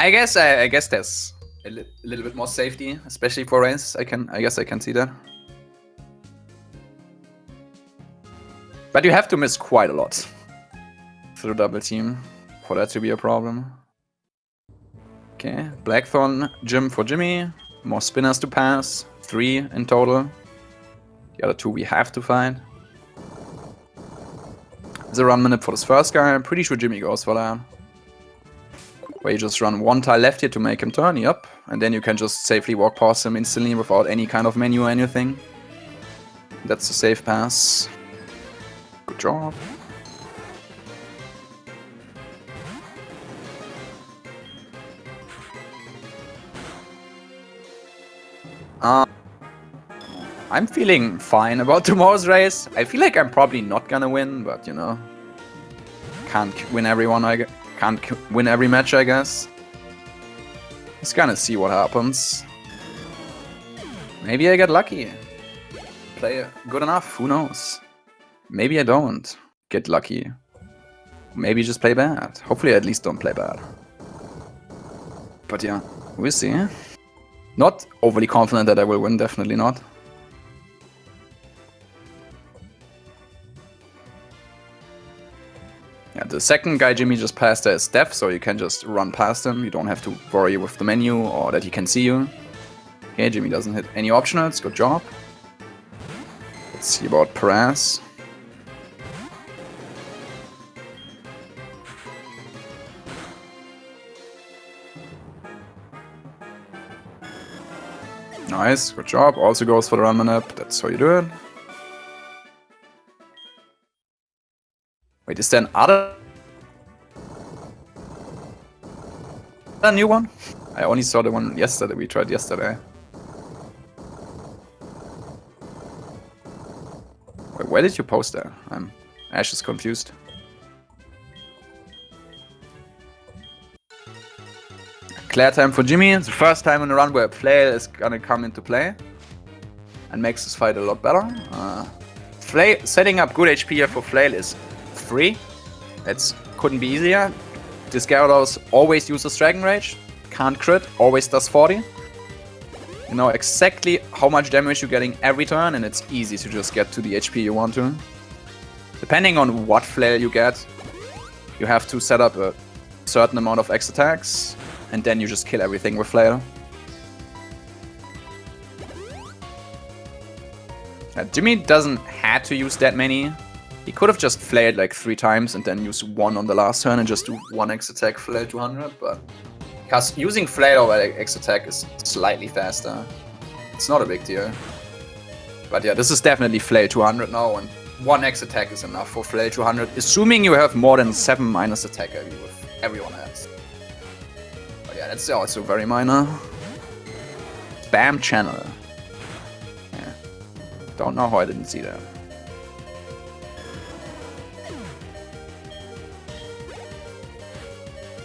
I guess there's a little bit more safety, especially for race. I guess I can see that. But you have to miss quite a lot through double team for that to be a problem. Okay, Blackthorn Gym for Jimmy. More spinners to pass. 3 in total. The other 2 we have to find. There's a run minute for this first guy. I'm pretty sure Jimmy goes for that. Where you just run 1 tile left here to make him turn, yep. And then you can just safely walk past him instantly without any kind of menu or anything. That's a safe pass. Good job. I'm feeling fine about tomorrow's race. I feel like I'm probably not gonna win, but you know, can't win everyone. Can't win every match, I guess. Just gonna see what happens. Maybe I get lucky. Play good enough. Who knows? Maybe I don't get lucky. Maybe just play bad. Hopefully, I at least don't play bad. But yeah, we'll see. Not overly confident that I will win. Definitely not. Yeah, the second guy Jimmy just passed there is deaf, so you can just run past him. You don't have to worry with the menu or that he can see you. Okay, Jimmy doesn't hit any optionals. Good job. Let's see about Paraz. Nice, good job. Also goes for the run up. That's how you do it. Wait, is there a new one? I only saw the one yesterday. We tried yesterday. Wait, where did you post that? Ash is confused. Clear time for Jimmy. It's the first time in the run where a Flail is gonna come into play and makes this fight a lot better. Setting up good HP here for Flail is free. That couldn't be easier. This Gyarados always uses Dragon Rage, can't crit, always does 40. You know exactly how much damage you're getting every turn, and it's easy to just get to the HP you want to. Depending on what Flail you get, you have to set up a certain amount of X attacks, and then you just kill everything with Flail. Jimmy doesn't have to use that many. He could have just flailed like 3 times and then use 1 on the last turn and just do 1 X attack, flail 200, but because using flail over X attack is slightly faster. It's not a big deal. But yeah, this is definitely flail 200 now, and 1 X attack is enough for flail 200, assuming you have more than 7 minus attack IV with everyone else. But yeah, that's also very minor. Spam channel. Yeah. Don't know how I didn't see that.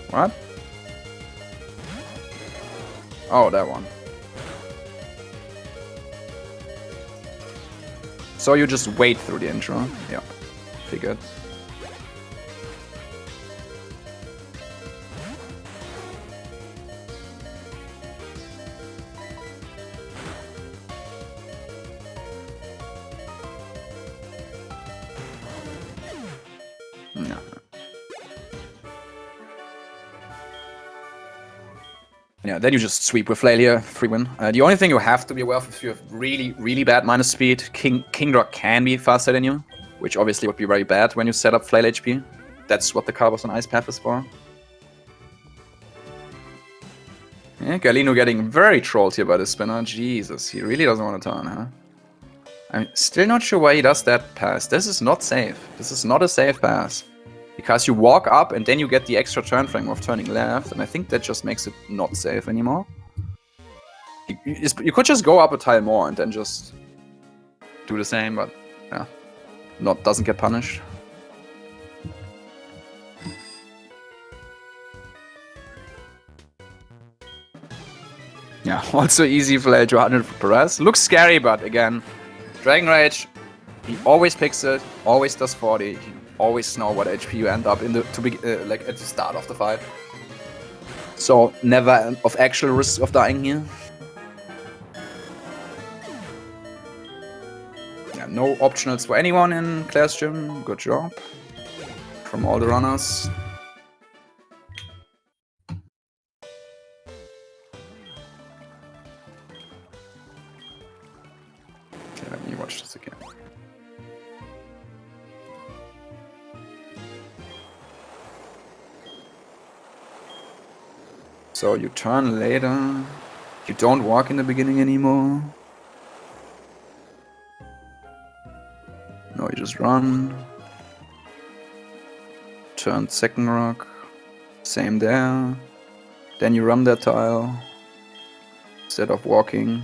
What? Oh, that one. So you just wait through the intro? Yeah, figured. No. Yeah, then you just sweep with Flail here, free win. The only thing you have to be aware of if you have really, really bad minus speed, Kingdra can be faster than you, which obviously would be very bad when you set up Flail HP. That's what the Carbos on Ice Path is for. Yeah, Galino getting very trolled here by the spinner. Jesus, he really doesn't want to turn, huh? I'm still not sure why he does that pass. This is not safe. This is not a safe pass. Because you walk up and then you get the extra turn frame of turning left, and I think that just makes it not safe anymore. You could just go up a tile more and then just do the same, but yeah, doesn't get punished. Yeah, also easy for L200 for Paraz. Looks scary, but again, Dragon Rage, he always picks it, always does 40, he always know what HP you end up in like at the start of the fight. So never of actual risk of dying here. Yeah, no optionals for anyone in Claire's gym. Good job from all the runners. Okay, let me watch this again. So you turn later. You don't walk in the beginning anymore. No, you just run. Turn second rock. Same there. Then you run that tile. Instead of walking.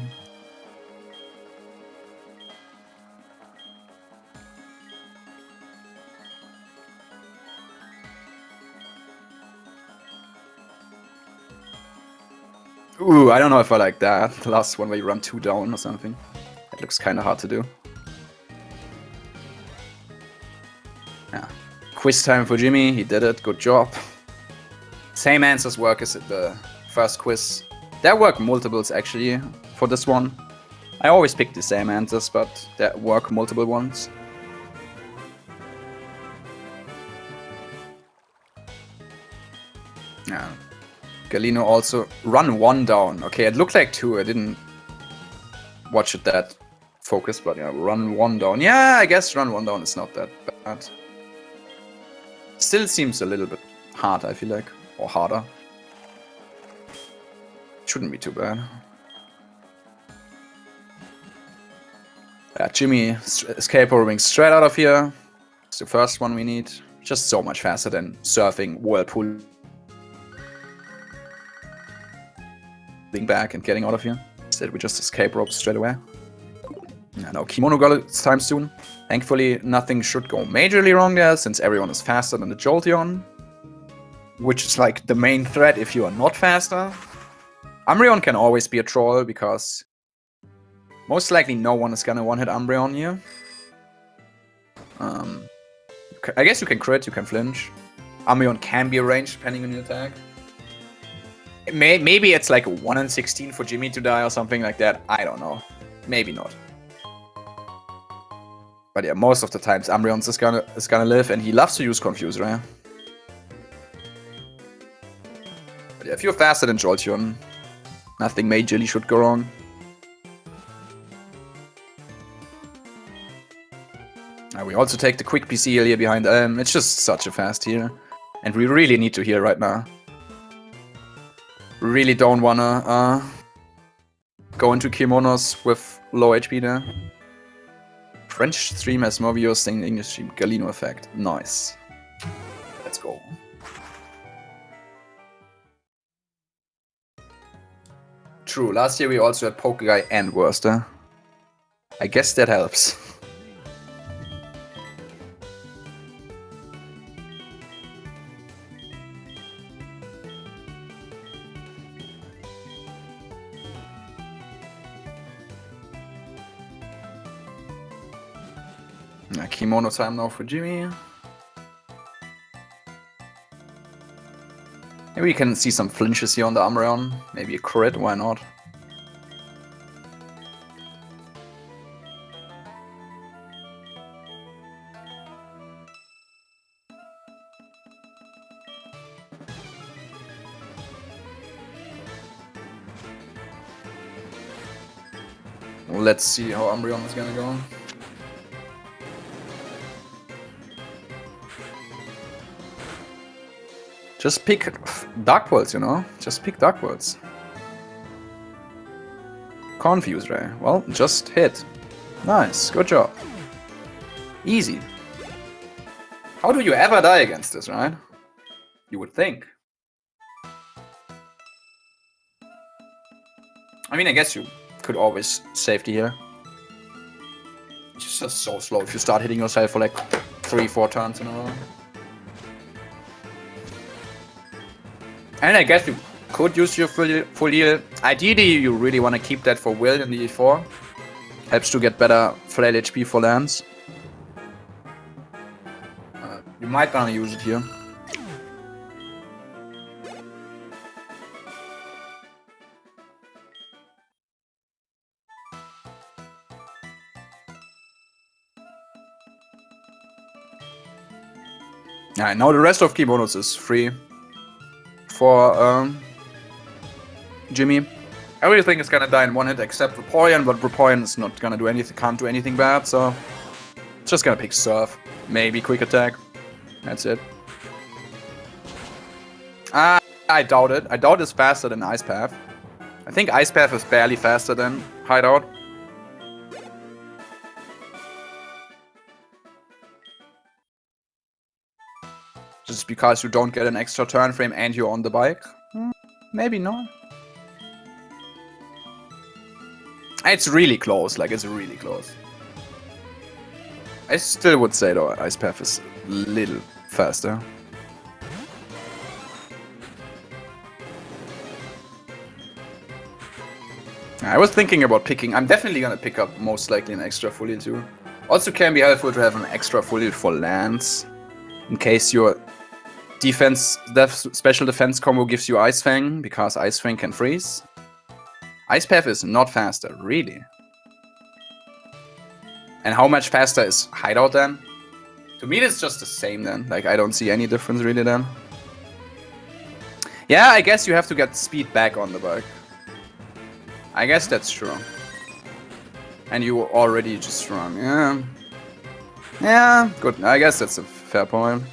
Ooh, I don't know if I like that. The last one where you run 2 down or something. That looks kind of hard to do. Yeah. Quiz time for Gimmy. He did it. Good job. Same answers work as at the first quiz. There work multiples actually for this one. I always pick the same answers, but there work multiple ones. Yeah. Galino also run 1 down. Okay, it looked like 2. I didn't watch it that focused, but yeah, run 1 down. Yeah, I guess run 1 down is not that bad. Still seems a little bit hard, I feel like. Or harder. Shouldn't be too bad. Yeah, Gimmy escape roaming straight out of here. It's the first one we need. Just so much faster than surfing Whirlpool. Back and getting out of here. Instead we just escape rope straight away. Yeah, no kimono got it time soon. Thankfully nothing should go majorly wrong there, since everyone is faster than the Jolteon. Which is like the main threat if you are not faster. Umbreon can always be a troll, because most likely no one is gonna one-hit Umbreon here. I guess you can crit, you can flinch. Umbreon can be a range depending on your attack. Maybe it's like a 1 in 16 for Gimmy to die or something like that. I don't know. Maybe not. But yeah, most of the times Umbreon is gonna live, and he loves to use Confuse, right? But yeah, if you're faster than Jolteon, nothing majorly should go wrong. We also take the quick PC heal here behind Elm. It's just such a fast heal. And we really need to heal right now. Really don't wanna go into kimonos with low HP there. French stream has more viewers than English stream. Galino effect. Nice. Let's go. True, last year we also had Pokeguy and Worster. I guess that helps. Kimono time now for Gimmy. Maybe we can see some flinches here on the Umbreon. Maybe a crit, why not? Let's see how Umbreon is gonna go. Just pick Dark Pulse, you know? Just pick Dark Pulse. Confuse Ray. Well, just hit. Nice, good job. Easy. How do you ever die against this, right? You would think. I mean, I guess you could always safety here. It's just so slow if you start hitting yourself for like 3-4 turns in a row. And I guess you could use your full heal. Ideally, you really want to keep that for Will in the E4. Helps to get better flail HP for lands. You might want to use it here. Alright, now the rest of Kimonos is free for Gimmy. Everything is gonna die in one hit except Vaporeon, but Vaporeon is not gonna do anything, can't do anything bad, so it's just gonna pick Surf, maybe Quick Attack. That's it. I doubt it. I doubt it's faster than Ice Path. I think Ice Path is barely faster than Hideout. Just because you don't get an extra turn frame and you're on the bike? Maybe not. It's really close, like it's really close. I still would say though, Ice Path is a little faster. I was thinking about picking, I'm definitely gonna pick up most likely an extra full heal too. Also can be helpful to have an extra full heal for lands. In case your special defense combo gives you Ice Fang, because Ice Fang can freeze. Ice Path is not faster, really. And how much faster is Hideout then? To me it's just the same then, like I don't see any difference really then. Yeah, I guess you have to get speed back on the bike. I guess that's true. And you were already just strong, yeah. Yeah, good, I guess that's a fair point.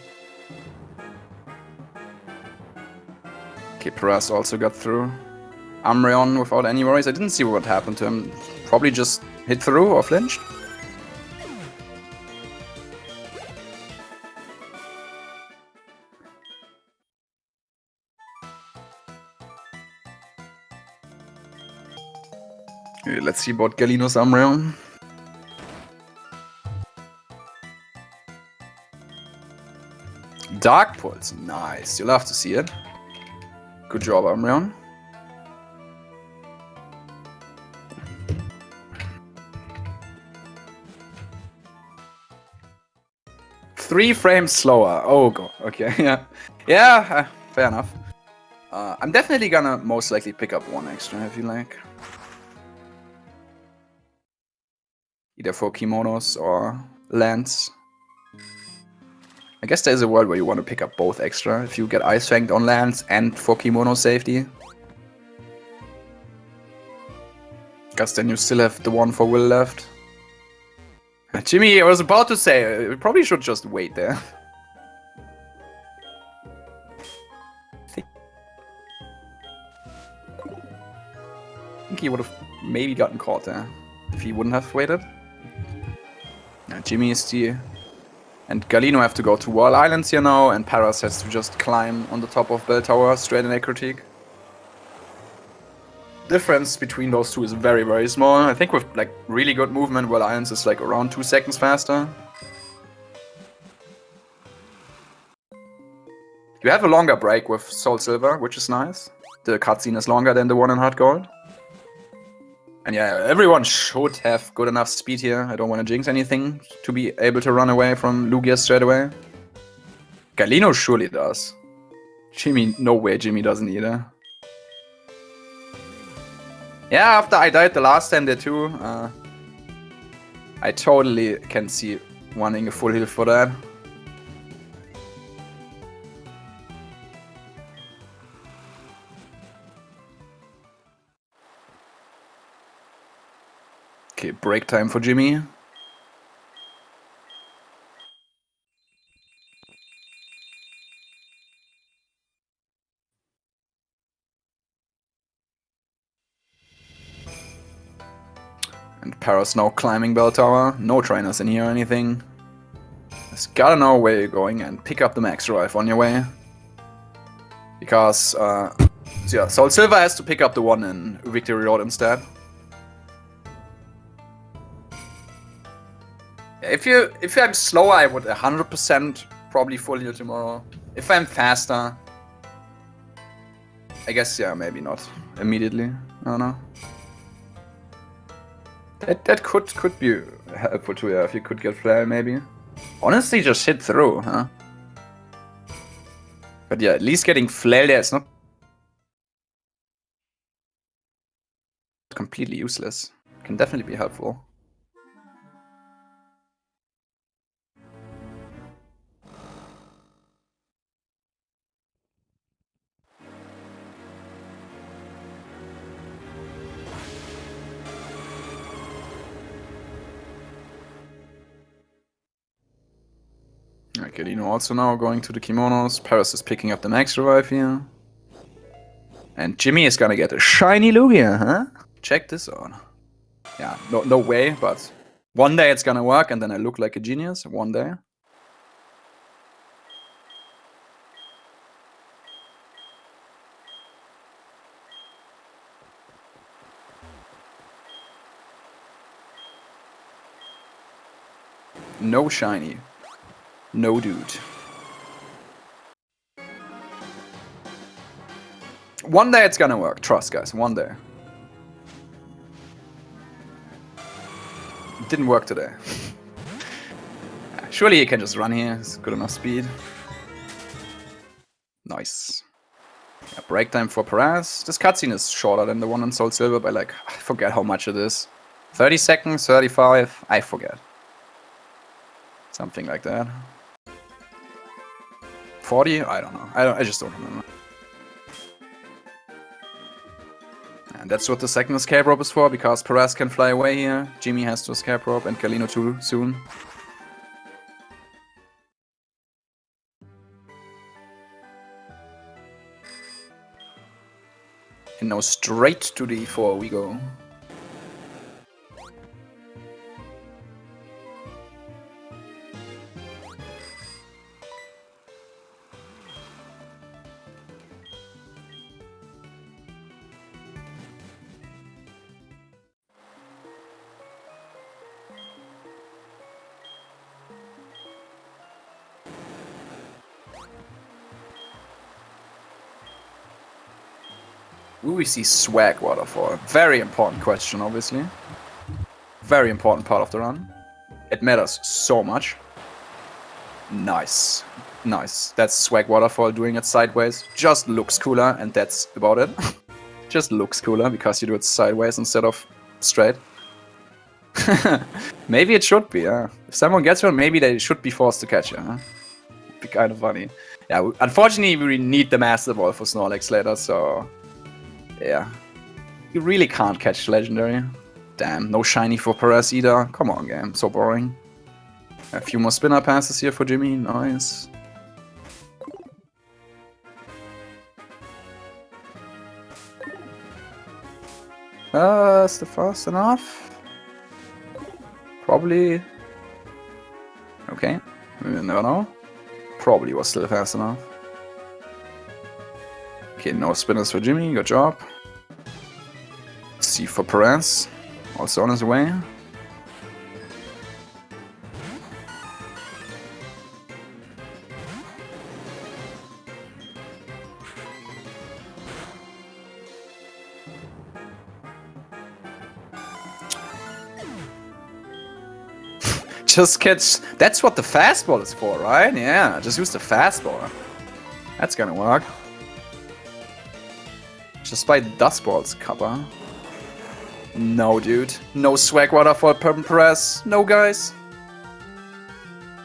Okay, Paraz also got through. Umbreon without any worries. I didn't see what happened to him. Probably just hit through or flinched. Okay, let's see about Galino's Umbreon. Dark Pulse, nice. You'll have to see it. Good job, Umbreon. Three frames slower. Oh god. Okay. Yeah. Yeah. Fair enough. I'm definitely gonna most likely pick up one extra. I feel like either for kimonos or lands. I guess there's a world where you want to pick up both extra if you get Ice Fanged on lands and for kimono safety. Guess then you still have the one for Will left. Jimmy, I was about to say, we probably should just wait there. I think he would have maybe gotten caught there if he wouldn't have waited. Now, Jimmy is the... And Galino have to go to Wall Islands here now, and Paraz has to just climb on the top of Bell Tower straight in a critique. Difference between those two is very, very small. I think with like really good movement, Wall Islands is like around 2 seconds faster. You have a longer break with Soul Silver, which is nice. The cutscene is longer than the one in Hard Gold. And yeah, everyone should have good enough speed here. I don't want to jinx anything to be able to run away from Lugia straight away. Galino surely does. Jimmy, no way Jimmy doesn't either. Yeah, after I died the last time there too, I totally can see wanting a full heal for that. Okay, break time for Jimmy. And Paraz now climbing Bell Tower. No trainers in here or anything. Just gotta know where you're going and pick up the max revive on your way. Because, yeah, Soul Silver has to pick up the one in Victory Road instead. If I'm slower, I would 100% probably full heal tomorrow. If I'm faster, I guess, yeah, maybe not immediately. I don't know. That could be helpful too, yeah, if you could get flail, maybe. Honestly, just hit through, huh? But yeah, at least getting flail there is not completely useless. Can definitely be helpful. Galino also now going to the kimonos. Paraz is picking up the max revive here. And Gimmy is gonna get a shiny Lugia, huh? Check this out. Yeah, no way, but one day it's gonna work and then I look like a genius. One day. No shiny. No dude. One day it's gonna work. Trust, guys. One day. It didn't work today. Surely he can just run here. It's good enough speed. Nice. Yeah, break time for Paraz. This cutscene is shorter than the one on Soul Silver by like, I forget how much it is. 30 seconds, 35, I forget. Something like that. 40? I don't know. I just don't remember. And that's what the second escape rope is for, because Paraz can fly away here. Gimmy has to escape rope and Galino too soon. And now straight to the E4 we go. Will we see swag waterfall? Very important question, obviously. Very important part of the run. It matters so much. Nice. Nice. That's swag waterfall doing it sideways. Just looks cooler, and that's about it. Just looks cooler because you do it sideways instead of straight. Maybe it should be, yeah. If someone gets one, maybe they should be forced to catch it, huh? Be kind of funny. Yeah, unfortunately, we need the Master Ball for Snorlax later, so... yeah. You really can't catch Legendary. Damn, no shiny for Paraz either. Come on, game. So boring. A few more spinner passes here for Gimmy. Nice. Still fast enough? Probably. Okay. We never know. Probably was still fast enough. Okay, no spinners for Gimmy. Good job. C for Paraz. Also on his way. Just catch... that's what the fastball is for, right? Yeah, just use the fastball. That's gonna work. Just by Dust Balls, Kappa. No, dude. No swag waterfall Paraz. No, guys.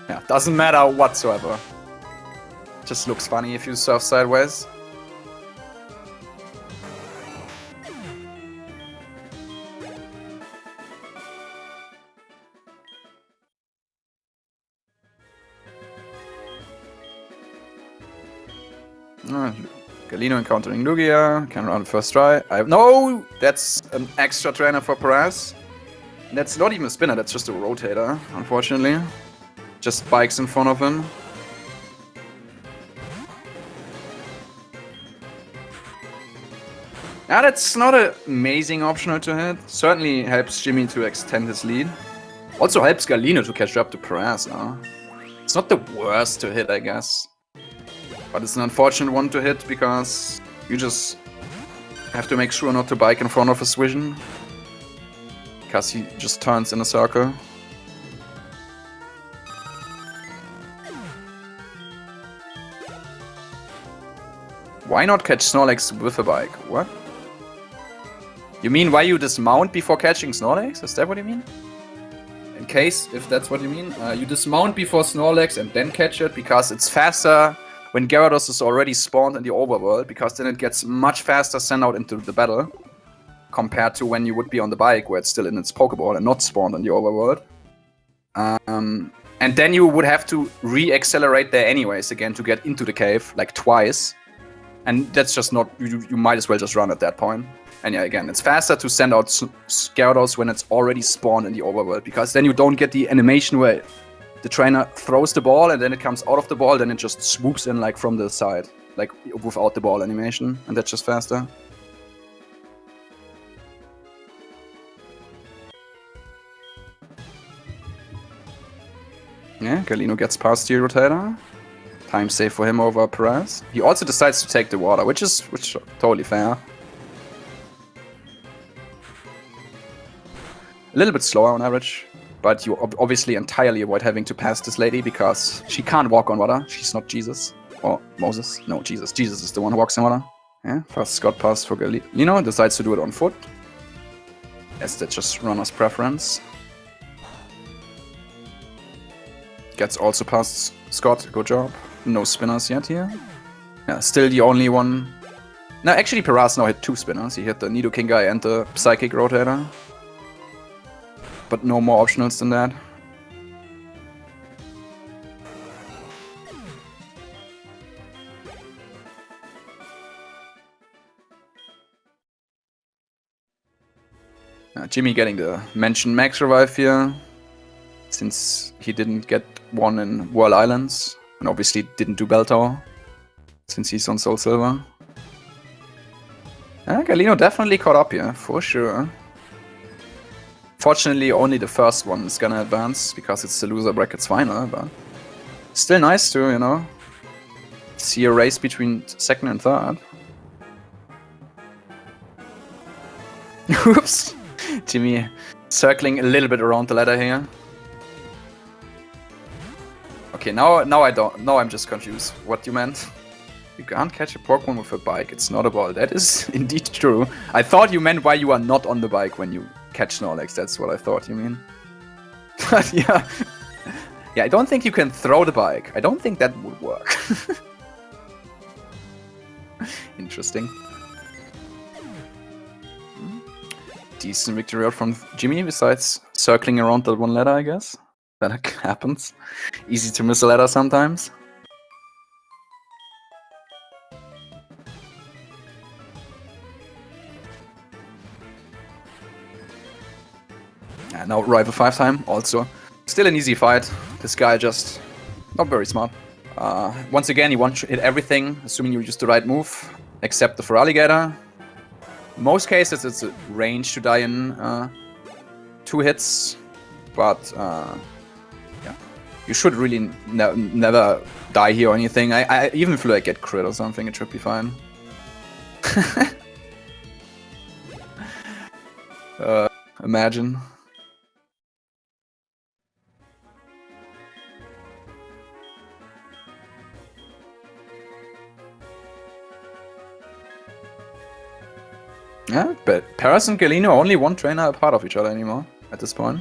Yeah, doesn't matter whatsoever. Just looks funny if you surf sideways. Galino encountering Lugia. Can run first try. No! That's an extra trainer for Paraz. That's not even a spinner, that's just a rotator, unfortunately. Just bikes in front of him. Yeah, that's not an amazing optional to hit. Certainly helps Gimmy to extend his lead. Also helps Galino to catch up to Paraz now. It's not the worst to hit, I guess. But it's an unfortunate one to hit because you just have to make sure not to bike in front of his vision. Because he just turns in a circle. Why not catch Snorlax with a bike? What? You mean why you dismount before catching Snorlax? Is that what you mean? In case, if that's what you mean, you dismount before Snorlax and then catch it because it's faster when Gyarados is already spawned in the overworld, because then it gets much faster sent out into the battle compared to when you would be on the bike where it's still in its Pokeball and not spawned in the overworld. And then you would have to re-accelerate there anyways again to get into the cave, like twice. And that's just not, you might as well just run at that point. And yeah, again, it's faster to send out Gyarados when it's already spawned in the overworld, because then you don't get the animation where the trainer throws the ball and then it comes out of the ball, then it just swoops in like from the side, like without the ball animation, and that's just faster. Yeah, Galino gets past the rotator. Time save for him over Paraz. He also decides to take the water, which is totally fair. A little bit slower on average, but you obviously entirely avoid having to pass this lady because she can't walk on water. She's not Jesus. Or Moses. No, Jesus. Jesus is the one who walks on water. Yeah, first Scott pass for Galino. Decides to do it on foot. Yes, that's just runner's preference. Gets also past Scott. Good job. No spinners yet here. Yeah, still the only one. No, actually Paraz now hit 2 spinners. He hit the Nidoking guy and the Psychic Rotator. But no more optionals than that. Gimmy getting the mentioned max revive here, since he didn't get one in Whirl Islands, and obviously didn't do Bell Tower, since he's on Soul Silver. Galino definitely caught up here, for sure. Fortunately, only the first one is gonna advance, because it's the loser brackets final, but still nice to, you know, see a race between second and third. Oops! Gimmy circling a little bit around the ladder here. Okay, now I'm just confused what you meant. You can't catch a Pokemon with a bike, it's not a ball. That is indeed true. I thought you meant why you are not on the bike when you catch Snorlax, that's what I thought you mean. But yeah. Yeah, I don't think you can throw the bike. I don't think that would work. Interesting. Decent victory out from Gimmy, besides circling around that one ladder, I guess. That happens. Easy to miss a ladder sometimes. Yeah, now rival 5 time, also. Still an easy fight. This guy just not very smart. Once again, he won't hit everything, assuming you use the right move, except the Feraligatr. In most cases, it's a range to die in 2 hits, but yeah, you should really never die here or anything. I even if I get crit or something, it should be fine. Imagine. Yeah, but Paraz and Galino are only one trainer apart of each other anymore at this point.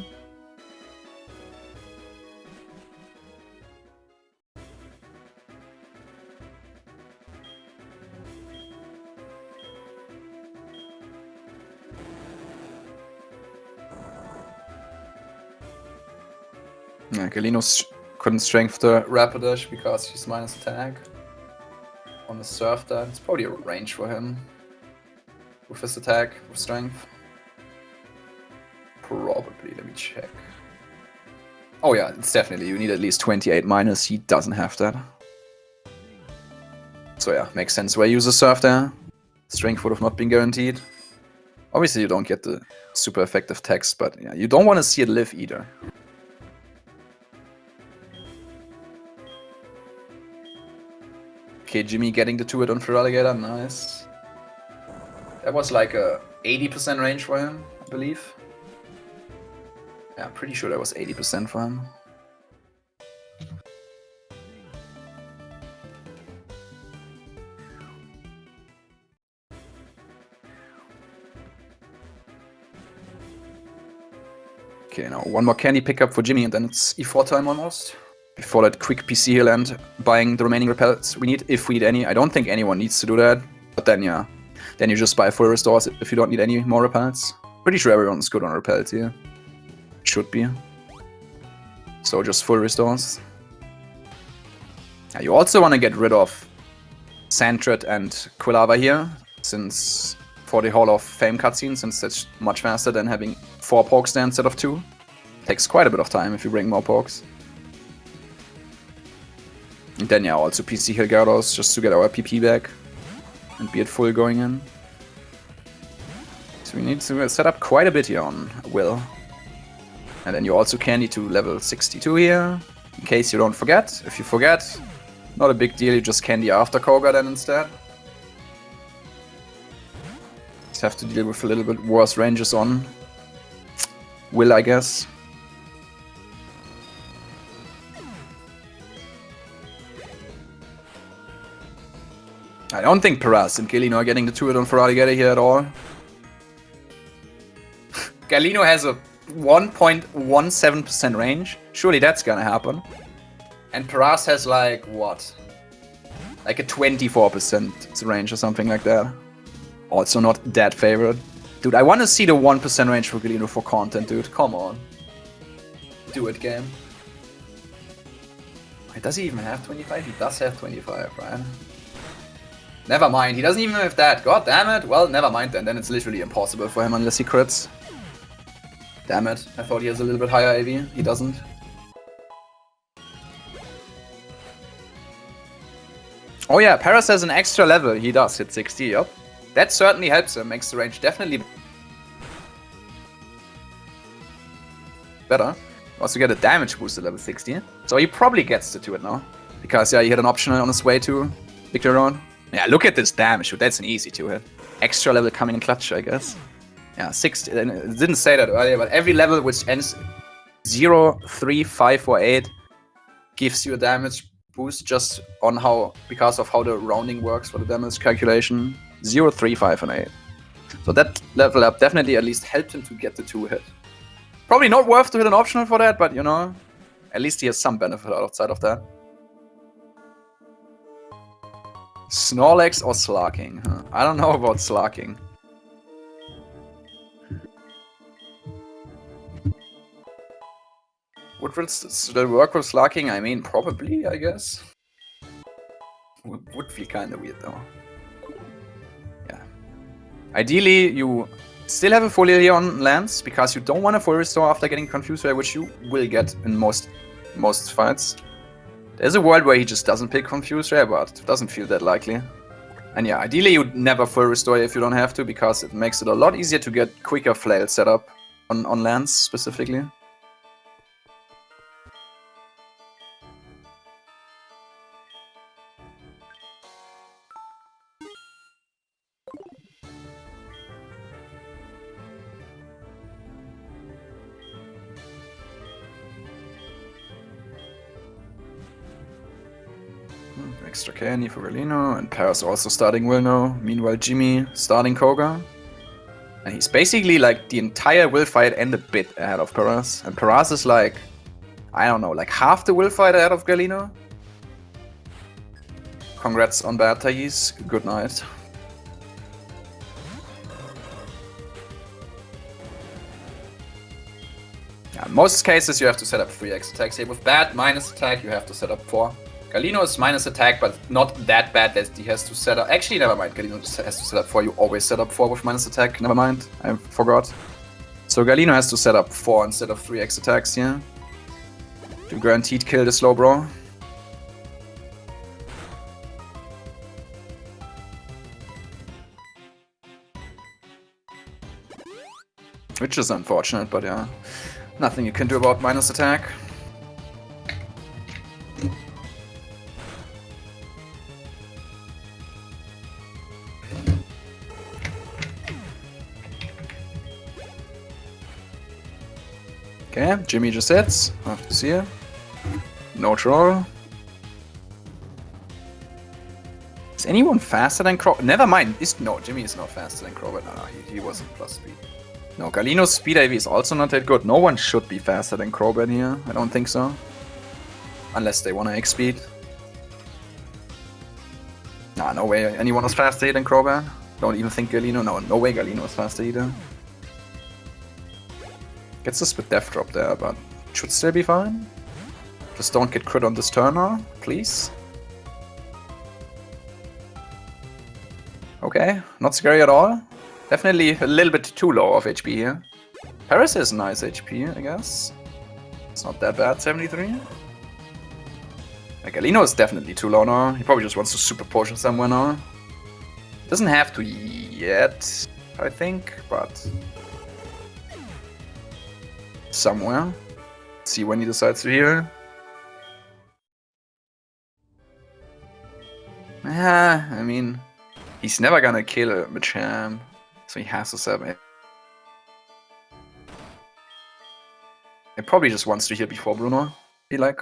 Yeah, Galino couldn't strength the Rapidash because he's minus attack. On the surf that, it's probably a range for him. With his attack, with strength. Probably, let me check. Oh yeah, it's definitely, you need at least 28 minus, he doesn't have that. So yeah, makes sense why you use a surf there. Strength would have not been guaranteed. Obviously you don't get the super effective text, but yeah, you don't want to see it live either. Okay, Gimmy getting the 2-hit on Feraligatr, nice. That was like a 80% range for him, I believe. Yeah, I'm pretty sure that was 80% for him. Okay, now one more candy pickup for Gimmy and then it's E4 time almost. Before that quick PC heal and buying the remaining repels we need, if we need any. I don't think anyone needs to do that, but then yeah. Then you just buy full restores if you don't need any more repels. Pretty sure everyone's good on repels here. Should be. So just full restores. Yeah, you also want to get rid of Sandred and Quilava here, since for the Hall of Fame cutscene, since that's much faster than having 4 pokes there instead of 2. Takes quite a bit of time if you bring more pokes. And then yeah, also PC heal Gyarados just to get our PP back and be at full going in. So we need to set up quite a bit here on Will. And then you also can need to level 62 here, in case you don't forget. If you forget, not a big deal, you just candy after Koga then instead. Just have to deal with a little bit worse ranges on Will, I guess. I don't think Paraz and Galino are getting the 2-hit on Feraligatr here at all. Galino has a 1.17% range. Surely that's gonna happen. And Paraz has like, what? Like a 24% range or something like that. Also not that favorite. Dude, I want to see the 1% range for Galino for content, dude. Come on. Do it, game. Wait, does he even have 25? He does have 25, right? Never mind, he doesn't even have that. God damn it. Well, never mind then. Then it's literally impossible for him unless he crits. Damn it. I thought he has a little bit higher AV. He doesn't. Oh yeah, Paraz has an extra level. He does hit 60, yep. That certainly helps him. Makes the range definitely better. Also get a damage boost at level 60. So he probably gets the 2-hit now. Because yeah, he had an optional on his way to Victory Road. Yeah, look at this damage. That's an easy 2-hit. Extra level coming in clutch, I guess. Yeah, 60. I didn't say that earlier, but every level which ends 0, 3, 5, or 8 gives you a damage boost just on how, because of how the rounding works for the damage calculation. 0, 3, 5, and 8. So that level up definitely at least helped him to get the 2-hit. Probably not worth to hit an optional for that, but you know, at least he has some benefit outside of that. Snorlax or Slarking? Huh? I don't know about Slarking. Would it still work with Slarking? I mean, probably, I guess. Would feel kinda weird though. Yeah. Ideally, you still have a full heal here on Lance, because you don't want a full restore after getting Confused Ray, which you will get in most fights. There's a world where he just doesn't pick Confused Ray, but it doesn't feel that likely. And yeah, ideally you'd never full restore if you don't have to, because it makes it a lot easier to get quicker flail set up on Lance specifically. Extra candy for Galino, and Paraz also starting Will now. Meanwhile, Gimmy starting Koga. And he's basically like the entire Will fight and a bit ahead of Paraz. And Paraz is like, I don't know, like half the Will fight ahead of Galino. Congrats on bad Thais. Good night. Yeah, in most cases you have to set up 3x attacks here. With bad minus attack, you have to set up 4. Galino is minus attack, but not that bad that he has to set up. Actually, never mind. Galino just has to set up 4. You always set up 4 with minus attack. Never mind. I forgot. So Galino has to set up 4 instead of 3x attacks here. You guaranteed kill the slow bro. Which is unfortunate, but yeah. Nothing you can do about minus attack. Okay, Gimmy just hits. Have to see it. No troll. Is anyone faster than Crow? Never mind. No, Gimmy is not faster than Crow, but no, he wasn't plus speed. No, Galino's speed AV is also not that good. No one should be faster than Crowbat here. I don't think so. Unless they want to X speed. Nah, no way anyone was faster than Crowbat. Don't even think Galino. No way Galino was faster either. Gets us with Death Drop there, but should still be fine. Just don't get crit on this turn now, please. Okay, not scary at all. Definitely a little bit too low of HP here. Paraz has nice HP, I guess. It's not that bad, 73. Like, Galino is definitely too low now. He probably just wants to super potion somewhere now. Doesn't have to yet, I think, but somewhere. Let's see when he decides to heal. I mean, he's never gonna kill a Machamp, so he has to save it. He probably just wants to heal before Bruno, be like.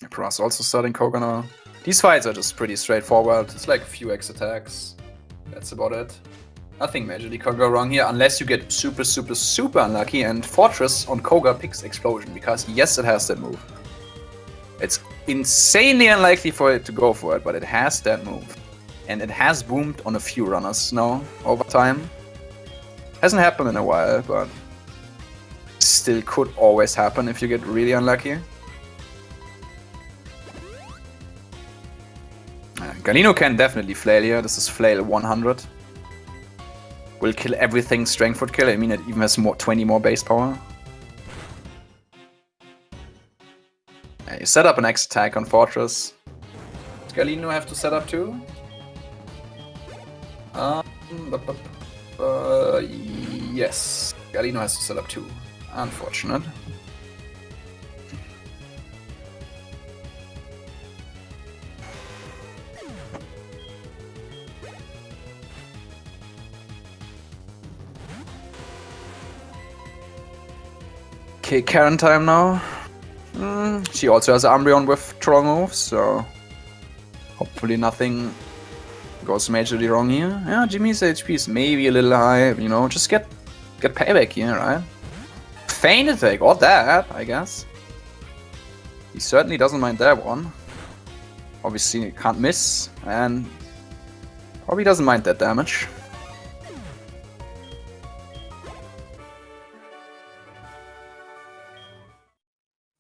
Paraz also starting Koga now. These fights are just pretty straightforward. It's like a few X attacks. That's about it. Nothing majorly can go wrong here, unless you get super unlucky and Fortress on Koga picks Explosion, because yes, it has that move. It's insanely unlikely for it to go for it, but it has that move. And it has boomed on a few runners now, over time. Hasn't happened in a while, but still could always happen if you get really unlucky. Galino can definitely flail here. This is flail 100. Will kill everything strength would kill. I mean, it even has 20 more base power. You set up an X attack on Fortress. Does Galino have to set up too? Yes. Galino has to set up too. Unfortunate. Okay, Karen time now. She also has Umbreon with troll moves, so hopefully nothing goes majorly wrong here. Yeah, Jimmy's HP is maybe a little high, you know, just get payback here, right? Feint attack, or that, I guess. He certainly doesn't mind that one. Obviously can't miss, and probably doesn't mind that damage.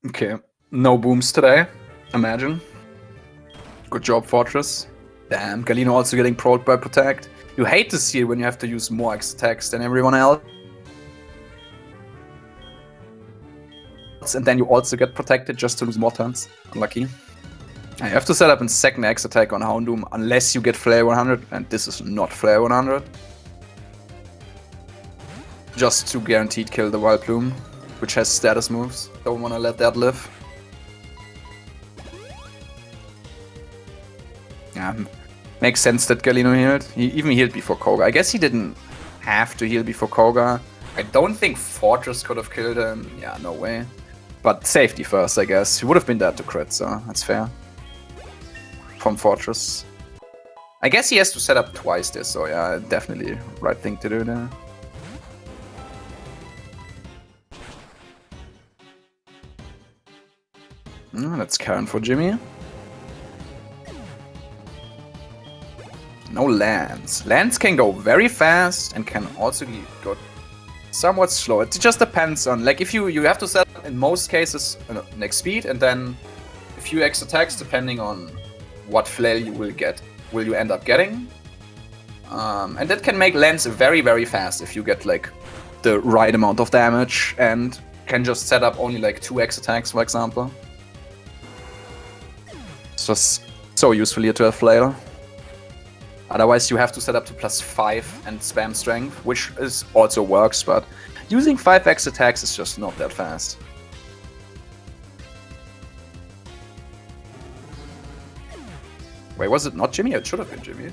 Okay, no booms today, imagine. Good job, Fortress. Damn, Galino also getting pro'd by Protect. You hate to see it when you have to use more X attacks than everyone else. And then you also get protected just to lose more turns. Unlucky. You have to set up a second X attack on Houndoom unless you get Flare 100, and this is not Flare 100. Just to guaranteed kill the Vileplume, which has status moves. Don't want to let that live. Yeah, makes sense that Galino healed. He even healed before Koga. I guess he didn't have to heal before Koga. I don't think Fortress could have killed him. Yeah, no way. But safety first, I guess. He would have been dead to crit, so that's fair. From Fortress. I guess he has to set up twice this, so yeah, definitely right thing to do there. That's Karen for Gimmy. No Lance. Lance can go very fast and can also go somewhat slow. It just depends on, like, if you have to set up in most cases next speed and then a few X attacks depending on what flail you will end up getting. And that can make Lance very fast if you get like the right amount of damage and can just set up only like 2 X attacks, for example. It's just so useful here to have flail. Otherwise you have to set up to +5 and spam strength, which also works, but using 5x attacks is just not that fast. Wait, was it not Gimmy? It should have been Jimmy.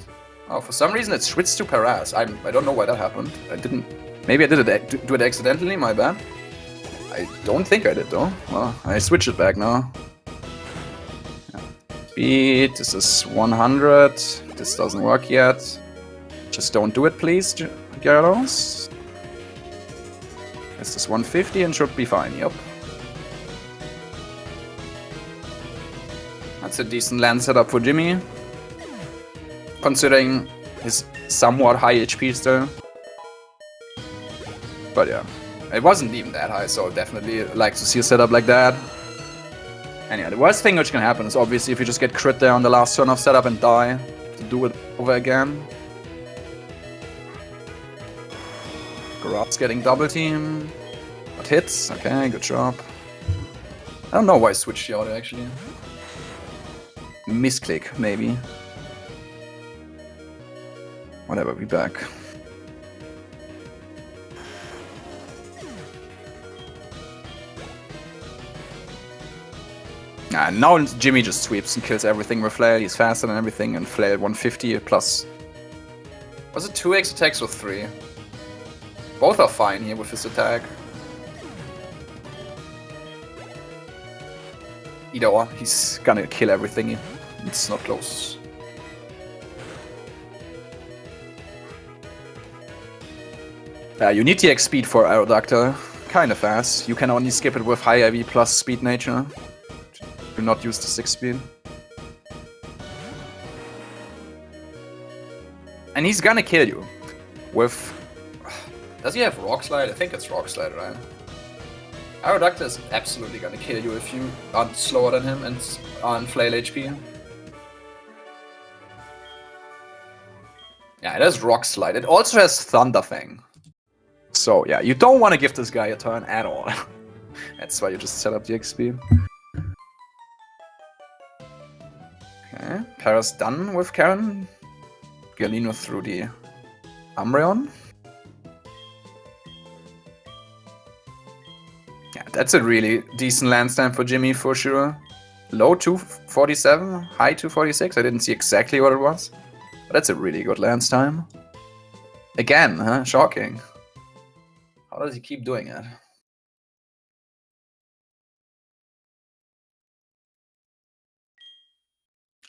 Oh, for some reason it switched to Paraz. I don't know why that happened. I didn't... Maybe I did it do it accidentally, my bad. I don't think I did though. Well, I switch it back now. Yeah. Speed, this is 100. This doesn't work yet. Just don't do it, please, Gyarados. This is 150 and should be fine, yep. That's a decent land setup for Gimmy. Considering his somewhat high HP still. But yeah, it wasn't even that high, so definitely like to see a setup like that. And yeah, the worst thing which can happen is obviously if you just get crit there on the last turn of setup and die, to do it over again. Garat's getting double team. But hits, okay, good job. I don't know why I switched the auto actually. Misclick, maybe. Whatever, be back. Now Gimmy just sweeps and kills everything with flail. He's faster than everything, and flail 150 plus. Was it 2x attacks or 3? Both are fine here with his attack. Either or, he's gonna kill everything. It's not close. You need the X speed for Aerodactyl. Kinda fast. You can only skip it with high IV plus speed nature. Do not use the 6 speed. And he's gonna kill you. With... Does he have Rock Slide? I think it's Rock Slide, right? Aerodactyl is absolutely gonna kill you if you aren't slower than him and on flail HP. Yeah, it has Rock Slide. It also has Thunder Fang. So yeah, you don't want to give this guy a turn at all. That's why you just set up the XP. Okay, Paraz done with Karen. Galino through the Umbreon. Yeah, that's a really decent lance time for Gimmy for sure. Low 247, high 246. I didn't see exactly what it was. But that's a really good lance time. Again, huh? Shocking. How does he keep doing it?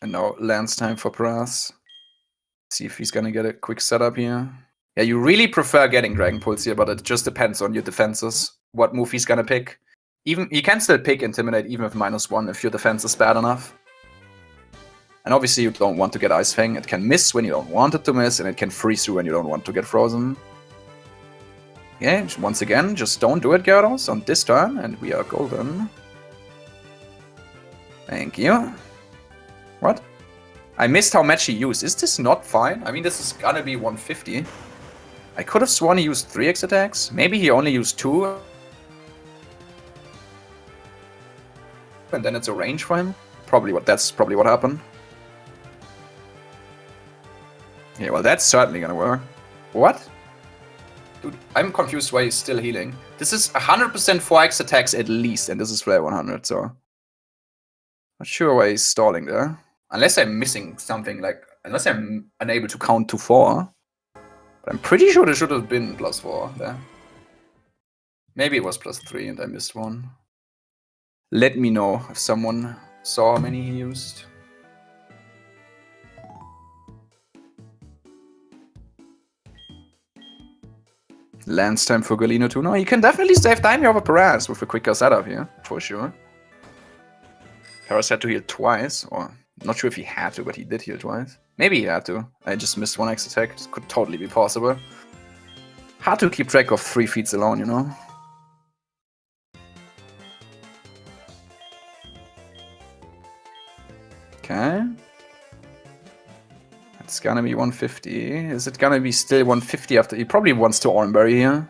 And now lance time for Paraz. See if he's gonna get a quick setup here. Yeah, you really prefer getting Dragon Pulse here, but it just depends on your defenses. What move he's gonna pick. Even you can still pick Intimidate even with -1 if your defense is bad enough. And obviously you don't want to get Ice Fang. It can miss when you don't want it to miss, and it can freeze you when you don't want to get frozen. Yeah, once again, just don't do it, Gyarados, on this turn, and we are golden. Thank you. What? I missed how much he used. Is this not fine? I mean, this is gonna be 150. I could have sworn he used 3x attacks. Maybe he only used 2. And then it's a range for him. That's probably what happened. Yeah, well, that's certainly gonna work. What? Dude, I'm confused why he's still healing. This is 100% 4x attacks at least, and this is flare 100, so... Not sure why he's stalling there. Unless I'm missing something, like... Unless I'm unable to count to 4. But I'm pretty sure there should have been +4 there. Maybe it was +3 and I missed one. Let me know if someone saw how many he used. Lance time for Galino too. No, you can definitely save time here over Paraz with a quicker setup here, for sure. Paraz had to heal twice, or not sure if he had to, but he did heal twice. Maybe he had to. I just missed 1x attack. This could totally be possible. Hard to keep track of 3 feats alone, you know? Okay. It's gonna be 150. Is it gonna be still 150 after? He probably wants to Oranberry here.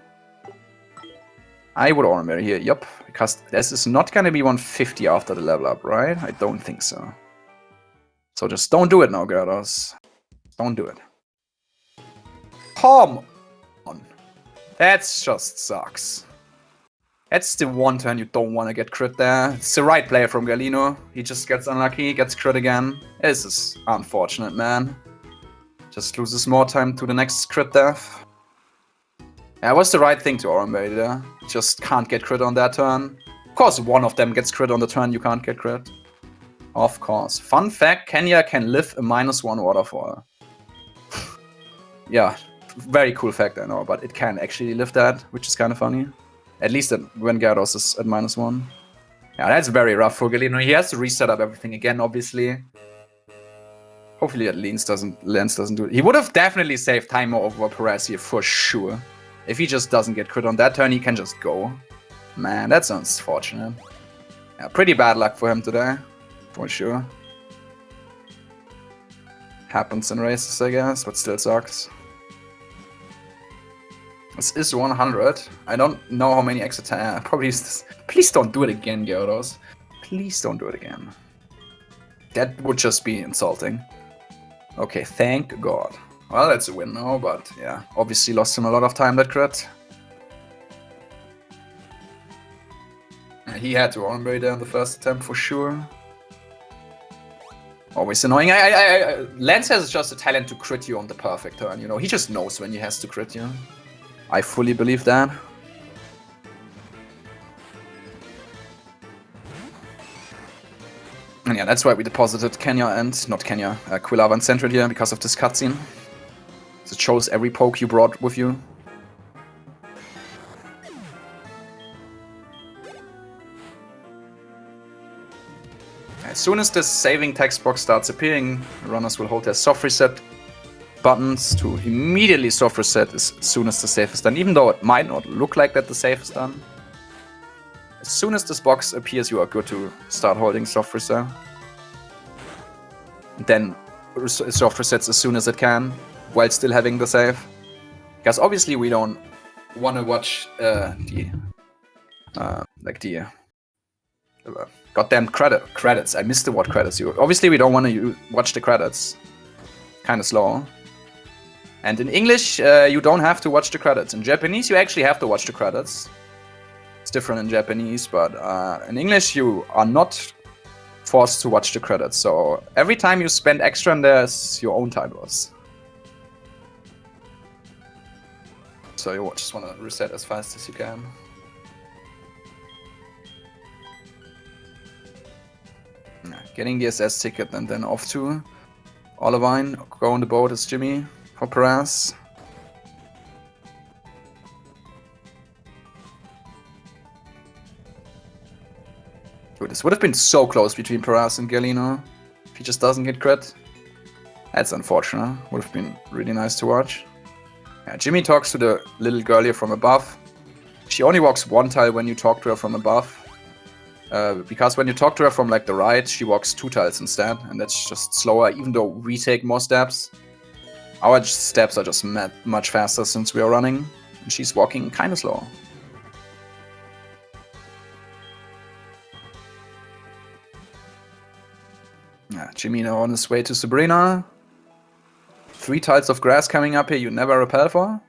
I would Oranberry here, yup. Because this is not gonna be 150 after the level up, right? I don't think so. So just don't do it now, Gyarados. Don't do it. Come on. That just sucks. That's the one turn you don't want to get crit there. It's the right play from Galino. He just gets unlucky, gets crit again. This is unfortunate, man. Just loses more time to the next crit death. Yeah, it was the right thing to Oranberry there. Just can't get crit on that turn. Of course, one of them gets crit on the turn you can't get crit. Of course. Fun fact, Kenya can live a -1 waterfall. Yeah, very cool fact, I know, but it can actually live that, which is kind of funny. At least when Gyarados is at -1. Yeah, that's very rough for Galino. He has to reset up everything again, obviously. Hopefully Lance doesn't do it. He would have definitely saved time over Paraz here for sure. If he just doesn't get crit on that turn, he can just go. Man, that's unfortunate. Yeah, pretty bad luck for him today. For sure. Happens in races, I guess, but still sucks. This is 100. I don't know how many extra time. Probably use this. Please don't do it again, Gyarados. Please don't do it again. That would just be insulting. Okay, thank God. Well, that's a win now, but yeah, obviously lost him a lot of time, that crit. He had to Oranberry there in the first attempt for sure. Always annoying. Lance has just a talent to crit you on the perfect turn, you know. He just knows when he has to crit you. I fully believe that. And yeah, that's why we deposited Kenya and, not Kenya, Quilava and Central here because of this cutscene. It shows every poke you brought with you. As soon as this saving text box starts appearing, runners will hold their soft reset buttons to immediately soft reset as soon as the save is done, even though it might not look like that the save is done. As soon as this box appears, you are good to start holding soft reset. Then soft resets as soon as it can, while still having the save. Because obviously we don't want to watch the goddamn credits. I missed the word credits. Obviously we don't want to watch the credits. Kind of slow. And in English, you don't have to watch the credits. In Japanese, you actually have to watch the credits. It's different in Japanese, but in English, you are not forced to watch the credits. So every time you spend extra in there is your own time loss. So you just want to reset as fast as you can. Getting the SS ticket and then off to Olivine. Go on the boat as Gimmy for Paraz. Dude, this would have been so close between Paraz and Galino if he just doesn't get crit. That's unfortunate. Would have been really nice to watch. Yeah, Gimmy talks to the little girl here from above. She only walks one tile when you talk to her from above. Because when you talk to her from like the right, she walks 2 tiles instead, and that's just slower, even though we take more steps. Our steps are just much faster since we are running, and she's walking kind of slow. Yeah, Jimmy now on his way to Sabrina. 3 tiles of grass coming up here you never repel for.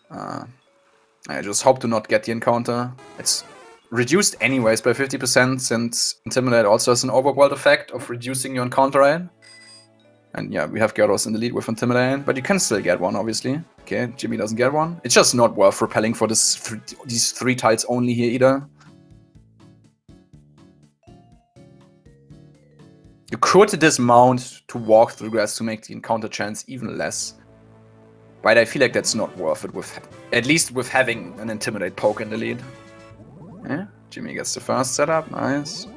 I just hope to not get the encounter. It's reduced anyways by 50% since Intimidate also has an overworld effect of reducing your encounter rate. And yeah, we have Gyarados in the lead with Intimidate, but you can still get one, obviously. Okay, Jimmy doesn't get one. It's just not worth repelling for these 3 tiles only here either. You could dismount to walk through grass to make the encounter chance even less. But I feel like that's not worth it, at least with having an Intimidate poke in the lead. Yeah, Jimmy gets the first setup, nice.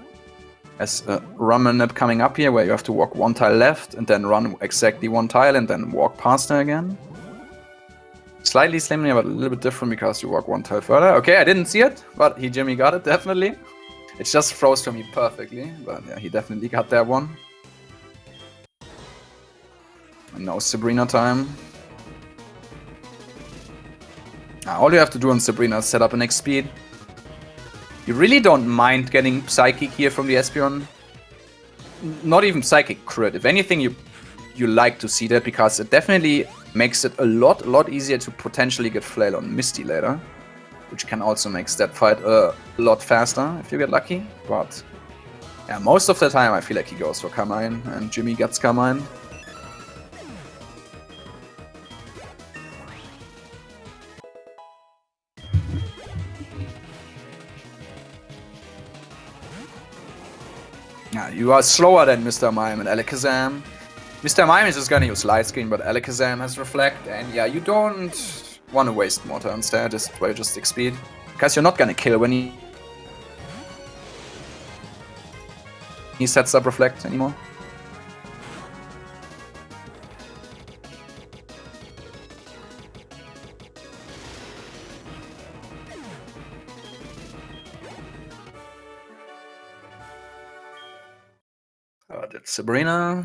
As a run manip coming up here where you have to walk 1 tile left and then run exactly 1 tile and then walk past her again. Slightly slimmer, but a little bit different because you walk 1 tile further. Okay, I didn't see it, but Jimmy got it, definitely. It just froze for me perfectly, but yeah, he definitely got that one. And now Sabrina time. All you have to do on Sabrina is set up an X speed. You really don't mind getting Psychic here from the Espeon. not even psychic crit. If anything, you like to see that because it definitely makes it a lot easier to potentially get flail on Misty later, which can also make that fight a lot faster if you get lucky. But yeah, most of the time I feel like he goes for Carmine and Gimmy gets Carmine. Yeah, you are slower than Mr. Mime and Alakazam. Mr. Mime is just gonna use Light Screen, but Alakazam has Reflect, and yeah, you don't want to waste more turns there, just by just stick speed. Because you're not gonna kill when he sets up Reflect anymore. That's Sabrina.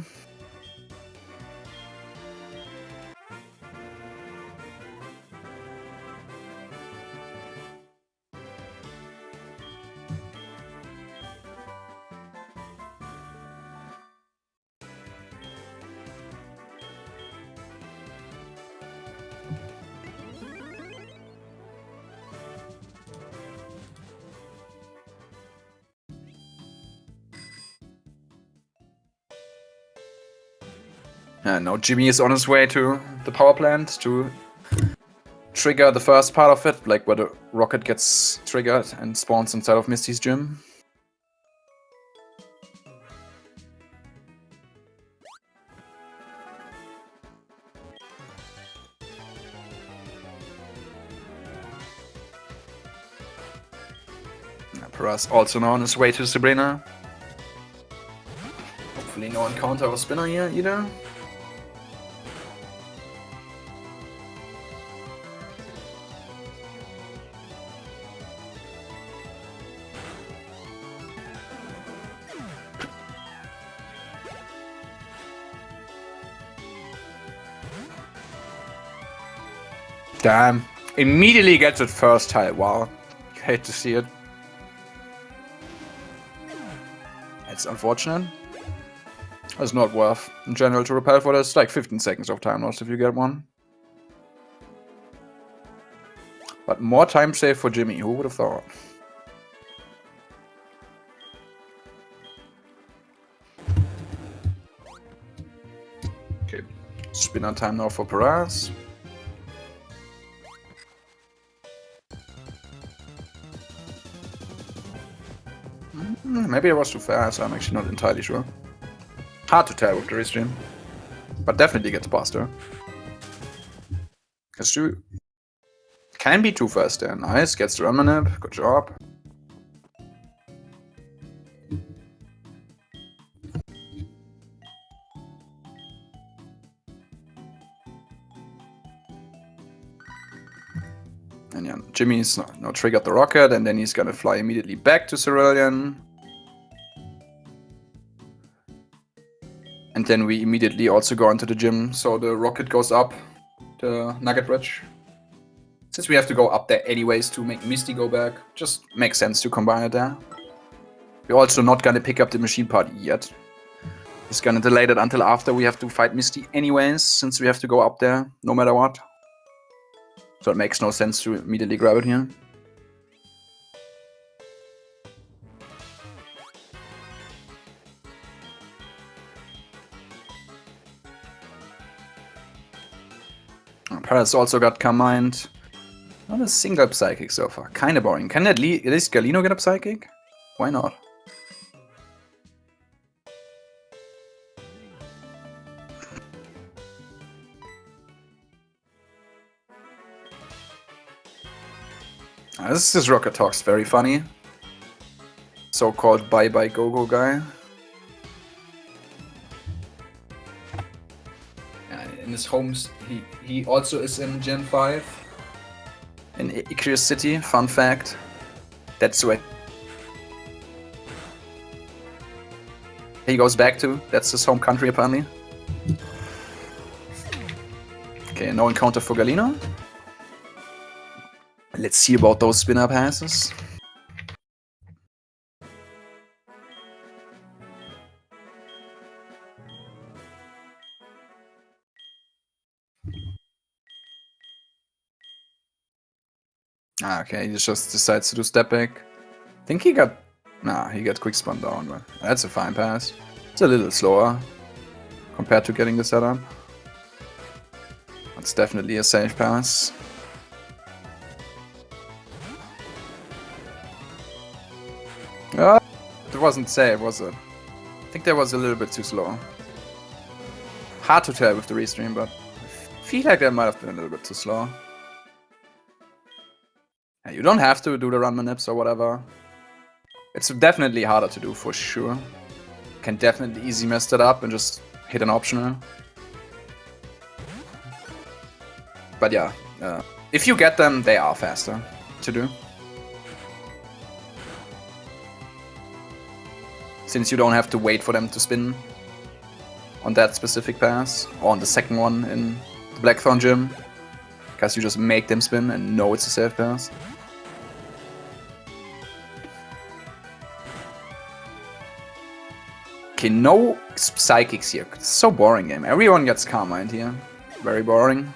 Now Jimmy is on his way to the power plant to trigger the first part of it, like where the rocket gets triggered and spawns inside of Misty's gym. Paraz also now on his way to Sabrina. Hopefully no encounter or spinner here either. Damn. Immediately gets it first tile. Wow. You hate to see it. It's unfortunate. It's not worth in general to repel for this. Like 15 seconds of time loss if you get one. But more time save for Jimmy. Who would have thought? Okay. Spinner time now for Paraz. Maybe I was too fast, I'm actually not entirely sure. Hard to tell with the restream. But definitely gets faster. Because you can be too fast there. Nice, gets the run manip, good job. And yeah, Jimmy's now triggered the rocket, and then he's gonna fly immediately back to Cerulean. And then we immediately also go into the gym, so the rocket goes up the Nugget Bridge. Since we have to go up there anyways to make Misty go back, just makes sense to combine it there. We're also not gonna pick up the machine part yet. Just gonna delay it until after we have to fight Misty anyways, since we have to go up there no matter what. So it makes no sense to immediately grab it here. Paraz also got Carmine. Not a single Psychic so far. Kinda boring. Can at least Galino get a Psychic? Why not? This is Rocket Talks, very funny. So-called bye-bye go-go guy. In his homes, he also is in Gen 5. In Icarus City, fun fact. That's where he goes back to. That's his home country apparently. Okay, no encounter for Galino. Let's see about those spinner passes. Okay, he just decides to do step back. I think he got... Nah, he got quick spun down, but that's a fine pass. It's a little slower compared to getting the setup. It's definitely a safe pass. It wasn't safe, was it? I think that was a little bit too slow. Hard to tell with the restream, but I feel like that might have been a little bit too slow. Yeah, you don't have to do the run manips or whatever. It's definitely harder to do for sure. You can definitely easy mess that up and just hit an optional. But yeah, if you get them, they are faster to do. Since you don't have to wait for them to spin on that specific pass, or on the second one in the Blackthorn gym. Because you just make them spin and know it's a safe pass. Okay, no psychics here. It's so boring game. Everyone gets Karma here. Very boring.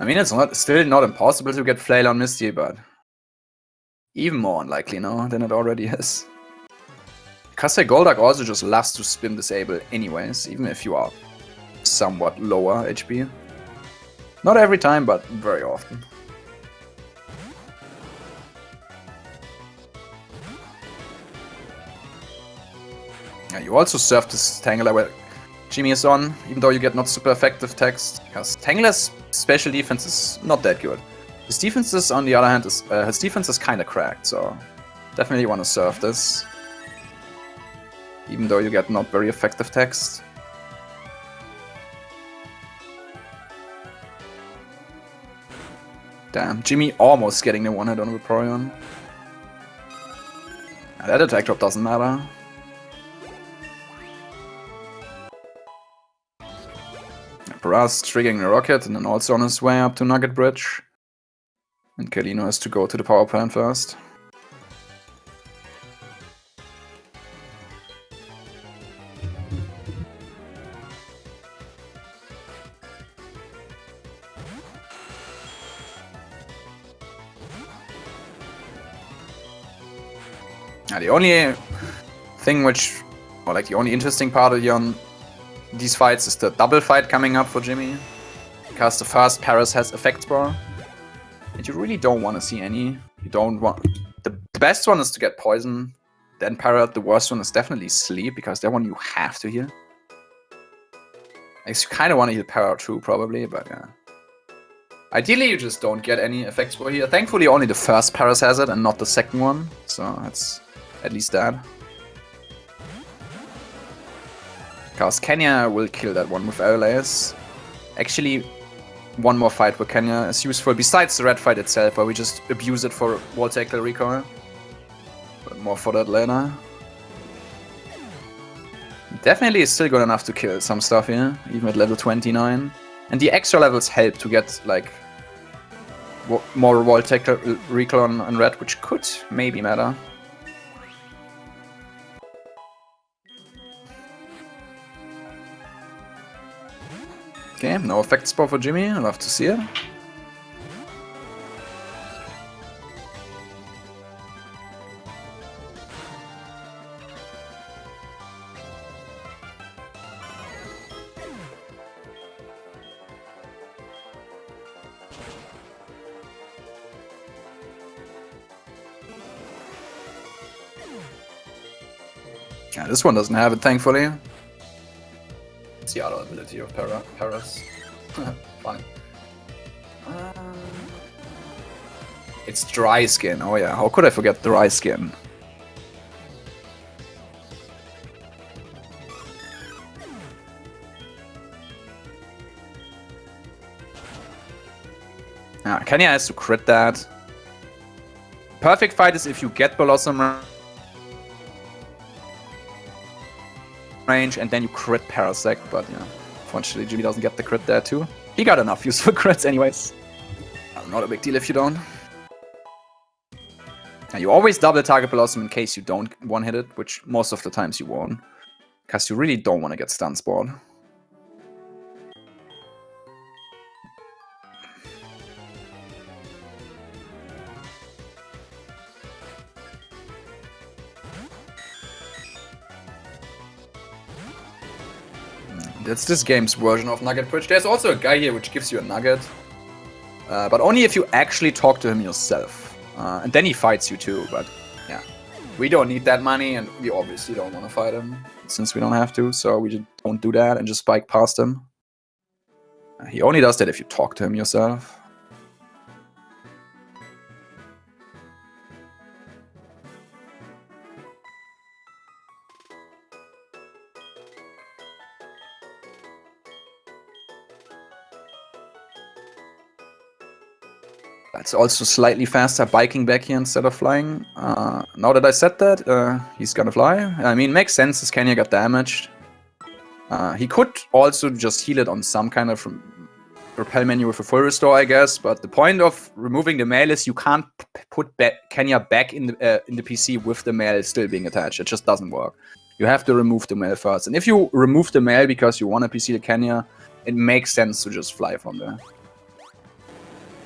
I mean, it's still not impossible to get Flail on Misty, but even more unlikely now than it already is. Because Golduck also just loves to spin disable anyways, even if you are somewhat lower HP. Not every time, but very often. Yeah, you also surf this Tangler where Gimmy is on, even though you get not super effective text, because Tangler's special defense is not that good. His defense, on the other hand, his defense is kind of cracked, so definitely want to surf this. Even though you get not very effective text. Damn, Gimmy almost getting the one hit on Vaporeon. That attack drop doesn't matter. Paraz triggering the rocket and then also on his way up to Nugget Bridge. And Galino has to go to the power plant first. The only thing the only interesting part here on these fights is the double fight coming up for Gimmy. Because the first Paraz has effect spore. And you really don't want to see any. You don't want... The best one is to get poison. Then Paraz, the worst one is definitely sleep, because that one you have to heal. I guess you kind of want to heal Paraz too, probably, but yeah. Ideally, you just don't get any effect spore here. Thankfully, only the first Paraz has it and not the second one. So that's at least that. Because Kenya will kill that one with LLAs. Actually, one more fight where Kenya is useful, besides the red fight itself, where we just abuse it for wall tackle recoil. But more for that later. Definitely is still good enough to kill some stuff here, even at level 29. And the extra levels help to get, like, more wall tackle recoil on red, which could maybe matter. Okay, no effect spore for Gimmy, I love to see it. Yeah, this one doesn't have it, thankfully. It's the other ability of Paraz. Fine. It's dry skin. Oh yeah, how could I forget dry skin? Yeah, Kenya has to crit that. Perfect fight is if you get Blossom range and then you crit Parasect, but yeah, unfortunately Gimmy doesn't get the crit there too. He got enough useful crits anyways. Not a big deal if you don't. And you always double target Blossom in case you don't one-hit it, which most of the times you won't. Because you really don't want to get stun spawned. That's this game's version of Nugget Bridge. There's also a guy here which gives you a nugget. But only if you actually talk to him yourself. And then he fights you too, but yeah. We don't need that money, and we obviously don't want to fight him, since we don't have to, so we just don't do that and just spike past him. He only does that if you talk to him yourself. It's also slightly faster biking back here instead of flying. Now that I said that, he's gonna fly. I mean, makes sense, his Kenya got damaged. He could also just heal it on some kind of repel menu with a full restore, I guess, but the point of removing the mail is you can't put Kenya back in the PC with the mail still being attached. It just doesn't work. You have to remove the mail first. And if you remove the mail because you want to PC the Kenya, it makes sense to just fly from there.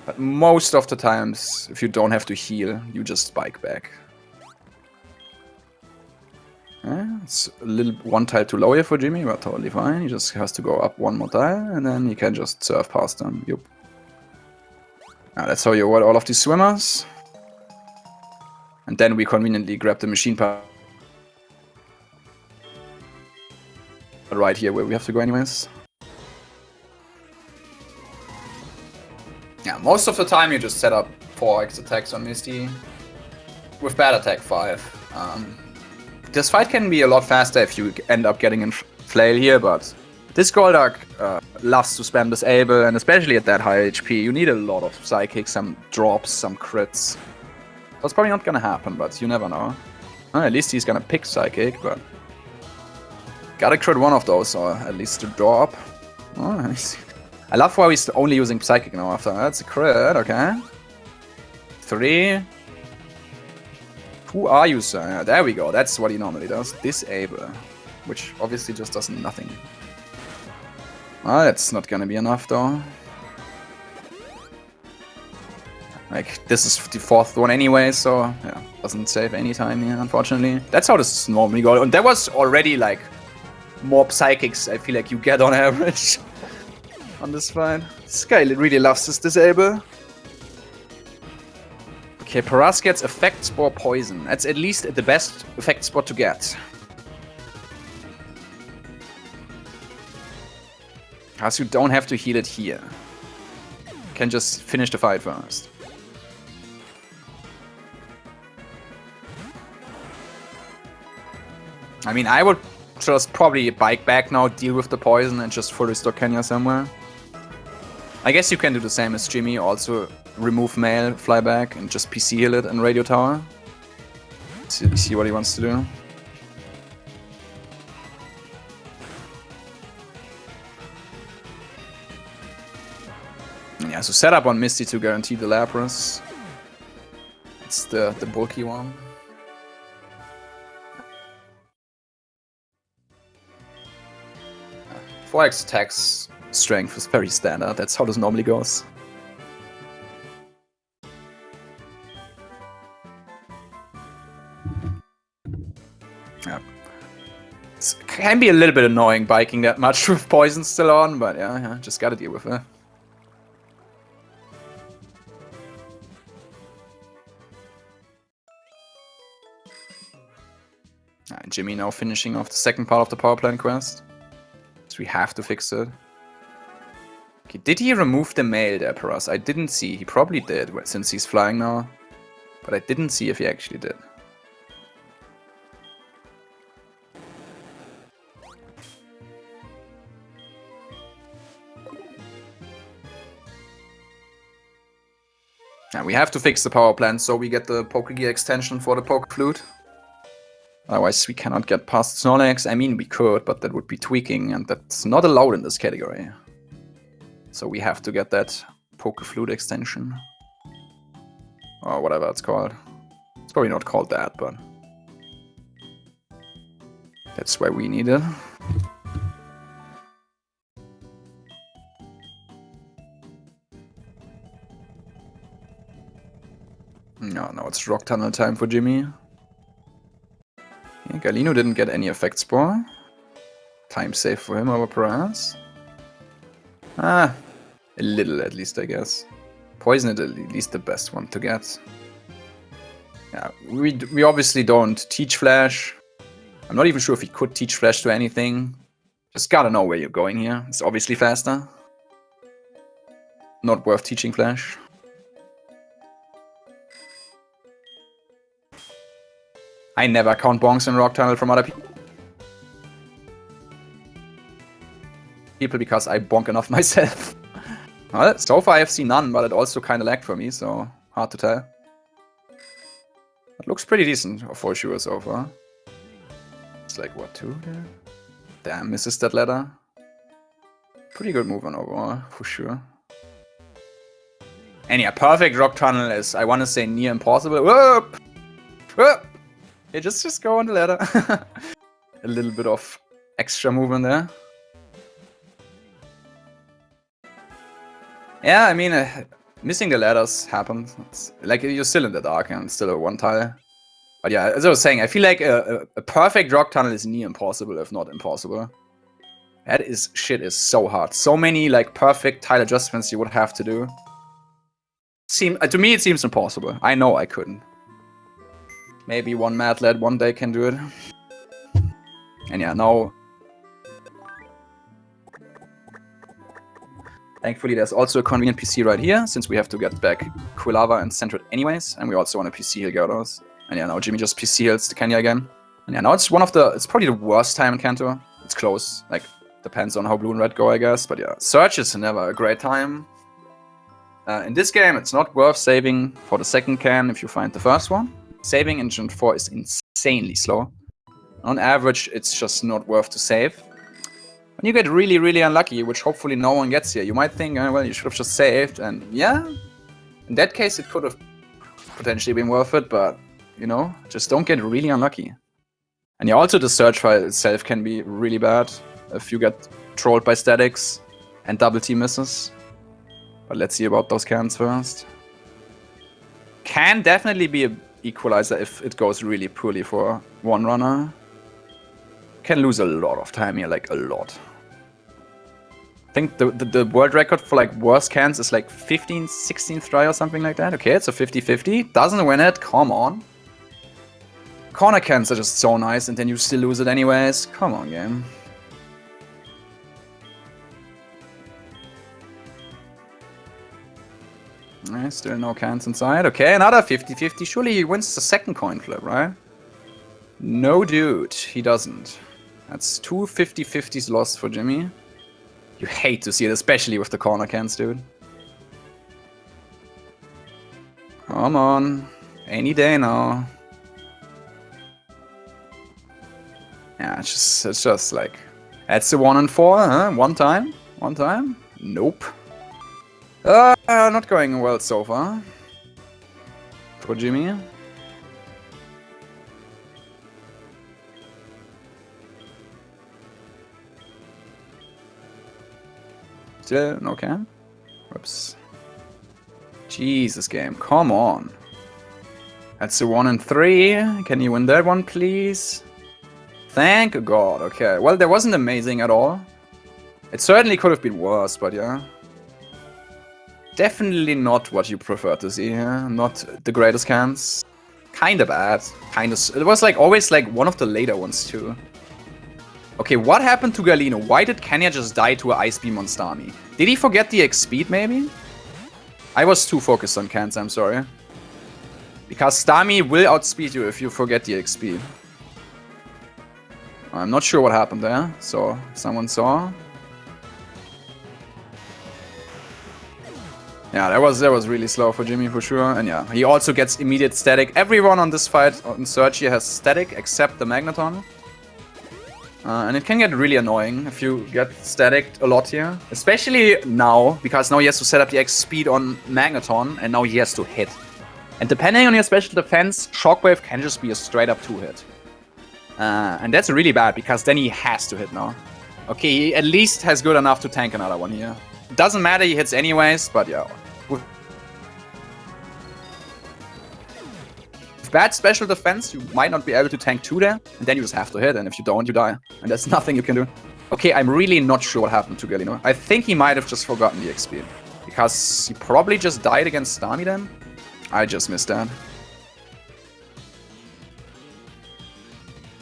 But most of the times, if you don't have to heal, you just spike back. It's a little one tile too low here for Gimmy, but totally fine. He just has to go up one more tile, and then he can just surf past them. Yup. Now that's how you avoid all of these swimmers. And then we conveniently grab the machine part right here where we have to go anyways. Yeah, most of the time you just set up 4x attacks on Misty with bad attack 5. This fight can be a lot faster if you end up getting in flail here, but this Golduck loves to spam disable, and especially at that high HP, you need a lot of psychics, some drops, some crits. That's probably not gonna happen, but you never know. At least he's gonna pick psychic, but gotta crit one of those, or at least to draw up. Oh, nice. I love why he's only using psychic now after. That's a crit, okay. 3. Who are you, sir? Yeah, there we go. That's what he normally does. Disable. Which obviously just does nothing. That's not gonna be enough, though. Like, this is the 4th one anyway, so yeah, doesn't save any time here, unfortunately. That's how this normally goes. And there was already, like, more psychics I feel like you get on average on this fight. This guy really loves this disable. Okay, Paraz gets effect spore poison. That's at least the best effect spot to get. Because you don't have to heal it here. You can just finish the fight first. I mean, I would just probably bike back now, deal with the poison, and just full restore Kenya somewhere. I guess you can do the same as Gimmy, also remove mail, fly back, and just PC heal it and radio tower. See what he wants to do. Yeah, so set up on Misty to guarantee the Lapras. It's the bulky one. Yeah. 4x attacks strength is very standard. That's how this normally goes. Yeah. It can be a little bit annoying biking that much with poison still on, but yeah, just gotta deal with it. Gimmy now finishing off the second part of the power plant quest. So we have to fix it. Okay, did he remove the mail there, Paraz? I didn't see. He probably did, since he's flying now. But I didn't see if he actually did. Now we have to fix the power plant so we get the Pokegear extension for the Poke Flute. Otherwise we cannot get past Snorlax. I mean we could, but that would be tweaking and that's not allowed in this category. So we have to get that Poke Flute extension. Or whatever it's called. It's probably not called that, but that's why we need it. No, it's Rock Tunnel time for Gimmy. Yeah, Galino didn't get any effect spore. time save for him over Paraz. Ah, a little at least, I guess. Poison is at least the best one to get. Yeah, we obviously don't teach Flash. I'm not even sure if he could teach Flash to anything. Just gotta know where you're going here. It's obviously faster. Not worth teaching Flash. I never count bonks in Rock Tunnel from other people because I bonk enough myself. Well, so far I've seen none, but it also kind of lagged for me, so hard to tell. It looks pretty decent for sure so far. It's like, what, 2 there? Damn, misses that ladder. Pretty good move on overall, for sure. And yeah, perfect Rock Tunnel is, I want to say, near impossible. Whoop! Whoop! Yeah, just go on the ladder. A little bit of extra movement there. Yeah, I mean, missing the ladders happens. It's like, you're still in the dark and still a 1 tile. But yeah, as I was saying, I feel like a perfect Rock Tunnel is near impossible, if not impossible. That shit is so hard. So many like perfect tile adjustments you would have to do. To me, it seems impossible. I know I couldn't. Maybe one mad lad one day can do it. And yeah, now... Thankfully, there's also a convenient PC right here, since we have to get back Quilava and center it anyways. And we also want to PC heal Gyarados. And yeah, now Gimmy just PC heals the Kenya again. And yeah, now it's it's probably the worst time in Kanto. It's close. Like, depends on how blue and red go, I guess. But yeah, Search is never a great time. In this game, it's not worth saving for the second can if you find the first one. Saving in Gen 4 is insanely slow. On average, it's just not worth to save. When you get really, really unlucky, which hopefully no one gets here, you might think, oh, well, you should have just saved. And yeah, in that case, it could have potentially been worth it, but, you know, just don't get really unlucky. And yeah, also the search file itself can be really bad if you get trolled by statics and double team misses. But let's see about those cans first. Can definitely be an equalizer if it goes really poorly for one runner. Can lose a lot of time here, like a lot. I think the world record for like worst cans is like 15th, 16th try or something like that. Okay, it's a 50-50. Doesn't win it, come on. Corner cans are just so nice and then you still lose it anyways. Come on, game. Still no cans inside. Okay, another 50-50. Surely he wins the second coin flip, right? No, dude, he doesn't. That's 2 50-50s lost for Gimmy. You hate to see it, especially with the corner cans, dude. Come on. Any day now. Yeah, it's just like... That's a 1 and 4, huh? One time? One time? Nope. Not going well so far. For Gimmy. Still no can. Whoops. Jesus, game. Come on. That's a 1 and 3. Can you win that one, please? Thank God. Okay. Well, that wasn't amazing at all. It certainly could have been worse, but yeah. Definitely not what you prefer to see here. Not the greatest cans. Kinda bad. It was like always like one of the later ones too. Okay, what happened to Galino? Why did Kenya just die to an Ice Beam on Starmie? Did he forget the X-Speed maybe? I was too focused on cans, I'm sorry. Because Starmie will outspeed you if you forget the X-Speed. I'm not sure what happened there, so someone saw. Yeah, that was really slow for Gimmy for sure, and yeah, he also gets immediate static. Everyone on this fight on Search here has static except the Magneton. And it can get really annoying if you get static a lot here. Especially now, because now he has to set up the X speed on Magneton, and now he has to hit. And depending on your special defense, Shockwave can just be a straight up 2-hit. And that's really bad, because then he has to hit now. Okay, he at least has good enough to tank another one here. It doesn't matter, he hits anyways, but yeah. With bad special defense, you might not be able to tank 2 there, and then you just have to hit, and if you don't, you die. And there's nothing you can do. Okay, I'm really not sure what happened to Galino. I think he might have just forgotten the XP. Because he probably just died against Stami then? I just missed that.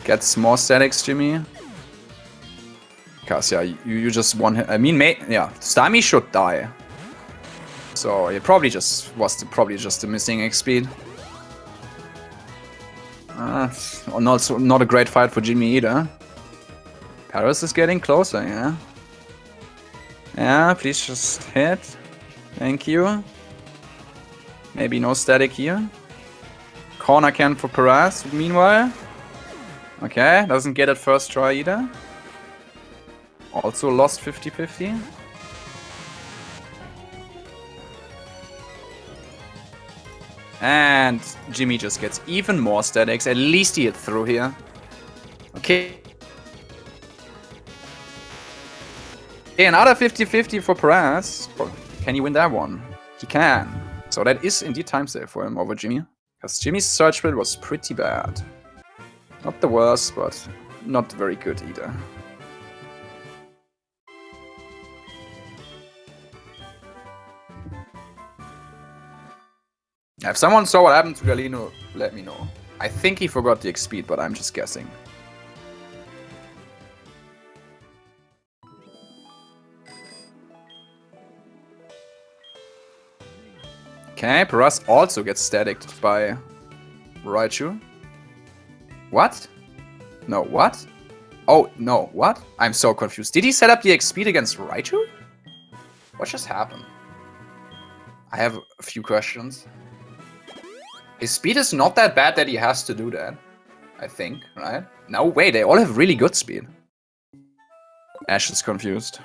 Gets more statics, Jimmy. Because, yeah, you just won him. I mean, yeah, Stami should die. So, it probably just was just the missing XP. Also not a great fight for Gimmy either. Paraz is getting closer, yeah. Yeah, please just hit. Thank you. Maybe no static here. Corner can for Paraz, meanwhile. Okay, doesn't get it first try either. Also lost 50-50. And Gimmy just gets even more statics. At least he hit through here. Okay. Okay, another 50-50 for Paraz. Can he win that one? He can. So that is indeed time save for him over Gimmy. Because Jimmy's search build was pretty bad. Not the worst, but not very good either. If someone saw what happened to Galino, let me know. I think he forgot the XP, but I'm just guessing. Okay, Paraz also gets staticked by Raichu. What? No, what? Oh, no, what? I'm so confused. Did he set up the XP against Raichu? What just happened? I have a few questions. His speed is not that bad that he has to do that. I think, right? No way, they all have really good speed. Ash is confused.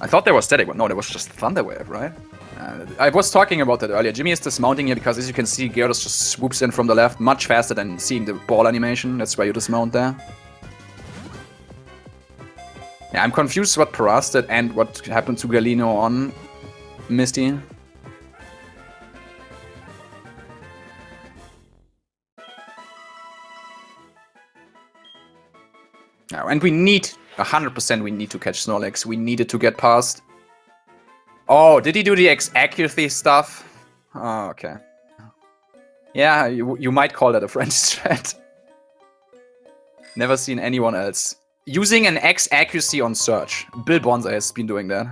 I thought there was static, but no, there was just Thunder Wave, right? I was talking about that earlier. Jimmy is dismounting here because, as you can see, Gyarados just swoops in from the left much faster than seeing the ball animation. That's why you dismount there. Yeah, I'm confused what Paraz did and what happened to Galino on Misty. Now, and we need 100%. We need to catch Snorlax. We needed to get past. Oh, did he do the accuracy stuff? Oh, okay. Yeah, you might call that a French strat. Never seen anyone else using an X accuracy on search. Bill Bonza has been doing that.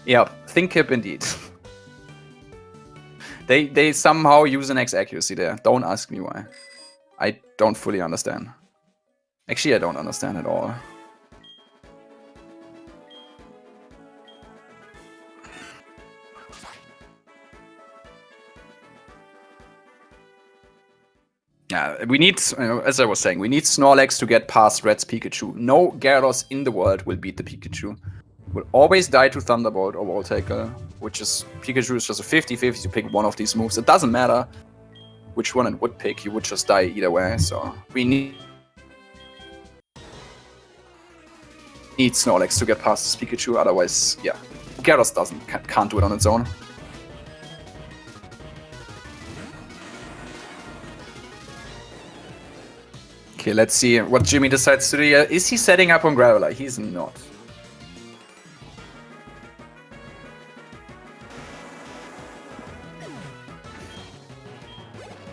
Yeah, think hip indeed. They somehow use an X accuracy there. Don't ask me why. I don't fully understand. Actually, I don't understand at all. Yeah, we need, as I was saying, we need Snorlax to get past Red's Pikachu. No Gyarados in the world will beat the Pikachu. Will always die to Thunderbolt or Wall Tackle, which is, Pikachu is just a 50-50 to pick one of these moves. It doesn't matter which one it would pick, he would just die either way, so we need Snorlax to get past this Pikachu, otherwise, yeah, Gyarados can't do it on its own. Okay, let's see what Jimmy decides to do here. Is he setting up on Graveler? He's not.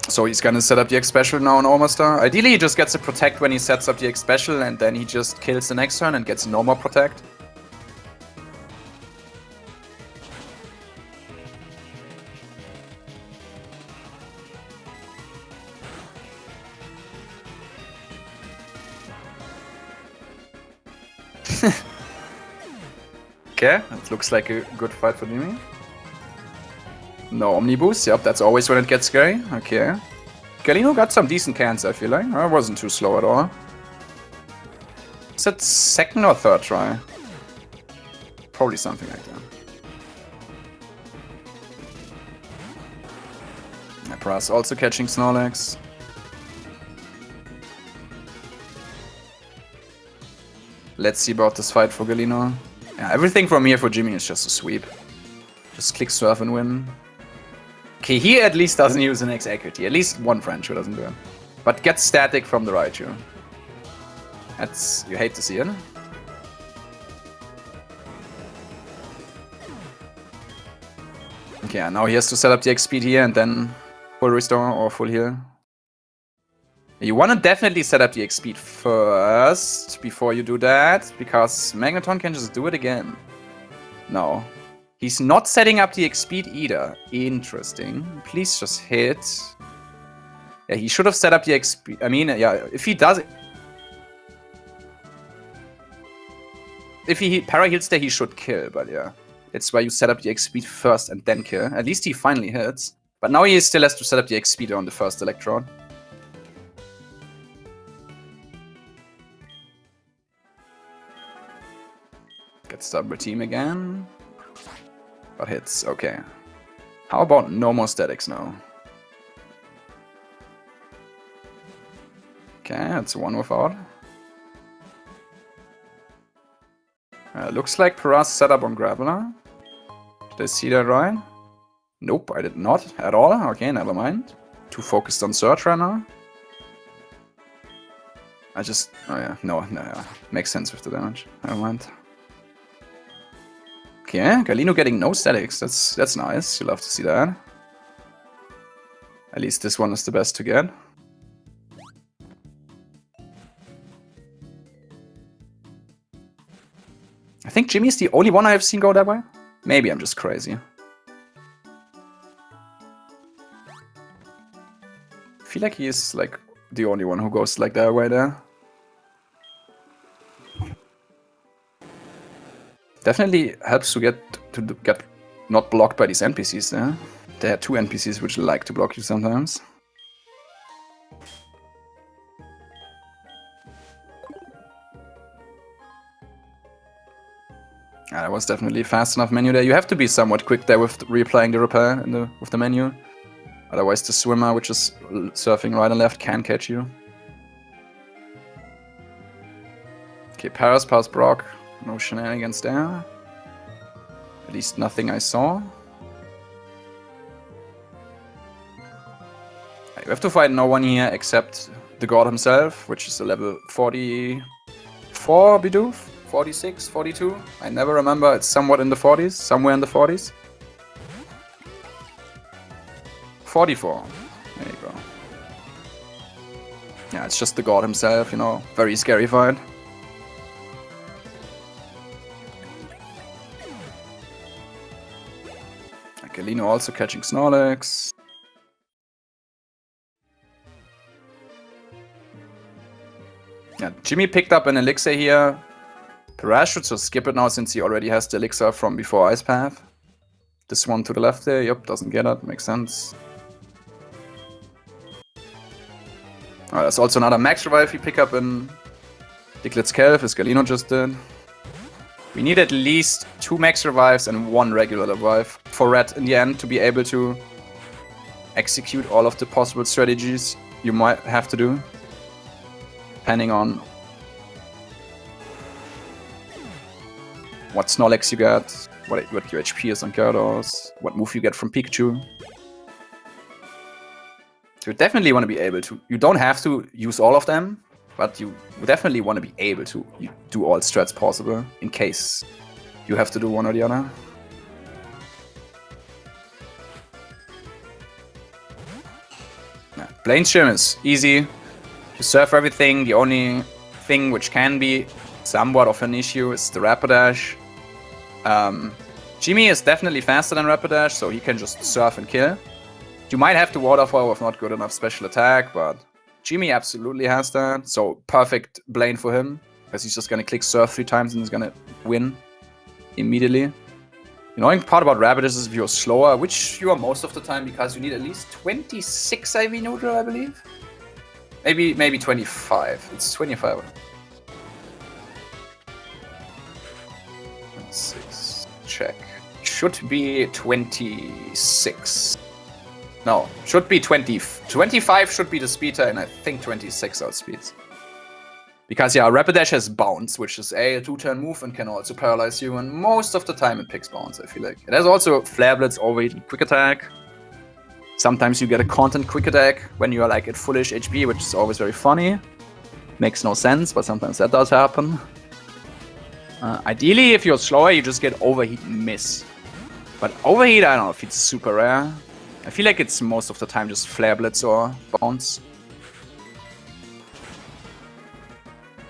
So he's gonna set up the X Special now on Omastar. Ideally, he just gets a Protect when he sets up the X Special, and then he just kills the next turn and gets no more Protect. Okay, that looks like a good fight for Jimmy. No Omnibus, yep, that's always when it gets scary. Okay. Galino got some decent cans, I feel like. I wasn't too slow at all. Is that second or third try? Probably something like that. Yeah, Paraz also catching Snorlax. Let's see about this fight for Galino. Yeah, everything from here for Jimmy is just a sweep. Just click surf and win. Okay, he at least doesn't use an X accuracy. At least one French who doesn't do it. But get static from the right, you. That's... you hate to see it. Okay, now he has to set up the X speed here and then full restore or full heal. You want to definitely set up the X speed first before you do that, because Magneton can just do it again. No. He's not setting up the X speed either. Interesting. Please just hit. Yeah, he should have set up the X speed. I mean, yeah, if he does it. If he para-heals there, he should kill, but yeah. It's why you set up the X speed first and then kill. At least he finally hits. But now he still has to set up the X speed on the first Electron. Gets double team again. But hits, okay. How about no more statics now? Okay, that's one without. Looks like Paraz set up on Grappler. Did I see that right? Nope, I did not at all. Okay, never mind. Too focused on search right now. I just... oh yeah, no, yeah. Makes sense with the damage. Never mind. Okay, Galino getting no statics. That's nice. You love to see that. At least this one is the best to get. I think Jimmy's the only one I've seen go that way. Maybe I'm just crazy. I feel like he is like the only one who goes like that way there. Definitely helps to get not blocked by these NPCs there. There are two NPCs which like to block you sometimes. Yeah, that was definitely a fast enough menu there. You have to be somewhat quick there with reapplying the repair with the menu. Otherwise the swimmer, which is surfing right and left, can catch you. Okay, Paraz past Brock. No shenanigans there. At least nothing I saw. You have to fight no one here except the god himself, which is a level 44 Bidoof? 46, 42? I never remember. It's somewhat in the 40s. Somewhere in the 40s. 44. There you go. Yeah, it's just the god himself, you know. Very scary fight. Galino also catching Snorlax. Yeah, Gimmy picked up an elixir here. Paraz should just skip it now since he already has the elixir from before Ice Path. This one to the left there, yep, doesn't get it, makes sense. Oh, there's also another max revive you pick up in Diglets Calf, as Galino just did. We need at least 2 max revives and 1 regular revive for Red in the end to be able to execute all of the possible strategies you might have to do. Depending on what Snorlax you get, what your HP is on Gyarados, what move you get from Pikachu. So you definitely want to be able to, you don't have to use all of them, but you definitely want to be able to do all strats possible, in case you have to do one or the other. Yeah, Blade Shim is easy. You surf everything. The only thing which can be somewhat of an issue is the Rapidash. Gimmy is definitely faster than Rapidash, so he can just surf and kill. You might have to Waterfall with not good enough special attack, but Gimmy absolutely has that, so perfect Blaine for him, because he's just gonna click Surf 3 times and he's gonna win immediately. The annoying part about Rapidash is if you're slower, which you are most of the time, because you need at least 26 IV neutral, I believe. Maybe 25. It's 25. 26. Check. Should be 26. No, should be 20. 25 should be the speeder, and I think 26 outspeeds. Because, yeah, Rapidash has Bounce, which is a 2-turn move and can also paralyze you, and most of the time it picks Bounce, I feel like. It has also Flare Blitz, overheat, and Quick Attack. Sometimes you get a content quick attack when you are like at fullish HP, which is always very funny. Makes no sense, but sometimes that does happen. Ideally, if you're slower, you just get overheat and miss. But overheat, I don't know if it's super rare. I feel like it's most of the time just flare blitz or bounce.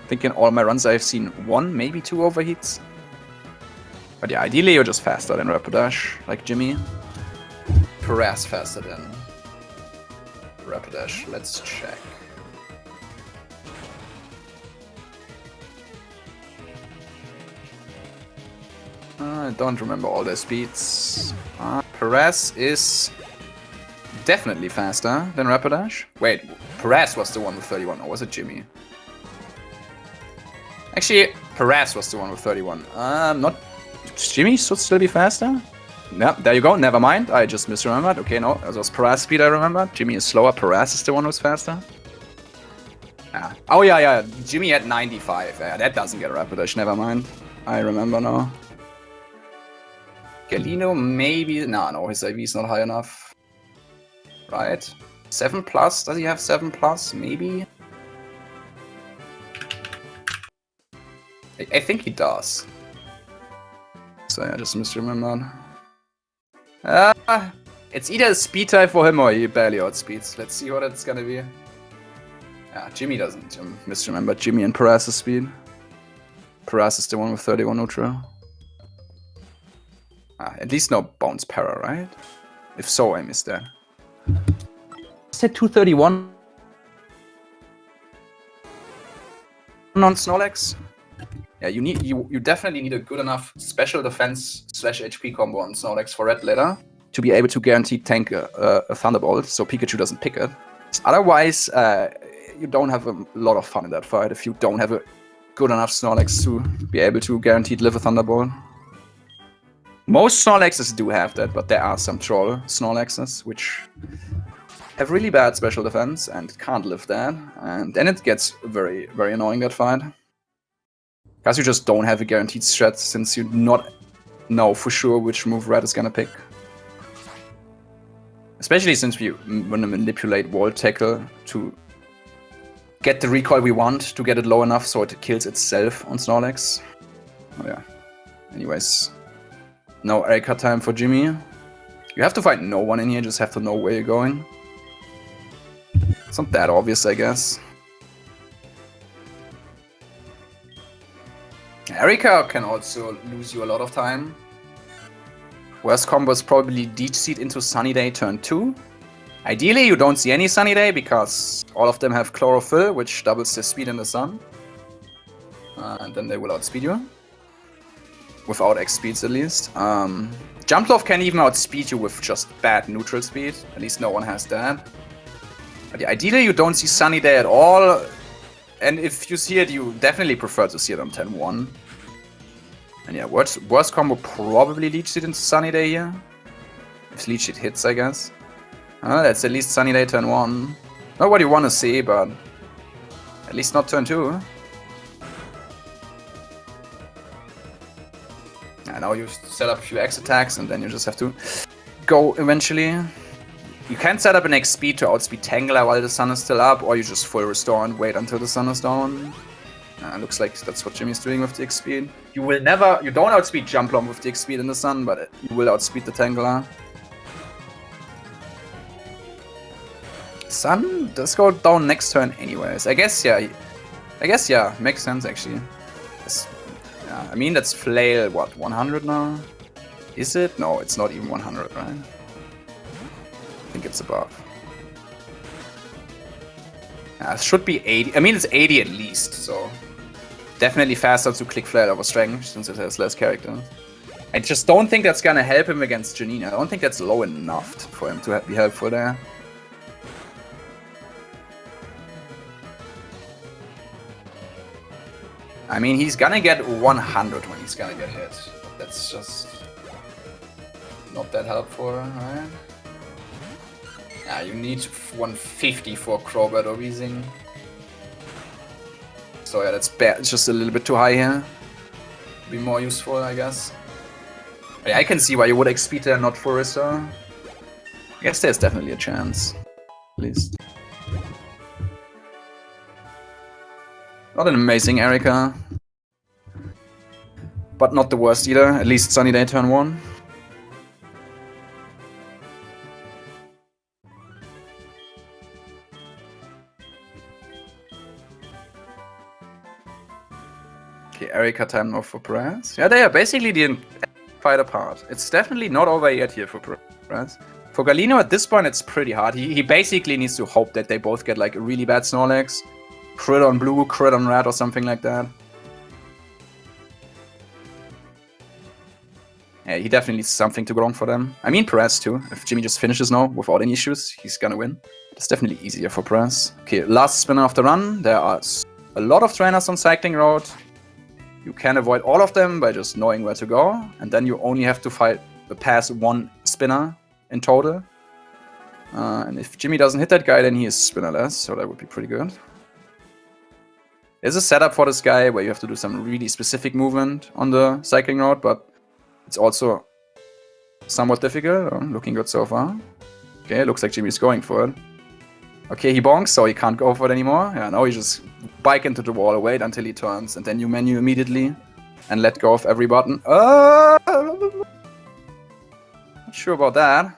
I think in all my runs I've seen 1, maybe 2 overheats. But yeah, ideally you're just faster than Rapidash, like Gimmy. Paraz faster than Rapidash. Let's check. I don't remember all their speeds. Paraz is definitely faster than Rapidash. Wait, Paraz was the one with 31, or was it Gimmy? Actually, Paraz was the one with 31. Not... Gimmy should still be faster? Yeah, there you go, never mind. I just misremembered. Okay, no, that was Paraz speed I remember. Gimmy is slower, Paraz is the one who's faster. Yeah. Oh yeah, Gimmy had 95. Yeah, that doesn't get Rapidash, never mind. I remember now. Galino, maybe... No, his IV is not high enough. Right? 7 plus? Does he have 7 plus? Maybe? I think he does. So yeah, just misremembered. It's either a speed type for him or he barely outspeeds. Let's see what it's gonna be. Yeah, Gimmy doesn't. Misremember Gimmy and Paraz's speed. Paraz is the one with 31 neutral. At least no bounce para, right? If so, I missed that. Said 231 on Snorlax. Yeah, you definitely need a good enough special defense / HP combo on Snorlax for Red Letter to be able to guarantee tank a Thunderbolt, so Pikachu doesn't pick it. Otherwise, you don't have a lot of fun in that fight if you don't have a good enough Snorlax to be able to guaranteed live a Thunderbolt. Most Snorlaxes do have that, but there are some troll Snorlaxes which have really bad special defense and can't live that, and then it gets very, very annoying, that fight. Because you just don't have a guaranteed strat, since you do not know for sure which move Red is gonna pick. Especially since we want to manipulate Wall Tackle to get the recoil we want, to get it low enough so it kills itself on Snorlax. Oh yeah. Anyways, no Erika time for Gimmy. You have to fight no one in here, just have to know where you're going. It's not that obvious, I guess. Erika can also lose you a lot of time. Worst combo is probably Deep Seed into Sunny Day turn 2. Ideally, you don't see any Sunny Day because all of them have Chlorophyll, which doubles their speed in the sun. And then they will outspeed you. Without X speeds, at least. Jumpluff can even outspeed you with just bad neutral speed. At least no one has that. But yeah, ideally, you don't see Sunny Day at all. And if you see it, you definitely prefer to see it on 10-1. And yeah, worst combo probably Leech Seed into Sunny Day here. If Leech Seed hits, I guess. That's at least Sunny Day turn 1. Not what you want to see, but at least not turn 2. Yeah, now you set up a few X attacks and then you just have to go eventually. You can set up an X speed to outspeed Tangela while the sun is still up, or you just full restore and wait until the sun is down. Looks like that's what Jimmy's doing with the X speed. You don't outspeed Jumpluff with the X speed in the sun, but you will outspeed the Tangela. Sun does go down next turn anyways. I guess yeah, makes sense actually. Yeah, I mean that's Flail, what, 100 now? Is it? No, it's not even 100, right? I think it's above. Yeah, it should be 80. I mean, it's 80 at least, so definitely faster to click Flail over Strength since it has less characters. I just don't think that's gonna help him against Janine. I don't think that's low enough for him to be helpful there. I mean, he's gonna get 100 when he's gonna get hit. But that's just not that helpful, right? Yeah, you need 150 for Crobat or Weezing. So yeah, that's bad. It's just a little bit too high here. Be more useful, I guess. Yeah, I can see why you would XP there, not Forester. I guess there's definitely a chance, at least. Not an amazing Erika, but not the worst either. At least Sunny Day turn 1. Okay, Erika time now for Paraz. Yeah, they are basically the fight apart. It's definitely not over yet here for Paraz. For Galino at this point, it's pretty hard. He basically needs to hope that they both get like a really bad Snorlax, crit on blue, crit on red, or something like that. Yeah, he definitely needs something to go wrong for them. I mean, Paraz too. If Gimmy just finishes now without any issues, he's gonna win. It's definitely easier for Paraz. Okay, last spinner of the run. There are a lot of trainers on Cycling Road. You can avoid all of them by just knowing where to go, and then you only have to pass one spinner in total. And if Gimmy doesn't hit that guy, then he is spinnerless, so that would be pretty good. There's a setup for this guy where you have to do some really specific movement on the Cycling Road, but it's also somewhat difficult. Looking good so far. Okay, looks like Jimmy's going for it. Okay, he bonks, so he can't go for it anymore. Yeah, now he just bike into the wall, wait until he turns, and then you menu immediately and let go of every button. Not sure about that.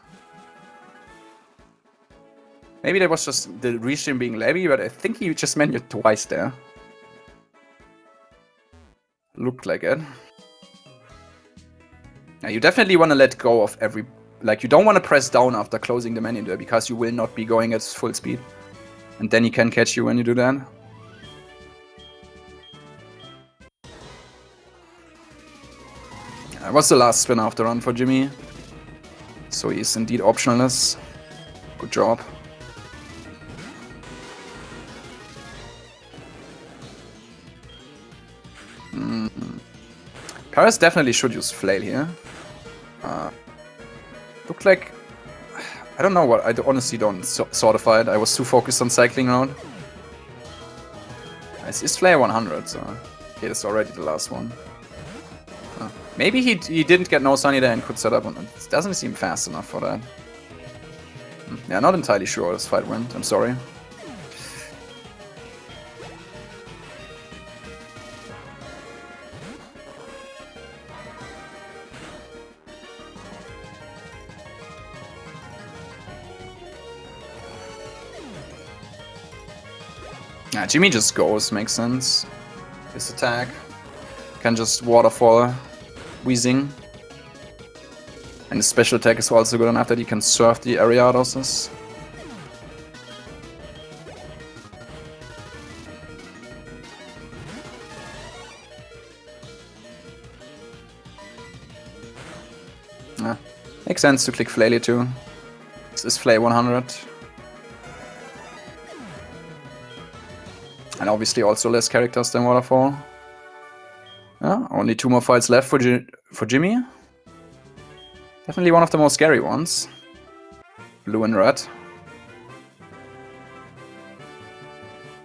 Maybe that was just the restream being laggy, but I think he just menued twice there. Looked like it. Now, you definitely want to let go of every... Like, you don't want to press down after closing the menu there, because you will not be going at full speed. And then he can catch you when you do that. That was the last spin after run for Gimmy. So he is indeed optionless. Good job. Paraz definitely should use Flail here. Looked like... I don't know what... I honestly don't sortify it. I was too focused on Cycling Road. It's Flail 100, so... Okay, that's already the last one. Maybe he didn't get no Sunny Day and could set up on it. It doesn't seem fast enough for that. Yeah, not entirely sure this fight went. I'm sorry. Yeah, Gimmy just goes, makes sense. His attack can just waterfall Weezing. And his special attack is also good enough that he can surf the Ariadoses. Yeah, makes sense to click Flaily too. This is Flay 100. And obviously also less characters than Waterfall. Yeah, only 2 more fights left for Gimmy. Definitely one of the most scary ones. Blue and red.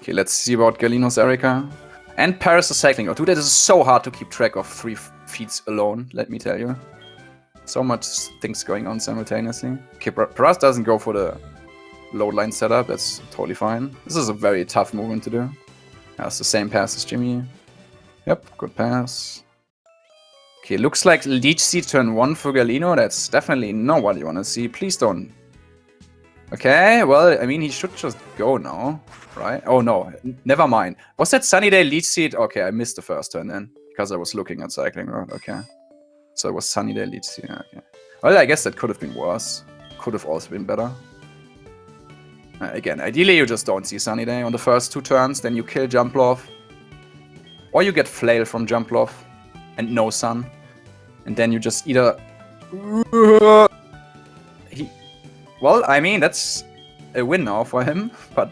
Okay, let's see about Galino's Erika. And Paraz is Cycling Road. Dude, it is so hard to keep track of 3 feats alone, let me tell you. So much things going on simultaneously. Okay, Paraz doesn't go for the load line setup, that's totally fine. This is a very tough movement to do. That's the same pass as Gimmy. Yep, good pass. Okay, looks like Leech Seed turn 1 for Galino. That's definitely not what you want to see. Please don't. Okay, well, I mean, he should just go now, right? Oh no, never mind. Was that Sunny Day Leech Seed? Okay, I missed the first turn then, because I was looking at Cycling Road. Okay. So it was Sunny Day Leech Seed. Okay. Well, I guess that could have been worse. Could have also been better. Again, ideally you just don't see Sunny Day on the first 2 turns, then you kill Jumpluff. Or you get Flail from Jumpluff and no Sun. And then you just either... Well, I mean, that's a win now for him, but...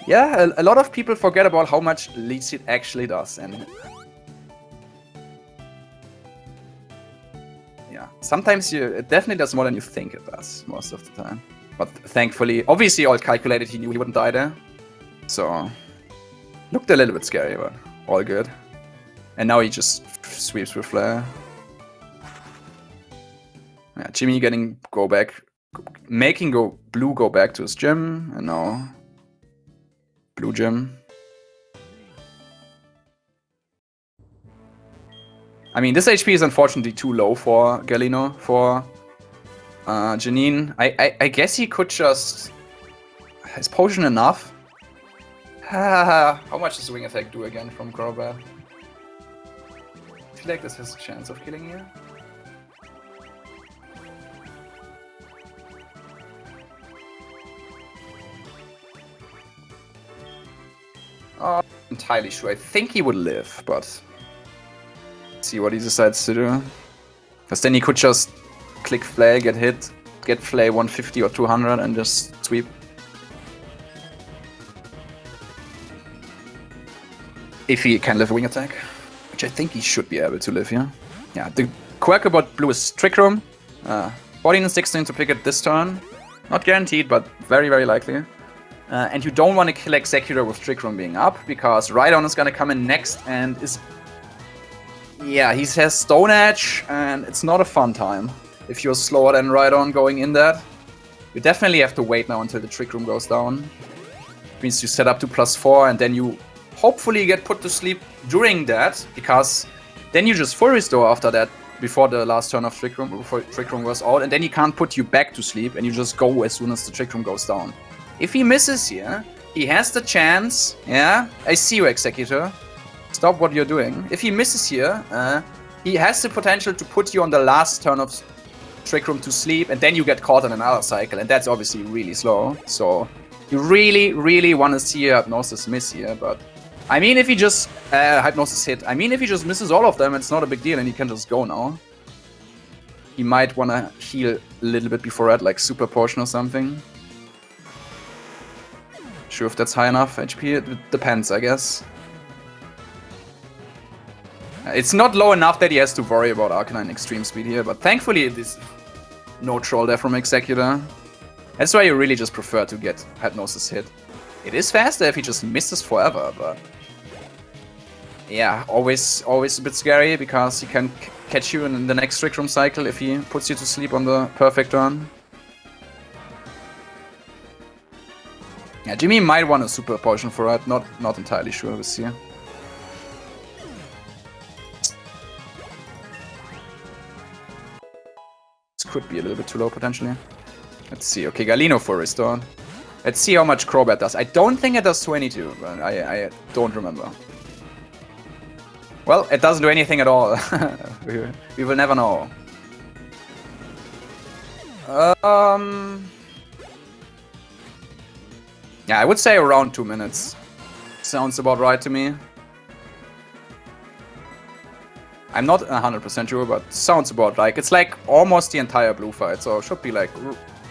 Yeah, a lot of people forget about how much Leech Seed actually does, and... Yeah, sometimes it definitely does more than you think it does, most of the time. But thankfully, obviously all calculated, he knew he wouldn't die there. So, looked a little bit scary, but all good. And now he just sweeps with Flare. Yeah, Gimmy getting go back making blue go back to his gym, and now blue gym. I mean, this HP is unfortunately too low for Galino, for Janine. I guess he could just... Is potion enough? How much does wing attack do again from Crobat? I feel like this has a chance of killing here. Oh, I'm entirely sure. I think he would live, but... Let's see what he decides to do. Because then he could just click Flay, get hit, get Flay 150 or 200 and just sweep. If he can live a wing attack, which I think he should be able to live here. Yeah, the quirk about blue is Trick Room. 14 and 16 to pick it this turn. Not guaranteed, but very, very likely. And you don't want to kill Executor with Trick Room being up, because Rhydon is going to come in next and is... Yeah, he has Stone Edge, and it's not a fun time if you're slower than Rhydon going in that. You definitely have to wait now until the Trick Room goes down. It means you set up to +4, and then you hopefully get put to sleep during that, because then you just full restore after that, before the last turn of Trick Room, before Trick Room goes out, and then he can't put you back to sleep, and you just go as soon as the Trick Room goes down. If he misses here, he has the chance, yeah, I see you, Executor. Stop what you're doing. If he misses here, he has the potential to put you on the last turn of Trick Room to sleep, and then you get caught in another cycle, and that's obviously really slow. So you really, really want to see a Hypnosis miss here, but I mean, if he just Hypnosis hit. I mean, if he just misses all of them, it's not a big deal, and he can just go now. He might want to heal a little bit before that, like Super Potion or something. Sure if that's high enough HP, it depends, I guess. It's not low enough that he has to worry about Arcanine Extreme Speed here, but thankfully it is no troll there from Executor. That's why you really just prefer to get Hypnosis hit. It is faster if he just misses forever, but... Yeah, always a bit scary, because he can catch you in the next Trick Room cycle if he puts you to sleep on the perfect turn. Yeah, Jimmy might want a Super Potion for it, not entirely sure, we'll see. This could be a little bit too low, potentially. Let's see, okay, Galino for restore. Let's see how much Crobat does. I don't think it does 22, but I don't remember. Well, it doesn't do anything at all. We will never know. Yeah, I would say around 2 minutes. Sounds about right to me. I'm not 100% sure, but sounds about like... It's like almost the entire blue fight, so it should be like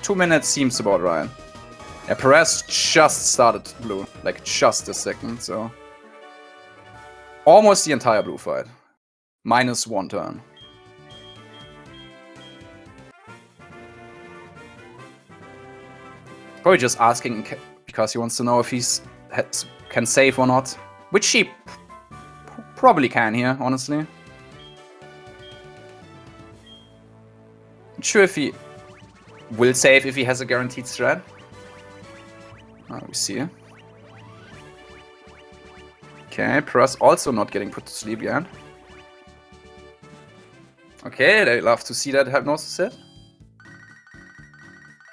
2 minutes seems about right. Yeah, Paraz just started blue, like just a second, so... Almost the entire blue fight. -1 turn. Probably just asking because he wants to know if he can save or not. Which he probably can here, honestly. Not sure if he will save if he has a guaranteed strat. We see. Okay, Paraz also not getting put to sleep yet. Okay, they love to see that Hypnosis hit.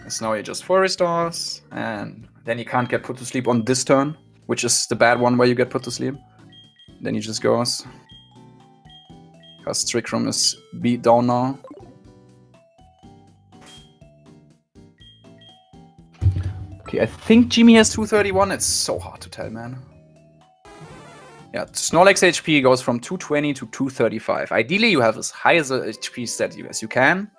So now he just 4 restores, and then he can't get put to sleep on this turn, which is the bad one where you get put to sleep. Then he just goes. Because Trick Room is beat down now. Okay, I think Gimmy has 231. It's so hard to tell, man. Yeah, Snorlax HP goes from 220 to 235. Ideally, you have as high as a HP stat as you can.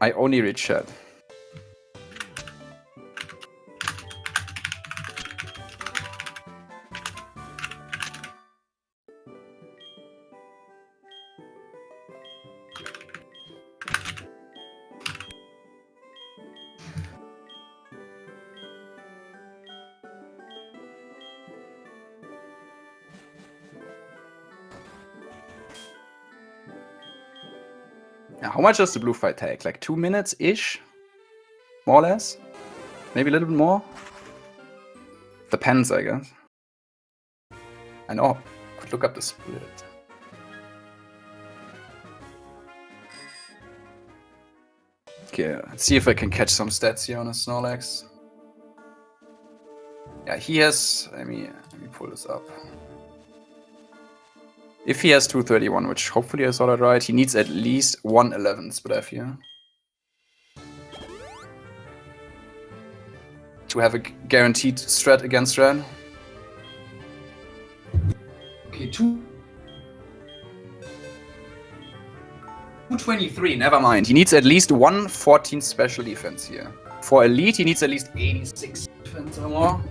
I only read chat. Now, how much does the blue fight take? Like 2 minutes-ish? More or less? Maybe a little bit more? Depends, I guess. I know. Could look up the split. Okay, let's see if I can catch some stats here on a Snorlax. Yeah, he has... Let me pull this up. If he has 231, which hopefully I saw that right, he needs at least 111 Spread here. To have a guaranteed strat against red. Okay, 223, never mind. He needs at least 114 special defense here. For elite, he needs at least 86 defense or more.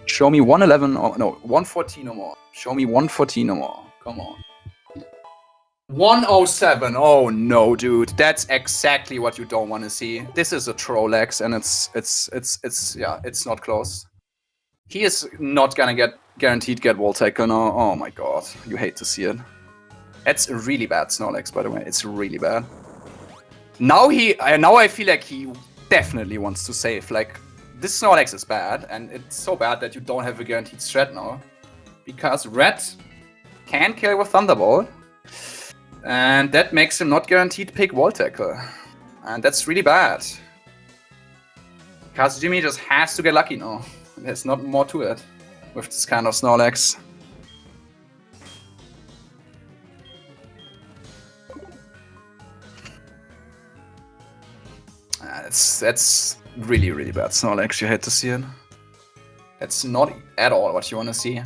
Show me 111 or no, 114 or more. Show me 114 or more. Come on. 107. Oh no, dude. That's exactly what you don't want to see. This is a Trollex, and it's not close. He is not gonna get guaranteed get wall tackle now. Oh my god. You hate to see it. That's a really bad Snorlax, by the way. It's really bad. Now I feel like he definitely wants to save. Like, this Snorlax is bad, and it's so bad that you don't have a guaranteed strat now. Because red can kill with Thunderbolt. And that makes him not guaranteed to pick wall tackle. And that's really bad. Because Gimmy just has to get lucky now. There's not more to it with this kind of Snorlax. That's really, really bad Snorlax. You hate to see it. That's not at all what you want to see.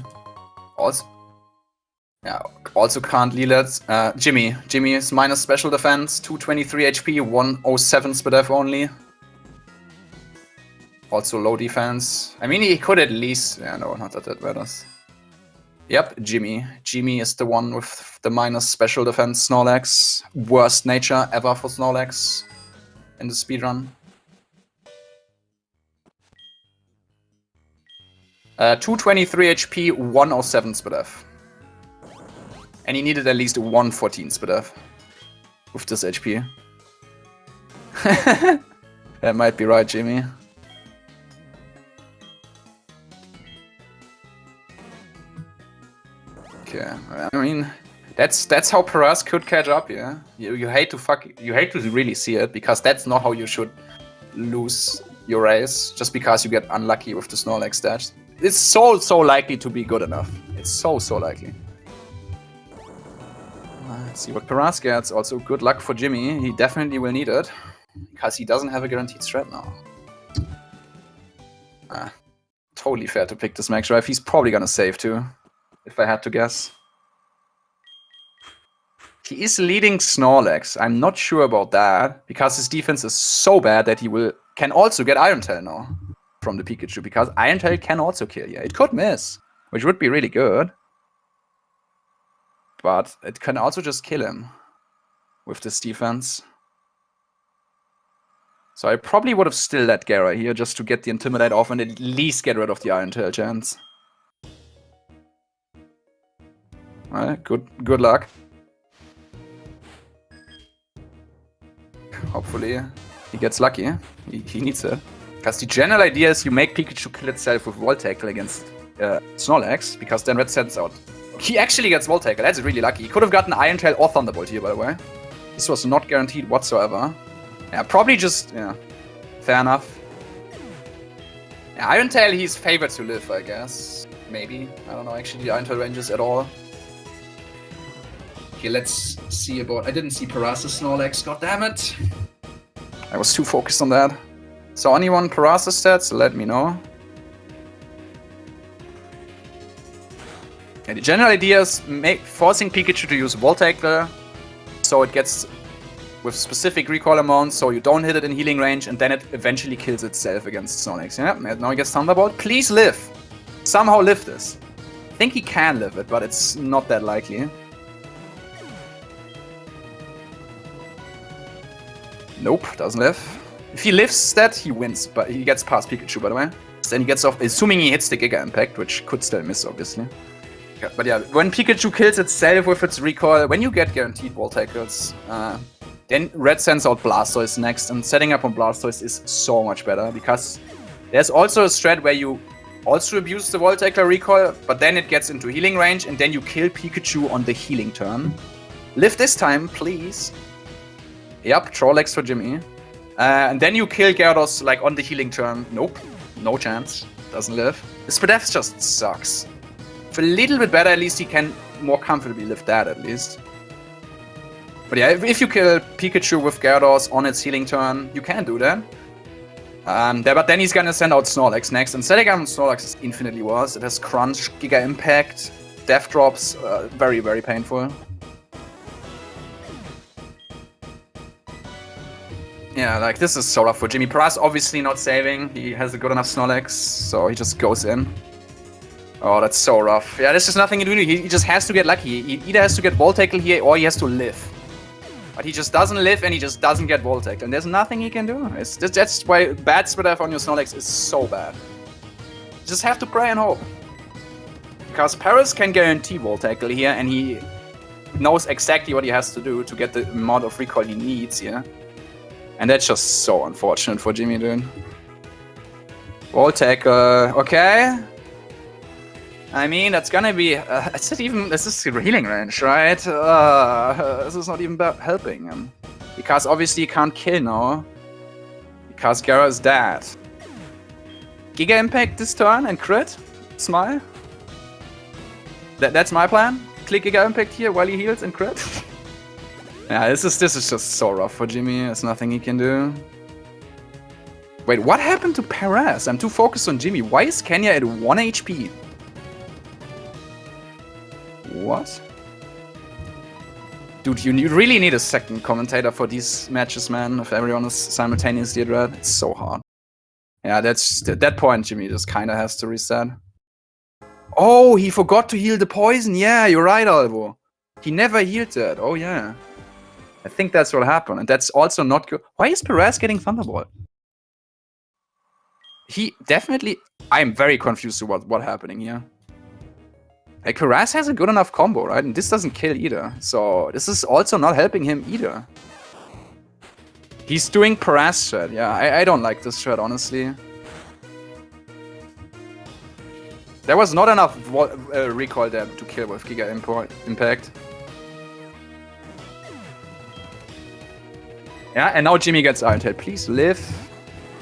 Also can't Lilet. Gimmy. Gimmy is minus special defense, 223 HP, 107 SPDF only. Also low defense. I mean, he could at least... Yeah, no, not that matters. Yep, Gimmy. Gimmy is the one with the minus special defense Snorlax. Worst nature ever for Snorlax in the speedrun. 223 HP, 107 SPDF. And he needed at least 114 SPDF with this HP. That might be right, Jimmy. Okay, I mean, that's how Paraz could catch up, yeah. You hate to really see it, because that's not how you should lose your race, just because you get unlucky with the Snorlax stats. It's so likely to be good enough. It's so likely. Let's see what Paraz gets. Also, good luck for Gimmy. He definitely will need it, because he doesn't have a guaranteed strat now. Totally fair to pick this Max Drive. He's probably gonna save too, if I had to guess. He is leading Snorlax. I'm not sure about that, because his defense is so bad that he can also get Iron Tail now from the Pikachu, because Iron Tail can also kill. Yeah, it could miss, which would be really good. But it can also just kill him with this defense. So I probably would have still let Gara here just to get the Intimidate off and at least get rid of the Iron Tail chance. Alright, good luck. Hopefully he gets lucky. He needs it. Because the general idea is you make Pikachu kill itself with Wall Tackle against Snorlax, because then Red sends out. He actually gets Wall Tackle. That's really lucky. He could have gotten Iron Tail or Thunderbolt here, by the way. This was not guaranteed whatsoever. Yeah, probably just... Yeah, fair enough. Yeah, Iron Tail, he's favored to live, I guess. Maybe. I don't know actually the Iron Tail ranges at all. Okay, let's see about... I didn't see Paraz's Snorlax, goddammit. I was too focused on that. So anyone Paraz's stats, let me know. Yeah, the general idea is forcing Pikachu to use Wall Tackle, so it gets with specific recoil amounts, so you don't hit it in healing range, and then it eventually kills itself against Snorlax. Yeah, now he gets Thunderbolt. Please live! Somehow live this. I think he can live it, but it's not that likely. Nope, doesn't live. If he lives that, he wins, but he gets past Pikachu, by the way. Then he gets off, assuming he hits the Giga Impact, which could still miss, obviously. But yeah, when Pikachu kills itself with its recoil, when you get guaranteed wall tackles, Then Red sends out Blastoise next, and setting up on Blastoise is so much better, because there's also a strat where you also abuse the Volt Tackler recoil, but then it gets into healing range, and then you kill Pikachu on the healing turn. Live this time, please. Yep, Trollex for Gimmy. And then you kill Gyarados like on the healing turn. Nope, no chance. Doesn't live. The Spadef just sucks. If a little bit better, at least he can more comfortably live that at least. But yeah, if you kill Pikachu with Gyarados on its healing turn, you can do that. But then he's gonna send out Snorlax next, and setting up on Snorlax is infinitely worse. It has Crunch, Giga Impact, Death Drops, very, very painful. Yeah, like, this is so rough for Gimmy. Paraz obviously not saving. He has a good enough Snorlax, so he just goes in. Oh, that's so rough. Yeah, there's just nothing to do. He just has to get lucky. He either has to get Volt Tackle here, or he has to live. But he just doesn't live, and he just doesn't get Volt Tackle. And there's nothing he can do. That's why bad Spadef on your Snorlax is so bad. You just have to pray and hope. Because Paraz can guarantee Volt Tackle here, and he knows exactly what he has to do to get the amount of recoil he needs here. And that's just so unfortunate for Gimmy, dude. Volt Tackle, okay. I mean, that's gonna be... this is healing range, right? This is not even helping him. Because obviously he can't kill now. Because Gyara is dead. Giga Impact this turn and crit? Smile? That's my plan? Click Giga Impact here while he heals and crit? Yeah, this is just so rough for Gimmy. There's nothing he can do. Wait, what happened to Paraz? I'm too focused on Gimmy. Why is Kenya at 1 HP? What? Dude, you really need a second commentator for these matches, man. If everyone is simultaneously at red, it's so hard. Yeah, at that point, Gimmy just kind of has to reset. Oh, he forgot to heal the poison. Yeah, you're right, Alvo. He never healed that. Oh, yeah. I think that's what happened. And that's also not good. Why is Paraz getting Thunderbolt? He definitely... I'm very confused about what's happening here. Like, Paraz has a good enough combo, right? And this doesn't kill either. So, this is also not helping him either. He's doing Paraz strat. Yeah, I don't like this strat, honestly. There was not enough recoil there to kill with Giga Impact. Yeah, and now Gimmy gets Iron Tail. Please live.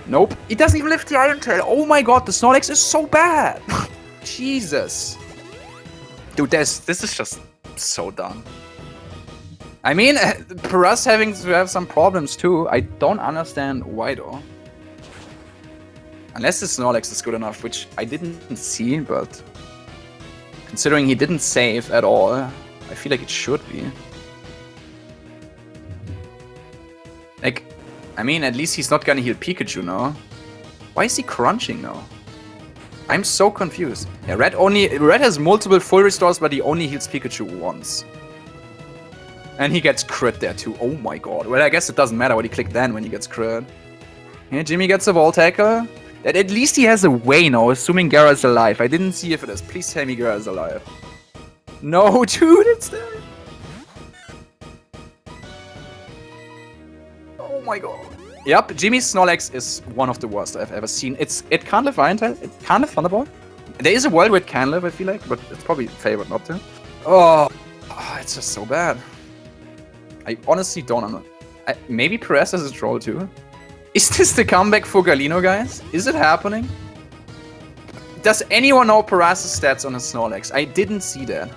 Nope. He doesn't even lift the Iron Tail. Oh my god, the Snorlax is so bad. Jesus. Dude, this is just so dumb. I mean, Paraz having to have some problems too. I don't understand why though. Unless the Snorlax is good enough, which I didn't see, but considering he didn't save at all, I feel like it should be. Like, I mean, at least he's not gonna heal Pikachu now. Why is he crunching now? I'm so confused. Yeah, Red has multiple full restores, but he only heals Pikachu once. And he gets crit there too. Oh my god. Well, I guess it doesn't matter what he clicked then when he gets crit. Yeah, Gimmy gets a Volt Tackle. At least he has a way now, assuming Gyara is alive. I didn't see if it is. Please tell me Gyara is alive. No, dude, it's there. Oh my god. Yep, Jimmy's Snorlax is one of the worst I've ever seen. It can't live Iron Tail, it can't live Thunderbolt. There is a world where it can live, I feel like, but it's probably favored not to. Oh, it's just so bad. I honestly don't know. Maybe Paraz has a troll too? Is this the comeback for Galino, guys? Is it happening? Does anyone know Paraz's stats on his Snorlax? I didn't see that.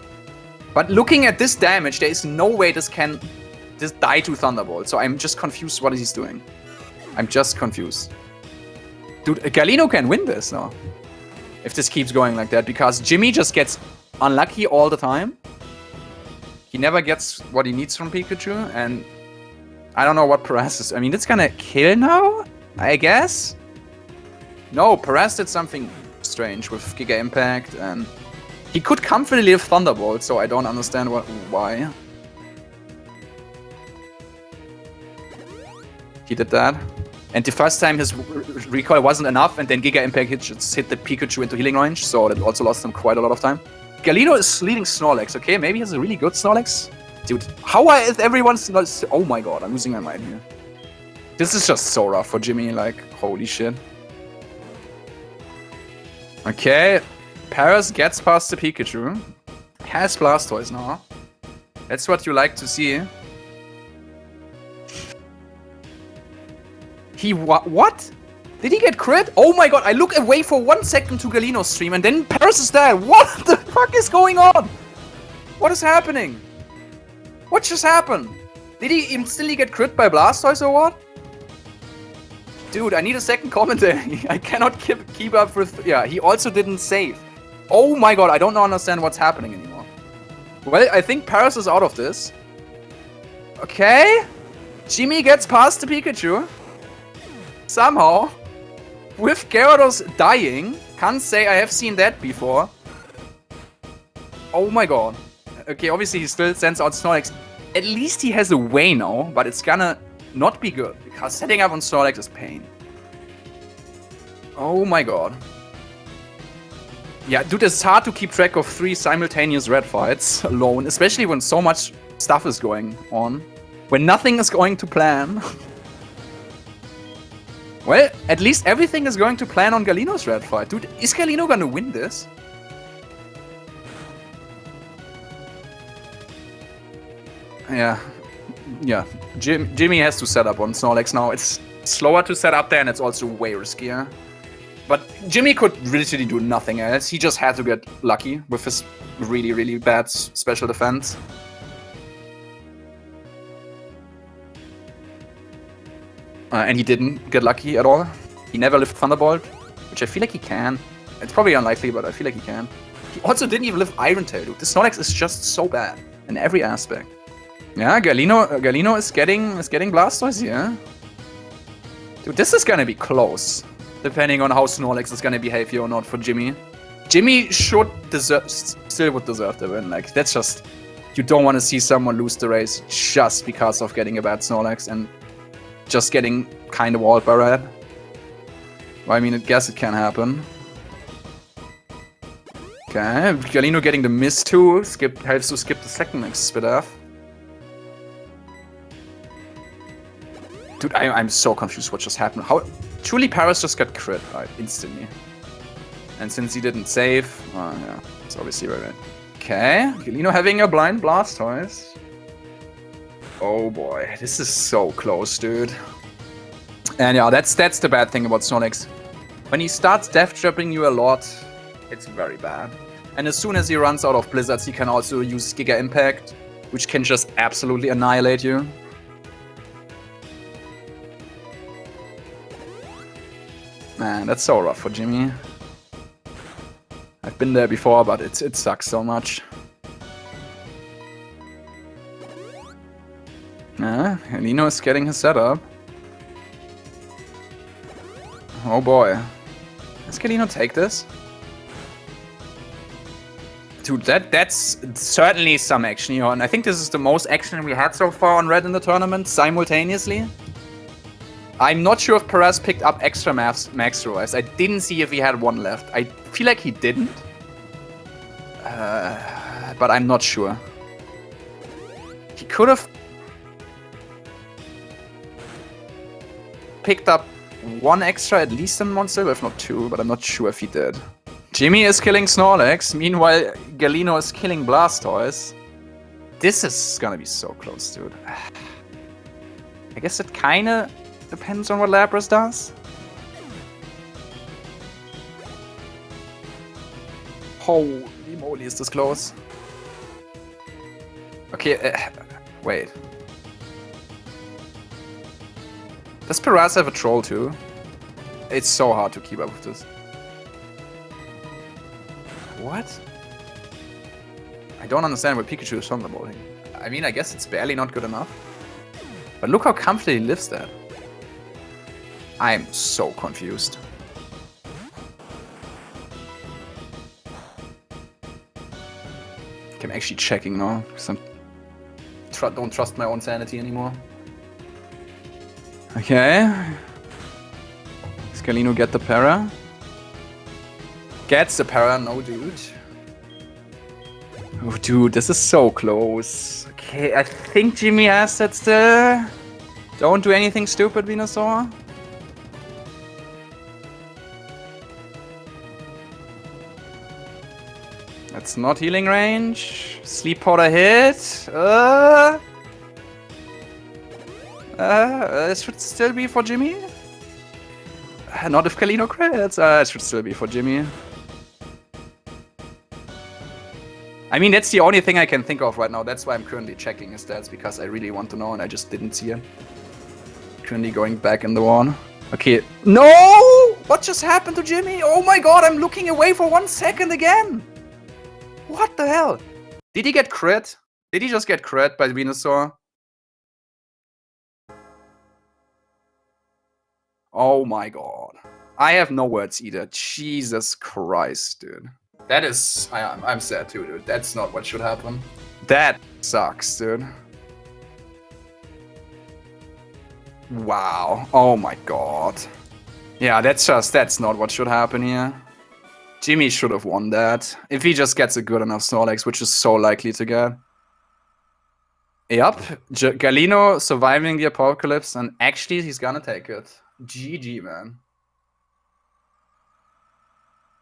But looking at this damage, there is no way this can just die to Thunderbolt. So I'm just confused what he's doing. I'm just confused. Dude, Galino can win this now. If this keeps going like that. Because Gimmy just gets unlucky all the time. He never gets what he needs from Pikachu. And I don't know what Paraz is. I mean, it's gonna kill now? I guess? No, Paraz did something strange with Giga Impact. And he could comfortably live Thunderbolt. So I don't understand why. He did that. And the first time his recoil wasn't enough, and then Giga Impact hit the Pikachu into healing range, so that also lost him quite a lot of time. Galino is leading Snorlax, okay? Maybe he has a really good Snorlax. Dude, how is everyone's not... Oh my god, I'm losing my mind here. This is just so rough for Gimmy, like, holy shit. Okay, Paraz gets past the Pikachu. Has Blastoise now. That's what you like to see. He what? Did he get crit? Oh my god, I look away for 1 second to Galino's stream and then Paraz is there. What the fuck is going on? What is happening? What just happened? Did he instantly get crit by Blastoise or what? Dude, I need a second commentary. I cannot keep up with... Yeah, he also didn't save. Oh my god, I don't understand what's happening anymore. Well, I think Paraz is out of this. Okay. Gimmy gets past the Pikachu. Somehow. With Gyarados dying. Can't say I have seen that before. Oh my god. Okay, obviously he still sends out Snorlax. At least he has a way now, but it's gonna not be good. Because setting up on Snorlax is pain. Oh my god. Yeah, dude, it's hard to keep track of 3 simultaneous red fights alone. Especially when so much stuff is going on. When nothing is going to plan. Well, at least everything is going to plan on Galino's red fight. Dude, is Galino gonna win this? Yeah. Yeah. Gimmy has to set up on Snorlax now. It's slower to set up there and it's also way riskier. But Gimmy could literally do nothing else. He just had to get lucky with his really, really bad special defense. And he didn't get lucky at all. He never lived Thunderbolt, which I feel like he can. It's probably unlikely, but I feel like he can. He also didn't even live Iron Tail, dude. This Snorlax is just so bad in every aspect. Yeah, Galino is getting Blastoise here. Dude, this is gonna be close, depending on how Snorlax is gonna behave here or not for Gimmy. Gimmy still would deserve the win. Like, that's just... You don't want to see someone lose the race just because of getting a bad Snorlax and just getting kind of walled by red. Well, I mean, I guess it can happen. Okay, Galino getting the miss too. Helps to skip the second next spit off. Dude, I'm so confused what just happened. How... Truly, Paraz just got crit, right, instantly. And since he didn't save... Oh, yeah, it's obviously right. Okay, Galino having a blind Blastoise. Oh boy, this is so close, dude. And yeah, that's the bad thing about Snorlax. When he starts death trapping you a lot, it's very bad. And as soon as he runs out of blizzards, he can also use Giga Impact, which can just absolutely annihilate you. Man, that's so rough for Gimmy. I've been there before, but it sucks so much. Yeah, Galino is getting his setup. Oh boy. Does Galino take this? Dude, that's certainly some action here, and I think this is the most action we had so far on Red in the tournament, simultaneously. I'm not sure if Paraz picked up extra max Rise. I didn't see if he had one left. I feel like he didn't. But I'm not sure. He could have picked up one extra at least in Monster, if not 2, but I'm not sure if he did. Gimmy is killing Snorlax, meanwhile Galino is killing Blastoise. This is gonna be so close, dude. I guess it kinda depends on what Lapras does. Holy moly, is this close? Okay, wait. Does Paraz have a troll too? It's so hard to keep up with this. What? I don't understand what Pikachu is thunderbolting. I mean, I guess it's barely not good enough. But look how comfortably he lives there. I'm so confused. Okay, I'm actually checking now, because I don't trust my own sanity anymore. Okay. Does Galino get the para? Gets the para, no dude. Oh, dude, this is so close. Okay, I think Gimmy has that still. Don't do anything stupid, Venusaur. That's not healing range. Sleep powder hit. It should still be for Gimmy. Not if Galino crits. It should still be for Gimmy. I mean, that's the only thing I can think of right now. That's why I'm currently checking his stats, because I really want to know and I just didn't see it. Currently going back in the one. Okay. No! What just happened to Gimmy? Oh my god, I'm looking away for 1 second again. What the hell? Did he get crit? Did he just get crit by Venusaur? Oh my god. I have no words either. Jesus Christ, dude. That is... I'm sad too, dude. That's not what should happen. That sucks, dude. Wow. Oh my god. Yeah, that's not what should happen here. Gimmy should have won that. If he just gets a good enough Snorlax, which is so likely to get. Yep. Galino surviving the apocalypse, and actually he's gonna take it. GG, man.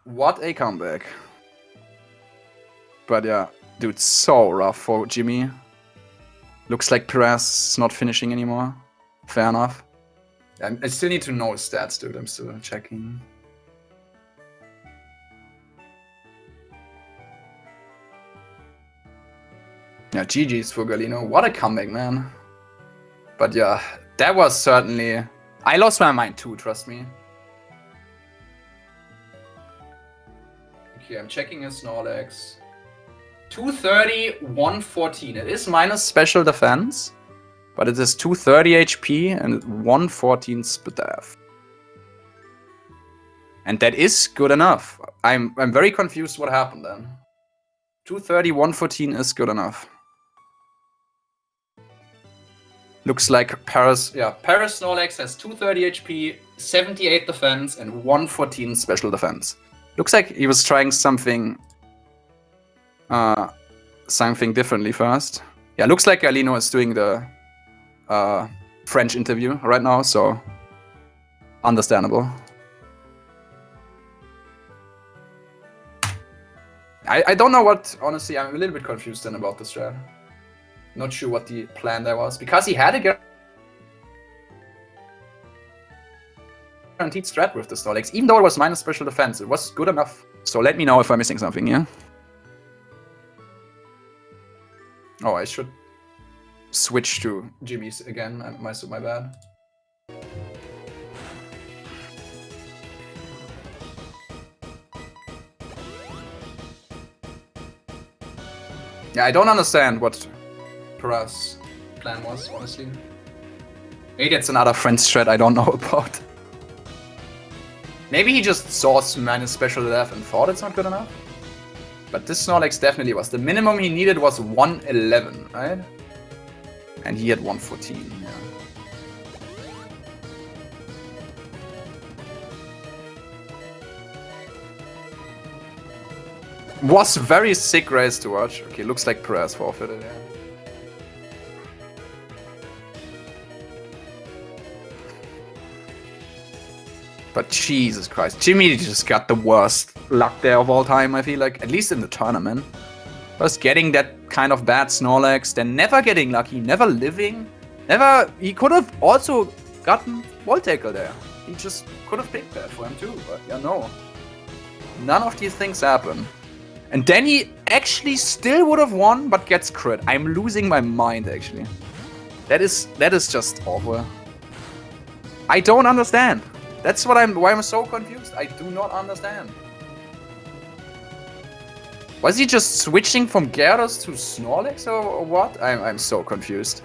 What a comeback. But yeah, dude, so rough for Gimmy. Looks like Paraz is not finishing anymore. Fair enough. I still need to know his stats, dude. I'm still checking. Yeah, GG's for Galino. What a comeback, man. But yeah, that was certainly... I lost my mind too, trust me. Okay, I'm checking his Snorlax. 230, 114. It is minus special defense, but it is 230 HP and 114 speed def. And that is good enough. I'm very confused what happened then. 230, 114 is good enough. Looks like Paraz, yeah, Paraz Snorlax has 230 HP, 78 defense, and 114 special defense. Looks like he was trying something differently first. Yeah, looks like Galino is doing the French interview right now, so understandable. I don't know what, honestly, I'm a little bit confused then about this strat. Not sure what the plan there was, because he had a guaranteed strat with the Snorlax, even though it was minus special defense. It was good enough. So let me know if I'm missing something, yeah? Oh, I should switch to Jimmy's again. My bad. Yeah, I don't understand what Paraz's plan was, honestly. Maybe it's another friend strat I don't know about. Maybe he just saw minus special def and thought it's not good enough. But this Snorlax definitely was. The minimum he needed was 111, right? And he had 114, yeah. Was very sick race to watch. Okay, looks like Paraz forfeited, yeah. But Jesus Christ, Gimmy just got the worst luck there of all time, I feel like. At least in the tournament. First getting that kind of bad Snorlax, then never getting lucky, never living. He could have also gotten Wall Tackle there. He just could have picked that for him too, but yeah, no. None of these things happen. And then he actually still would have won, but gets crit. I'm losing my mind, actually. That is just awful. I don't understand. That's why I'm so confused. I do not understand. Was he just switching from Gyarados to Snorlax or what? I'm so confused.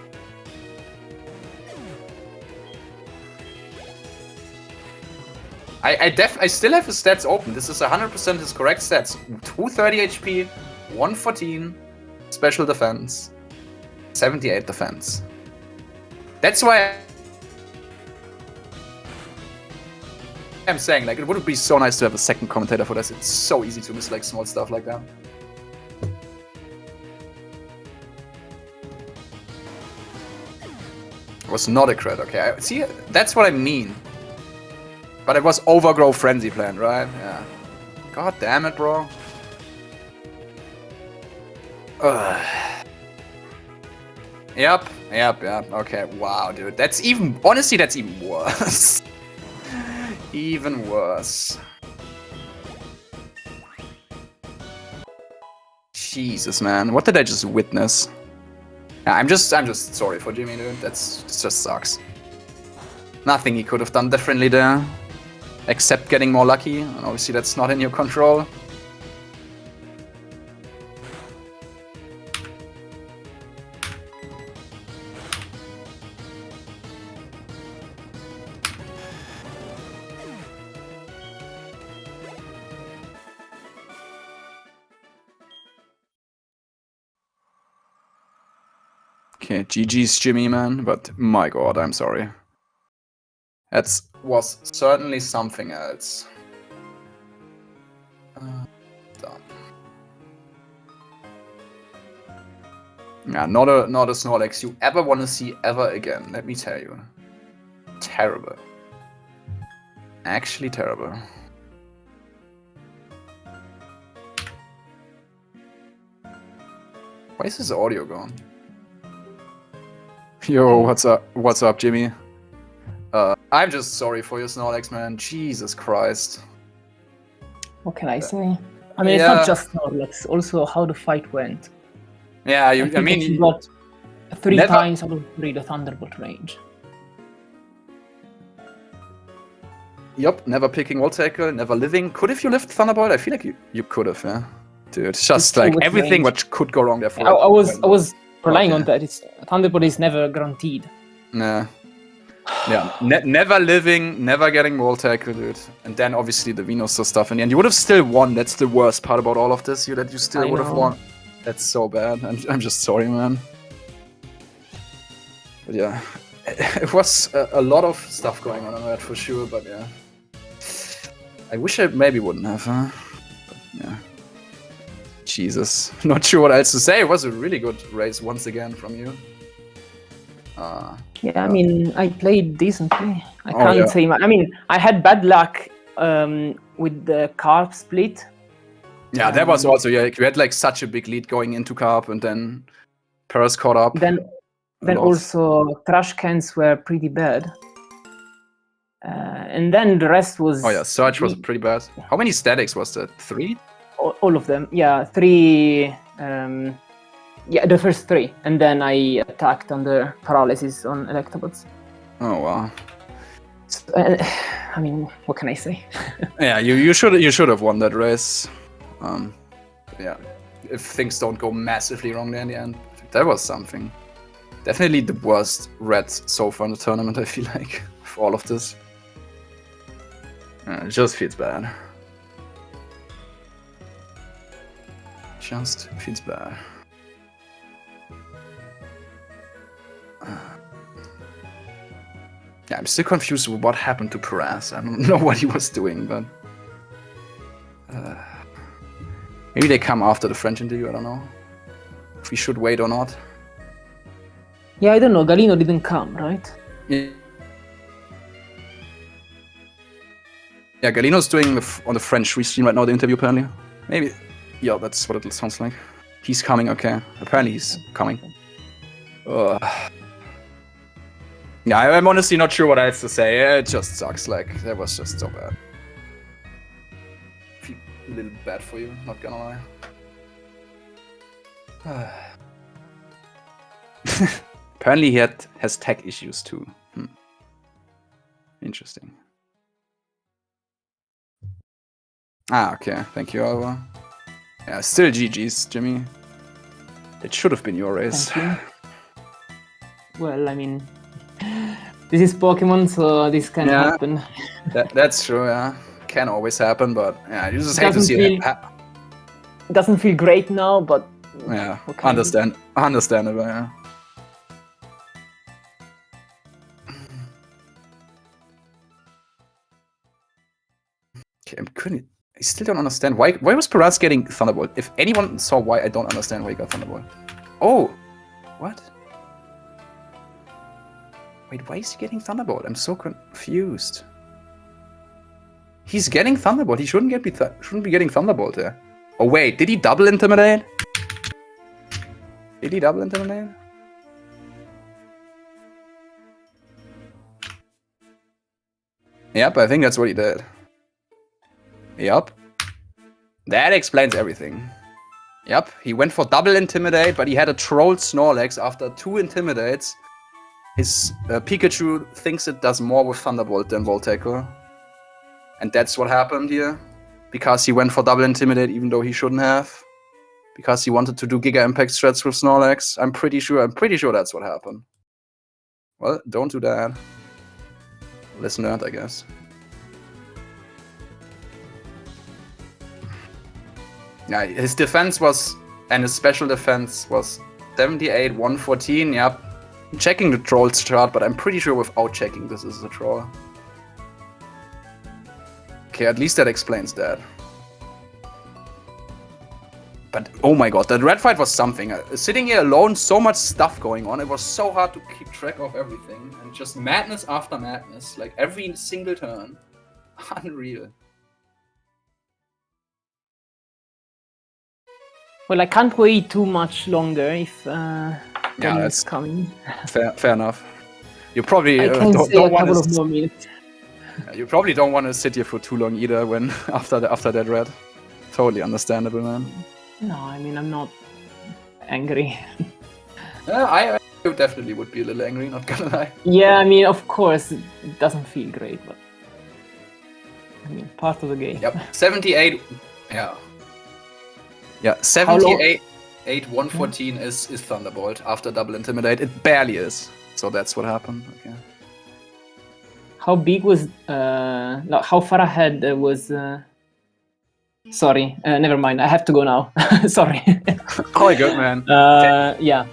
I still have his stats open. This is 100% his correct stats. 230 HP, 114 special defense, 78 defense. That's why I'm saying, like, it would be so nice to have a second commentator for this. It's so easy to miss, like, small stuff like that. It was not a crit, okay. See, that's what I mean. But it was Overgrow Frenzy Plan, right? Yeah. God damn it, bro. Ugh. Yep. Okay, wow, dude. That's even... Honestly, that's even worse. Even worse. Jesus, man. What did I just witness? Yeah, I'm just sorry for Gimmy, dude. It just sucks. Nothing he could have done differently there. Except getting more lucky. And obviously that's not in your control. Okay, GG's Jimmy, man, but my god, I'm sorry. That was certainly something else. Done. Yeah, not a Snorlax you ever want to see ever again, let me tell you. Terrible. Actually terrible. Why is his audio gone? Yo, what's up, Jimmy? I'm just sorry for your Snorlax, man. Jesus Christ. What can I say? I mean, it's not just Snorlax, also how the fight went. Yeah, I mean, you got 3 times out of 3 the Thunderbolt range. Yup, never picking Wall Tackle, never living. Could have you lived Thunderbolt? I feel like you could have, yeah. Dude, it's just like everything what could go wrong there for I was relying on that. Thunderbolt is never guaranteed. Nah. Yeah, never living, never getting Wall Tackle, dude. And then obviously the Venusaur stuff in the end. You would have still won. That's the worst part about all of this. That you still would have won. That's so bad. I'm just sorry, man. But yeah, it was a lot of stuff going on that for sure. But yeah, I wish I maybe wouldn't have. Huh? But, yeah. Jesus, not sure what else to say. It was a really good race once again from you. Yeah, I mean, I played decently. I can't say much. I mean, I had bad luck with the carp split. Yeah, that was also, yeah, you had like such a big lead going into carp and then Paraz caught up. Then also trash cans were pretty bad. And then the rest was... Oh yeah, Surge was pretty bad. How many statics was that? 3? All of them, yeah, 3... yeah, the first 3, and then I attacked under paralysis on Electabots. Oh wow! So, I mean, what can I say? Yeah, you should have won that race. Yeah, if things don't go massively wrong there in the end, that was something. Definitely the worst red so far in the tournament. I feel like for all of this, it just feels bad. Just feels bad. Yeah, I'm still confused with what happened to Paraz. I don't know what he was doing, but... maybe they come after the French interview, I don't know. If we should wait or not. Yeah, I don't know. Galino didn't come, right? Yeah, Galino's doing on the French restream right now, the interview apparently. Maybe. Yeah, that's what it sounds like. He's coming, okay. Apparently he's coming. Yeah, I'm honestly not sure what else to say. It just sucks. Like, that was just so bad. I feel a little bad for you, not gonna lie. Apparently he has tech issues too. Interesting. Ah, okay. Thank you, Alva. Yeah, still GG's, Jimmy. It should have been your race. Thank you. Well, I mean... this is Pokemon, so this can happen. That's true, yeah. Can always happen, but yeah, you just hate to see it happen. It doesn't feel great now, but... yeah, understandable, yeah. Okay, I still don't understand. Why was Paraz getting Thunderbolt? If anyone saw why, I don't understand why he got Thunderbolt. Oh! What? Wait, why is he getting Thunderbolt? I'm so confused. He's getting Thunderbolt. He shouldn't be getting Thunderbolt there. Oh wait, did he double Intimidate? Did he double Intimidate? Yep, I think that's what he did. Yep. That explains everything. Yep, he went for double Intimidate, but he had a troll Snorlax after 2 Intimidates. His Pikachu thinks it does more with Thunderbolt than Volt Tackle. And that's what happened here. Because he went for double Intimidate even though he shouldn't have. Because he wanted to do Giga Impact strats with Snorlax. I'm pretty sure that's what happened. Well, don't do that. Lesson learned, I guess. Yeah, his defense was, and his special defense was 78, 114, yep. I'm checking the troll's chart, but I'm pretty sure without checking this is a troll. Okay, at least that explains that. But oh my god, that red fight was something. Sitting here alone, so much stuff going on. It was so hard to keep track of everything. And just madness after madness, like every single turn. Unreal. Well, I can't wait too much longer if that's coming. Fair enough. You probably I can say a couple of more minutes. You probably don't want to sit here for too long either. When after that red, totally understandable, man. No, I mean I'm not angry. I definitely would be a little angry, not gonna lie. Yeah, I mean of course it doesn't feel great, but I mean part of the game. Yep, 78. Yeah. Yeah, 78, 114 is Thunderbolt after double Intimidate. It barely is. So that's what happened. Okay. How big was no, how far ahead was sorry, never mind. I have to go now. Sorry. All good, man. Yeah.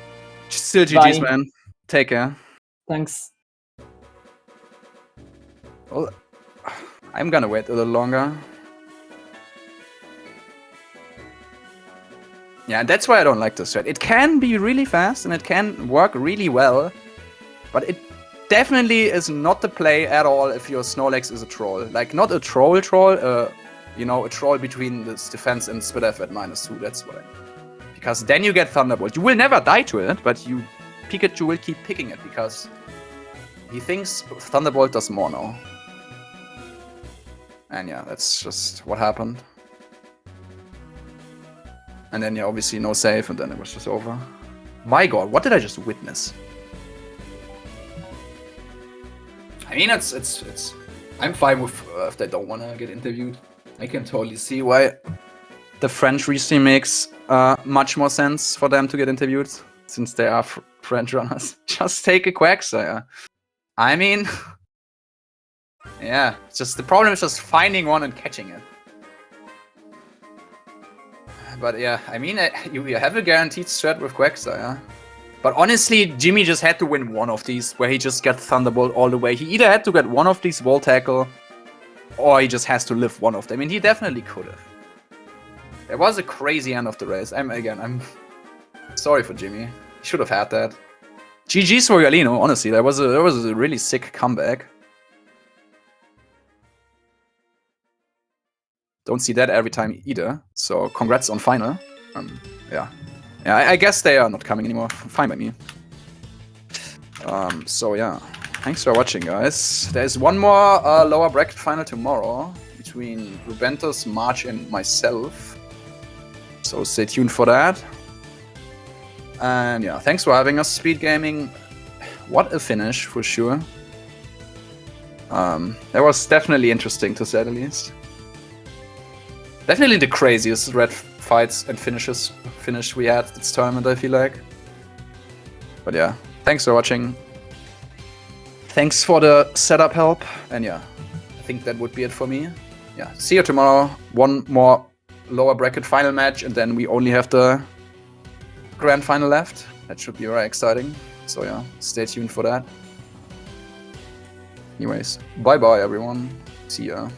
Still GG's, man. Take care. Thanks. Well, I'm gonna wait a little longer. Yeah, that's why I don't like this strat. It can be really fast and it can work really well, but it definitely is not the play at all if your Snorlax is a troll. Like, not a troll, you know, a troll between this defense and SpitF at -2, that's what I mean. Because then you get Thunderbolt. You will never die to it, but Pikachu will keep picking it because he thinks Thunderbolt does more now. And yeah, that's just what happened. And then, yeah, obviously no save, and then it was just over. My god, what did I just witness? I mean, it's. I'm fine with if they don't want to get interviewed. I can totally see why the French restream makes much more sense for them to get interviewed, since they are French runners. Just take a Quagsire. I mean, yeah, it's just the problem is just finding one and catching it. But yeah, I mean, you have a guaranteed strat with Quagsire. But honestly, Gimmy just had to win one of these, where he just got Thunderbolt all the way. He either had to get one of these Volt Tackle, or he just has to live one of them. I mean, he definitely could have. There was a crazy end of the race. I'm sorry for Gimmy. He should have had that. GG's for Galino, honestly. That was a really sick comeback. Don't see that every time either. So congrats on final. Yeah. Yeah, I guess they are not coming anymore. Fine by me. So yeah. Thanks for watching, guys. There's one more lower bracket final tomorrow between Rubentus, March, and myself. So stay tuned for that. And yeah, thanks for having us, SpeedGaming. What a finish, for sure. That was definitely interesting, to say the least. Definitely the craziest red fights and finish we had this tournament, I feel like. But yeah, thanks for watching. Thanks for the setup help. And yeah, I think that would be it for me. Yeah, see you tomorrow. One more lower bracket final match, and then we only have the grand final left. That should be very exciting. So yeah, stay tuned for that. Anyways, bye bye everyone. See ya.